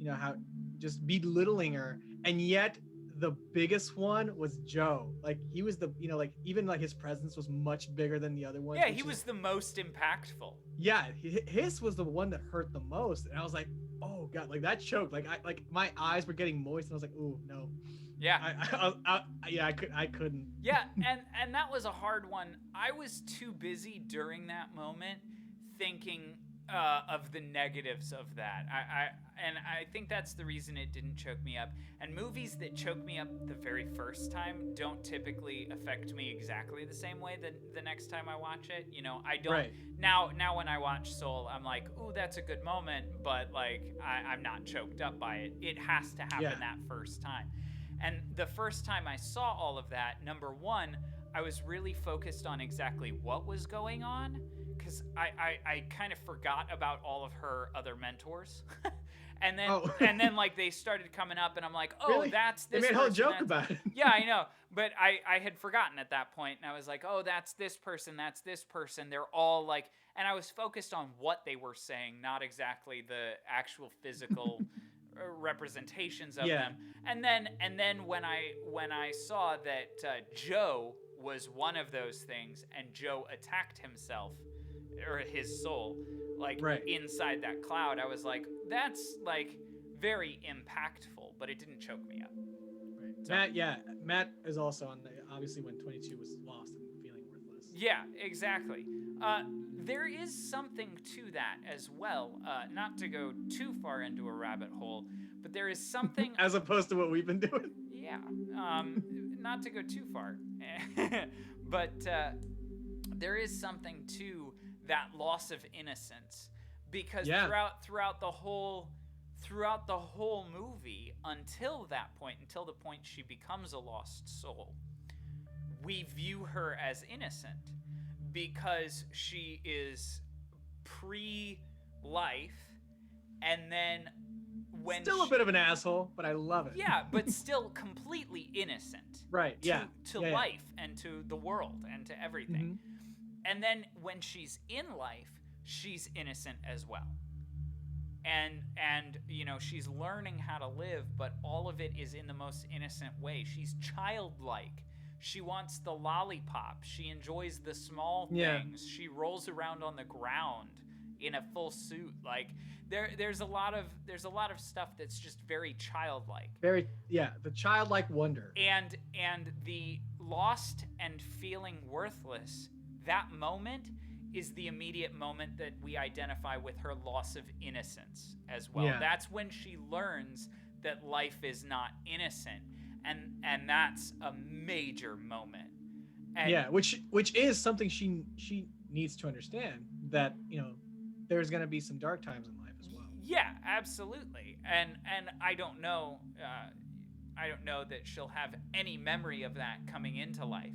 how just belittling her, and yet the biggest one was Joe. Like, he was the even like his presence was much bigger than the other ones. Yeah, he was the most impactful. Yeah, his was the one that hurt the most, and I was like, oh god, like that choked. Like my eyes were getting moist, and I was like, ooh no. Yeah. I couldn't. Yeah, and that was a hard one. I was too busy during that moment thinking of the negatives of that. I think that's the reason it didn't choke me up. And movies that choke me up the very first time don't typically affect me exactly the same way the next time I watch it. I don't. Right. Now when I watch Soul, I'm like, ooh, that's a good moment, but like I'm not choked up by it. It has to happen that first time. And the first time I saw all of that, number one, I was really focused on exactly what was going on, because I kind of forgot about all of her other mentors. and then like they started coming up, and I'm like, oh, really? That's this. They made a whole joke about it. Yeah, I know. But I had forgotten at that point, and I was like, oh, that's this person, that's this person. They're all like, and I was focused on what they were saying, not exactly the actual physical representations of them. And then when I saw that Joe was one of those things, and Joe attacked himself or his soul like inside that cloud, I was like, that's like very impactful, but it didn't choke me up. Right. So, Matt is also on obviously when 22 was lost and feeling worthless. Yeah, exactly. There is something to that as well, not to go too far into a rabbit hole, but there is something... As opposed to what we've been doing? Yeah, not to go too far. But there is something to that loss of innocence, because throughout the whole movie, until the point she becomes a lost soul, we view her as innocent, because she is pre-life, and then when still a bit of an asshole, but I love it. Yeah, but still completely innocent. Right. To life and to the world and to everything. Mm-hmm. And then when she's in life, she's innocent as well. And she's learning how to live, but all of it is in the most innocent way. She's childlike. She wants the lollipop. She enjoys the small things. She rolls around on the ground in a full suit. Like there's a lot of stuff that's just very childlike. The childlike wonder. And the lost and feeling worthless, that moment is the immediate moment that we identify with her loss of innocence as well. Yeah. That's when she learns that life is not innocent. And that's a major moment. And which is something she needs to understand that, there's going to be some dark times in life as well. Yeah, absolutely. And I don't know that she'll have any memory of that coming into life.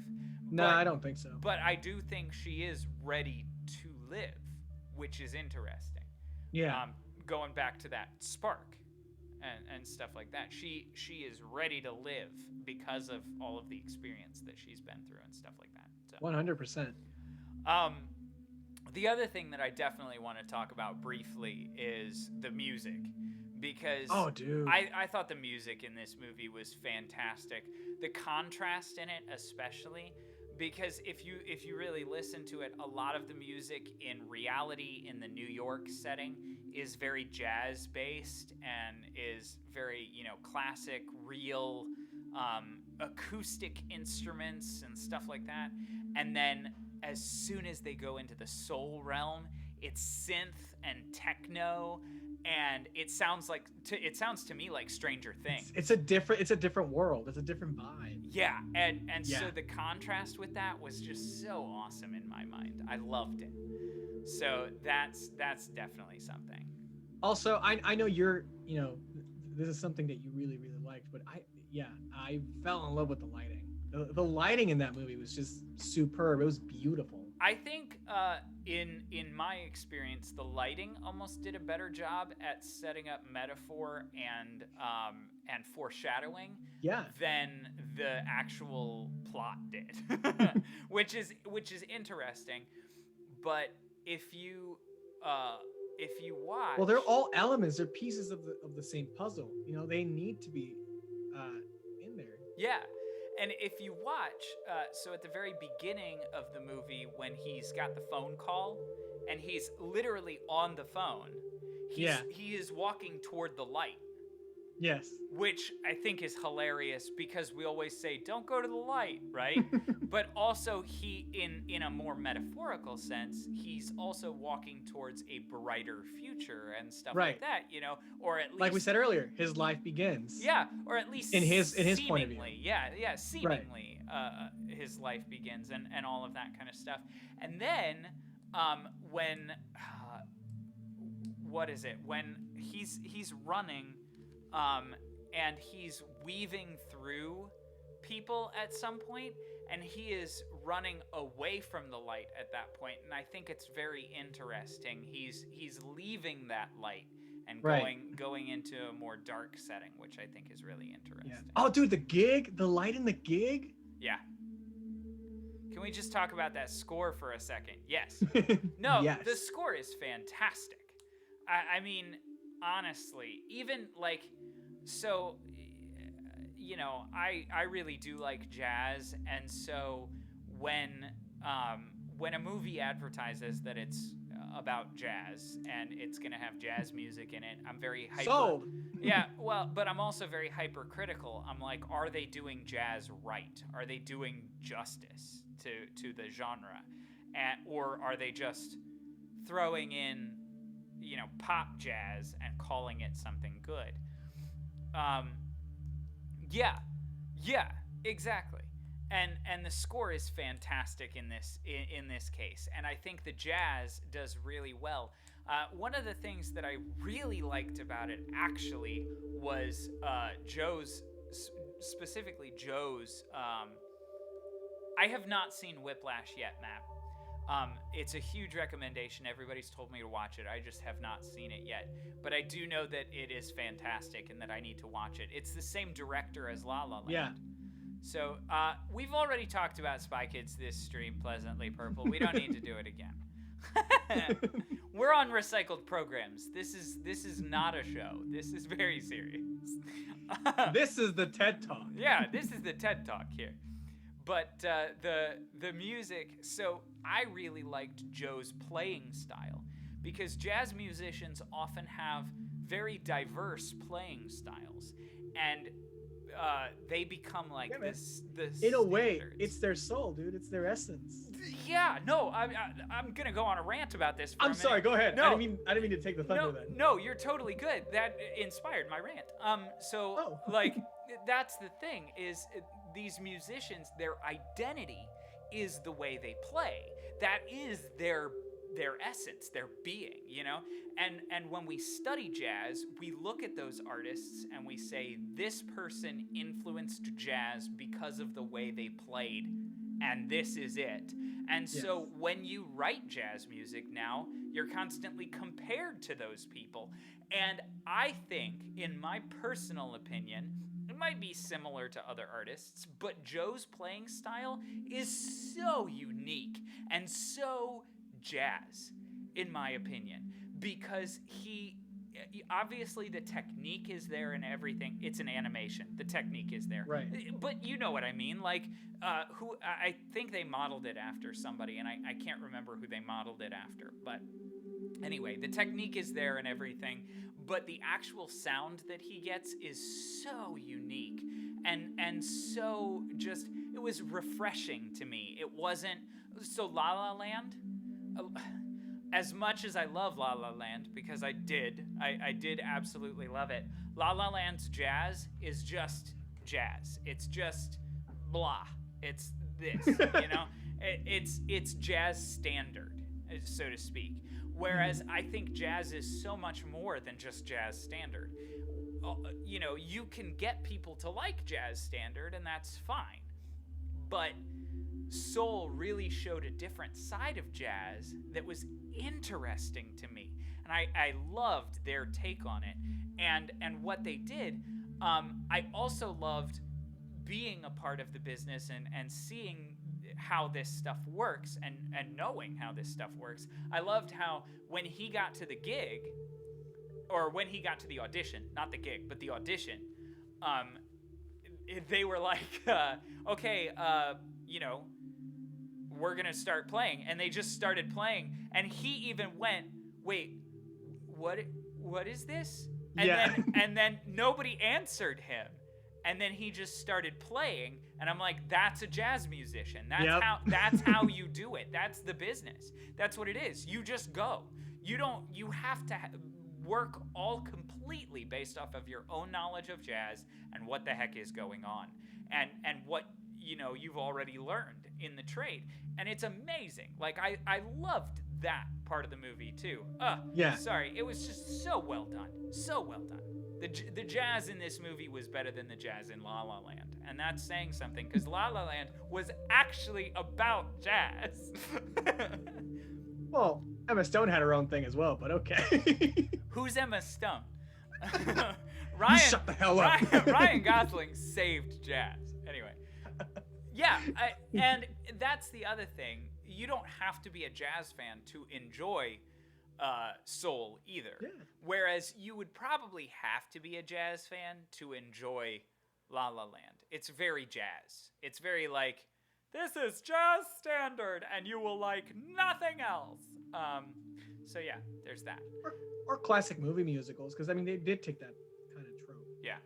No, I don't think so. But I do think she is ready to live, which is interesting. Yeah. Going back to that spark and stuff like that. She is ready to live because of all of the experience that she's been through and stuff like that. So 100%. The other thing that I definitely want to talk about briefly is the music, because dude, I thought the music in this movie was fantastic. The contrast in it, especially, because if you really listen to it, a lot of the music in reality in the New York setting is very jazz based and is very, classic, real acoustic instruments and stuff like that. And then as soon as they go into the soul realm, it's synth and techno, and it sounds to me like Stranger Things. It's a different world. It's a different vibe. Yeah, and so the contrast with that was just so awesome in my mind. I loved it. So that's definitely something. Also, I know you're, this is something that you really, really liked, but I fell in love with the lighting. The lighting in that movie was just superb. It was beautiful. I think in my experience, the lighting almost did a better job at setting up metaphor and foreshadowing than the actual plot did, which is interesting. But if you watch, well, they're all elements. They're pieces of the same puzzle. They need to be in there. Yeah. And if you watch, so at the very beginning of the movie, when he's got the phone call and he's literally on the phone, he is walking toward the light. Yes. Which I think is hilarious because we always say, don't go to the light, right? But also he, in a more metaphorical sense, he's also walking towards a brighter future and stuff like that, or at least... Like we said earlier, his life begins. Yeah, or at least in his point of view. Yeah, seemingly his life begins and all of that kind of stuff. And then when... what is it? When he's running... and he's weaving through people at some point, and he is running away from the light at that point, and I think it's very interesting. He's leaving that light and going into a more dark setting, which I think is really interesting. Yeah. Oh, dude, the light in the gig? Yeah. Can we just talk about that score for a second? Yes. No, yes. The score is fantastic. I mean, honestly, even like... So, I really do like jazz, and so when a movie advertises that it's about jazz and it's gonna have jazz music in it, I'm very hyper. Sold. Yeah, well, but I'm also very hypercritical. I'm like, are they doing jazz right? Are they doing justice to the genre, or are they just throwing in, pop jazz and calling it something good? Yeah, exactly. And the score is fantastic in this case, and I think the jazz does really well. One of the things that I really liked about it actually was specifically Joe's. I have not seen Whiplash yet, Matt. It's a huge recommendation. Everybody's told me to watch it. I just have not seen it yet. But I do know that it is fantastic and that I need to watch it. It's the same director as La La Land. Yeah. So we've already talked about Spy Kids this stream, Pleasantly Purple. We don't need to do it again. We're on recycled programs. This is not a show. This is very serious. This is the TED Talk. Yeah, this is the TED Talk here. But the music, so I really liked Joe's playing style because jazz musicians often have very diverse playing styles, and they become like this. In a way, it's their soul, dude. It's their essence. Yeah, no, I'm gonna go on a rant about this. I'm sorry. Go ahead. No, I didn't mean to take the thunder. Then. No, you're totally good. That inspired my rant. Like that's the thing is. These musicians, their identity is the way they play. That is their essence, their being, you know? And when we study jazz, we look at those artists and we say, this person influenced jazz because of the way they played, and this is it. And so when you write jazz music now, you're constantly compared to those people. And I think, in my personal opinion, it might be similar to other artists, but Joe's playing style is so unique and so jazz, in my opinion, because he obviously the technique is there and everything. It's an animation. The technique is there, right? But you know what I mean. Like, who I think they modeled it after somebody, and I can't remember who they modeled it after. But anyway, the technique is there and everything, but the actual sound that he gets is so unique and so just, it was refreshing to me. It wasn't so La La Land. As much as I love La La Land, because I did absolutely love it, La La Land's jazz is just jazz. It's just blah. It's this, you know? It's jazz standard, so to speak. Whereas I think jazz is so much more than just jazz standard. You know, you can get people to like jazz standard, and that's fine. But soul really showed a different side of jazz that was interesting to me, and I loved their take on it and what they did. I also loved being a part of the business and seeing how this stuff works and knowing how this stuff works. I loved how when he got to the gig, or when he got to the audition, not the gig, but the audition, they were like, okay, you know, we're gonna start playing, and they just started playing, and he even went, wait, what is this? And then nobody answered him, and then he just started playing, and I'm like, that's a jazz musician. That's how you do it. That's the business. That's what it is. You just go. You have to work all completely based off of your own knowledge of jazz and what the heck is going on, and what, you know, you've already learned in the trade. And it's amazing. Like, I loved that part of the movie too. Sorry, it was just so well done. So well done. The jazz in this movie was better than the jazz in La La Land. And that's saying something, because La La Land was actually about jazz. Well, Emma Stone had her own thing as well, but okay. Who's Emma Stone? Ryan, shut the hell up. Ryan Gosling saved jazz. Anyway. Yeah, and that's the other thing. You don't have to be a jazz fan to enjoy soul either. Yeah. Whereas you would probably have to be a jazz fan to enjoy La La Land. It's very jazz. It's very like, this is jazz standard, and you will like nothing else. So yeah, there's that. Or classic movie musicals, because I mean they did take that kind of trope. Yeah.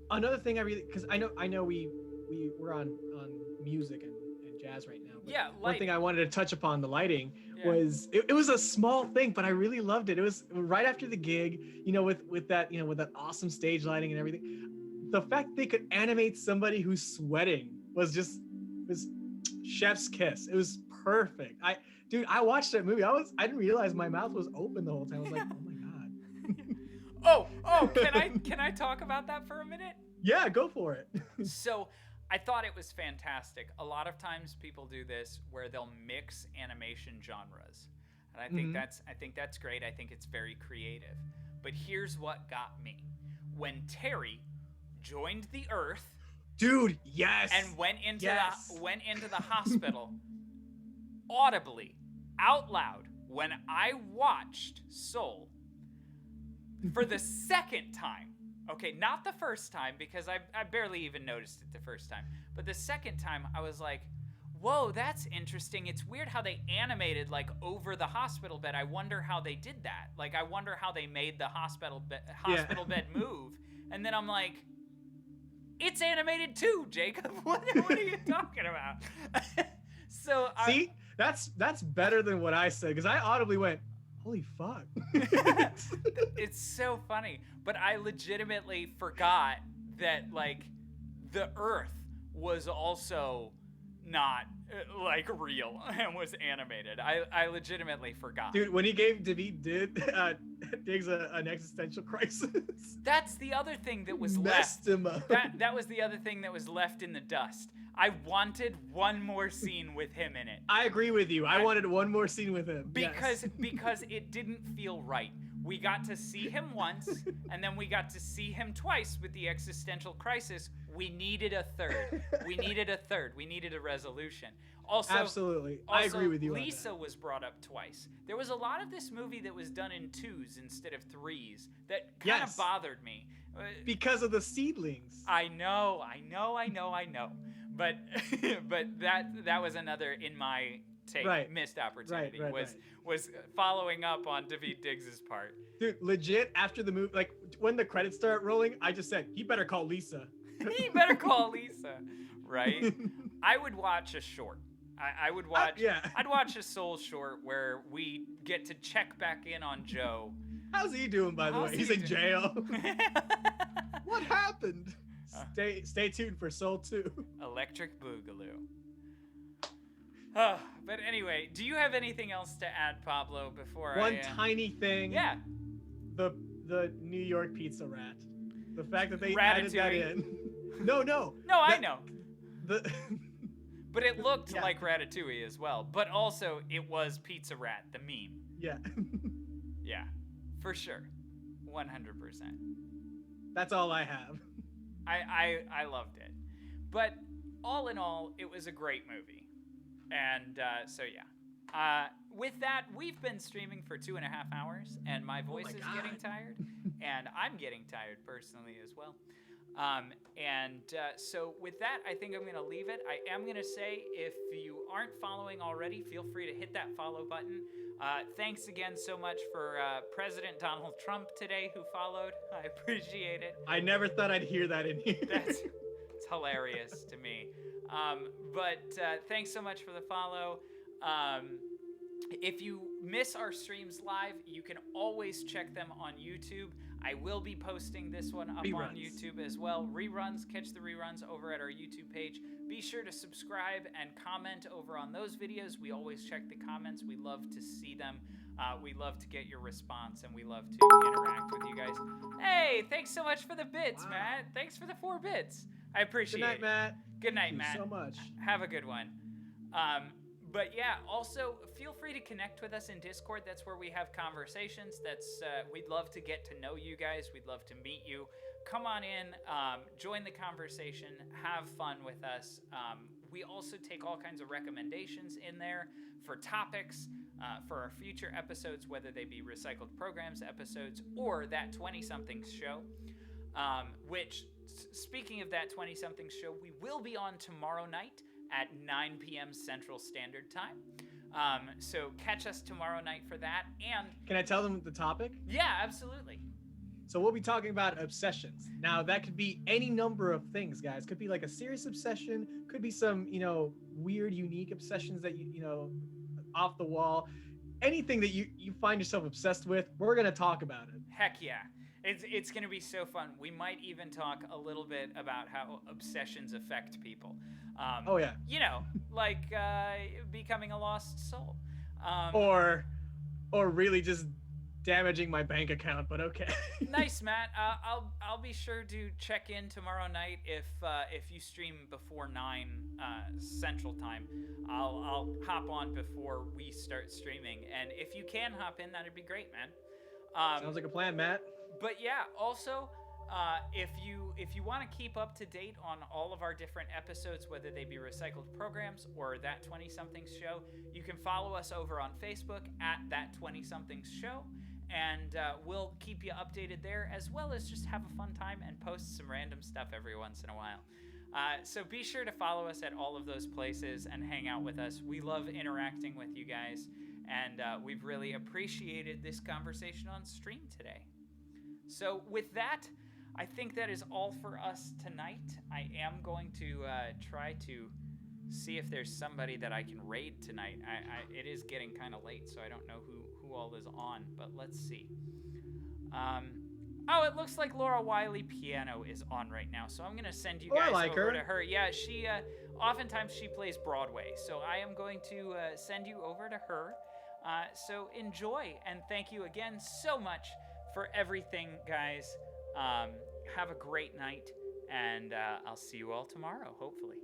Another thing because I know we're on music and jazz right now. But yeah. One thing I wanted to touch upon, the lighting, was it was a small thing, but I really loved it. It was right after the gig, you know, with that awesome stage lighting and everything. The fact they could animate somebody who's sweating was chef's kiss. It was perfect. I watched that movie. I didn't realize my mouth was open the whole time. I was like, oh my god. Oh, can I talk about that for a minute? Yeah, go for it. So I thought it was fantastic. A lot of times people do this where they'll mix animation genres. And I think that's great. I think it's very creative. But here's what got me. When Terry joined the Earth, dude, yes, and went into the hospital audibly, out loud, when I watched Soul for the second time. Okay, not the first time, because I barely even noticed it the first time. But the second time, I was like, whoa, that's interesting. It's weird how they animated, like, over the hospital bed. I wonder how they did that. Like, I wonder how they made the hospital bed move. And then I'm like, it's animated too, Jacob. What are you talking about? So see, that's better than what I said, because I audibly went, holy fuck. It's so funny. But I legitimately forgot that, like, the Earth was also not like real and was animated. I legitimately forgot. Dude, when he gave David Diggs an existential crisis. That's the other thing that was messed left. Him up. That was the other thing that was left in the dust. I wanted one more scene with him in it. I agree with you. I wanted one more scene with him. Because yes. because it didn't feel right. We got to see him once, and then we got to see him twice with the existential crisis. We needed a third. We needed a resolution. Also, absolutely. I agree with you. Lisa was brought up twice. There was a lot of this movie that was done in 2s instead of 3s that kind of bothered me. Because of the seedlings. I know. But but that was another in my take missed opportunity was following up on David Diggs's part. Dude, legit after the movie, like when the credits start rolling, I just said he better call Lisa. He better call Lisa, right? I would watch a short. I would watch. I'd watch a Soul short where we get to check back in on Joe. How's he doing, by the way? He's in jail. What happened? Stay tuned for Soul 2. Electric Boogaloo. But anyway, do you have anything else to add, Pablo, before One tiny thing. Yeah. The New York pizza rat. The fact that they added that in. No. No, I know. But it looked like Ratatouille as well. But also, it was Pizza Rat, the meme. Yeah. Yeah, for sure. 100%. That's all I have. I loved it. But all in all, it was a great movie. And so, yeah. With that, we've been streaming for 2.5 hours, and my voice is getting tired. And I'm getting tired personally as well. So with that, I think I'm going to leave it. I am going to say, if you aren't following already, feel free to hit that follow button. Thanks again so much for President Donald Trump today who followed. I appreciate it. I never thought I'd hear that in here. It's hilarious to me. But thanks so much for the follow. If you miss our streams live, you can always check them on YouTube. I will be posting this one up on YouTube as well. Reruns, catch the reruns over at our YouTube page. Be sure to subscribe and comment over on those videos. We always check the comments. We love to see them. We love to get your response, and we love to interact with you guys. Hey, thanks so much for the bits, Matt. Thanks for the 4 bits. I appreciate it. Good night, Matt. Good night, Matt. Thank you so much. Have a good one. But yeah, also feel free to connect with us in Discord. That's where we have conversations. We'd love to get to know you guys. We'd love to meet you. Come on in, join the conversation, have fun with us. We also take all kinds of recommendations in there for topics for our future episodes, whether they be Recycled Programs episodes or that 20-somethings show. Which, speaking of that 20-somethings show, we will be on tomorrow night at 9 p.m. Central Standard Time. So catch us tomorrow night for that. And can I tell them the topic? Yeah, absolutely. So we'll be talking about obsessions. Now that could be any number of things, guys. Could be like a serious obsession. Could be some, weird, unique obsessions that you off the wall. Anything that you find yourself obsessed with, we're gonna talk about it. Heck yeah. It's going to be so fun. We might even talk a little bit about how obsessions affect people. Oh, yeah. Like becoming a lost soul. Or really just damaging my bank account, but okay. Nice, Matt. I'll be sure to check in tomorrow night if you stream before 9 Central Time. I'll hop on before we start streaming, and if you can hop in, that'd be great, man. Sounds like a plan, Matt. But yeah, also, if you want to keep up to date on all of our different episodes, whether they be Recycled Programs or That 20-somethings Show, you can follow us over on Facebook at That 20-somethings Show, and we'll keep you updated there, as well as just have a fun time and post some random stuff every once in a while. So be sure to follow us at all of those places and hang out with us. We love interacting with you guys, and we've really appreciated this conversation on stream today. So with that, I think that is all for us tonight. I am going to try to see if there's somebody that I can raid tonight. It is getting kind of late, so I don't know who all is on, but let's see. Oh, it looks like Laura Wiley Piano is on right now, so I'm going to send you guys over to her. Yeah, she oftentimes she plays Broadway, so I am going to send you over to her. So enjoy, and thank you again so much for everything, guys. Have a great night, and I'll see you all tomorrow, hopefully.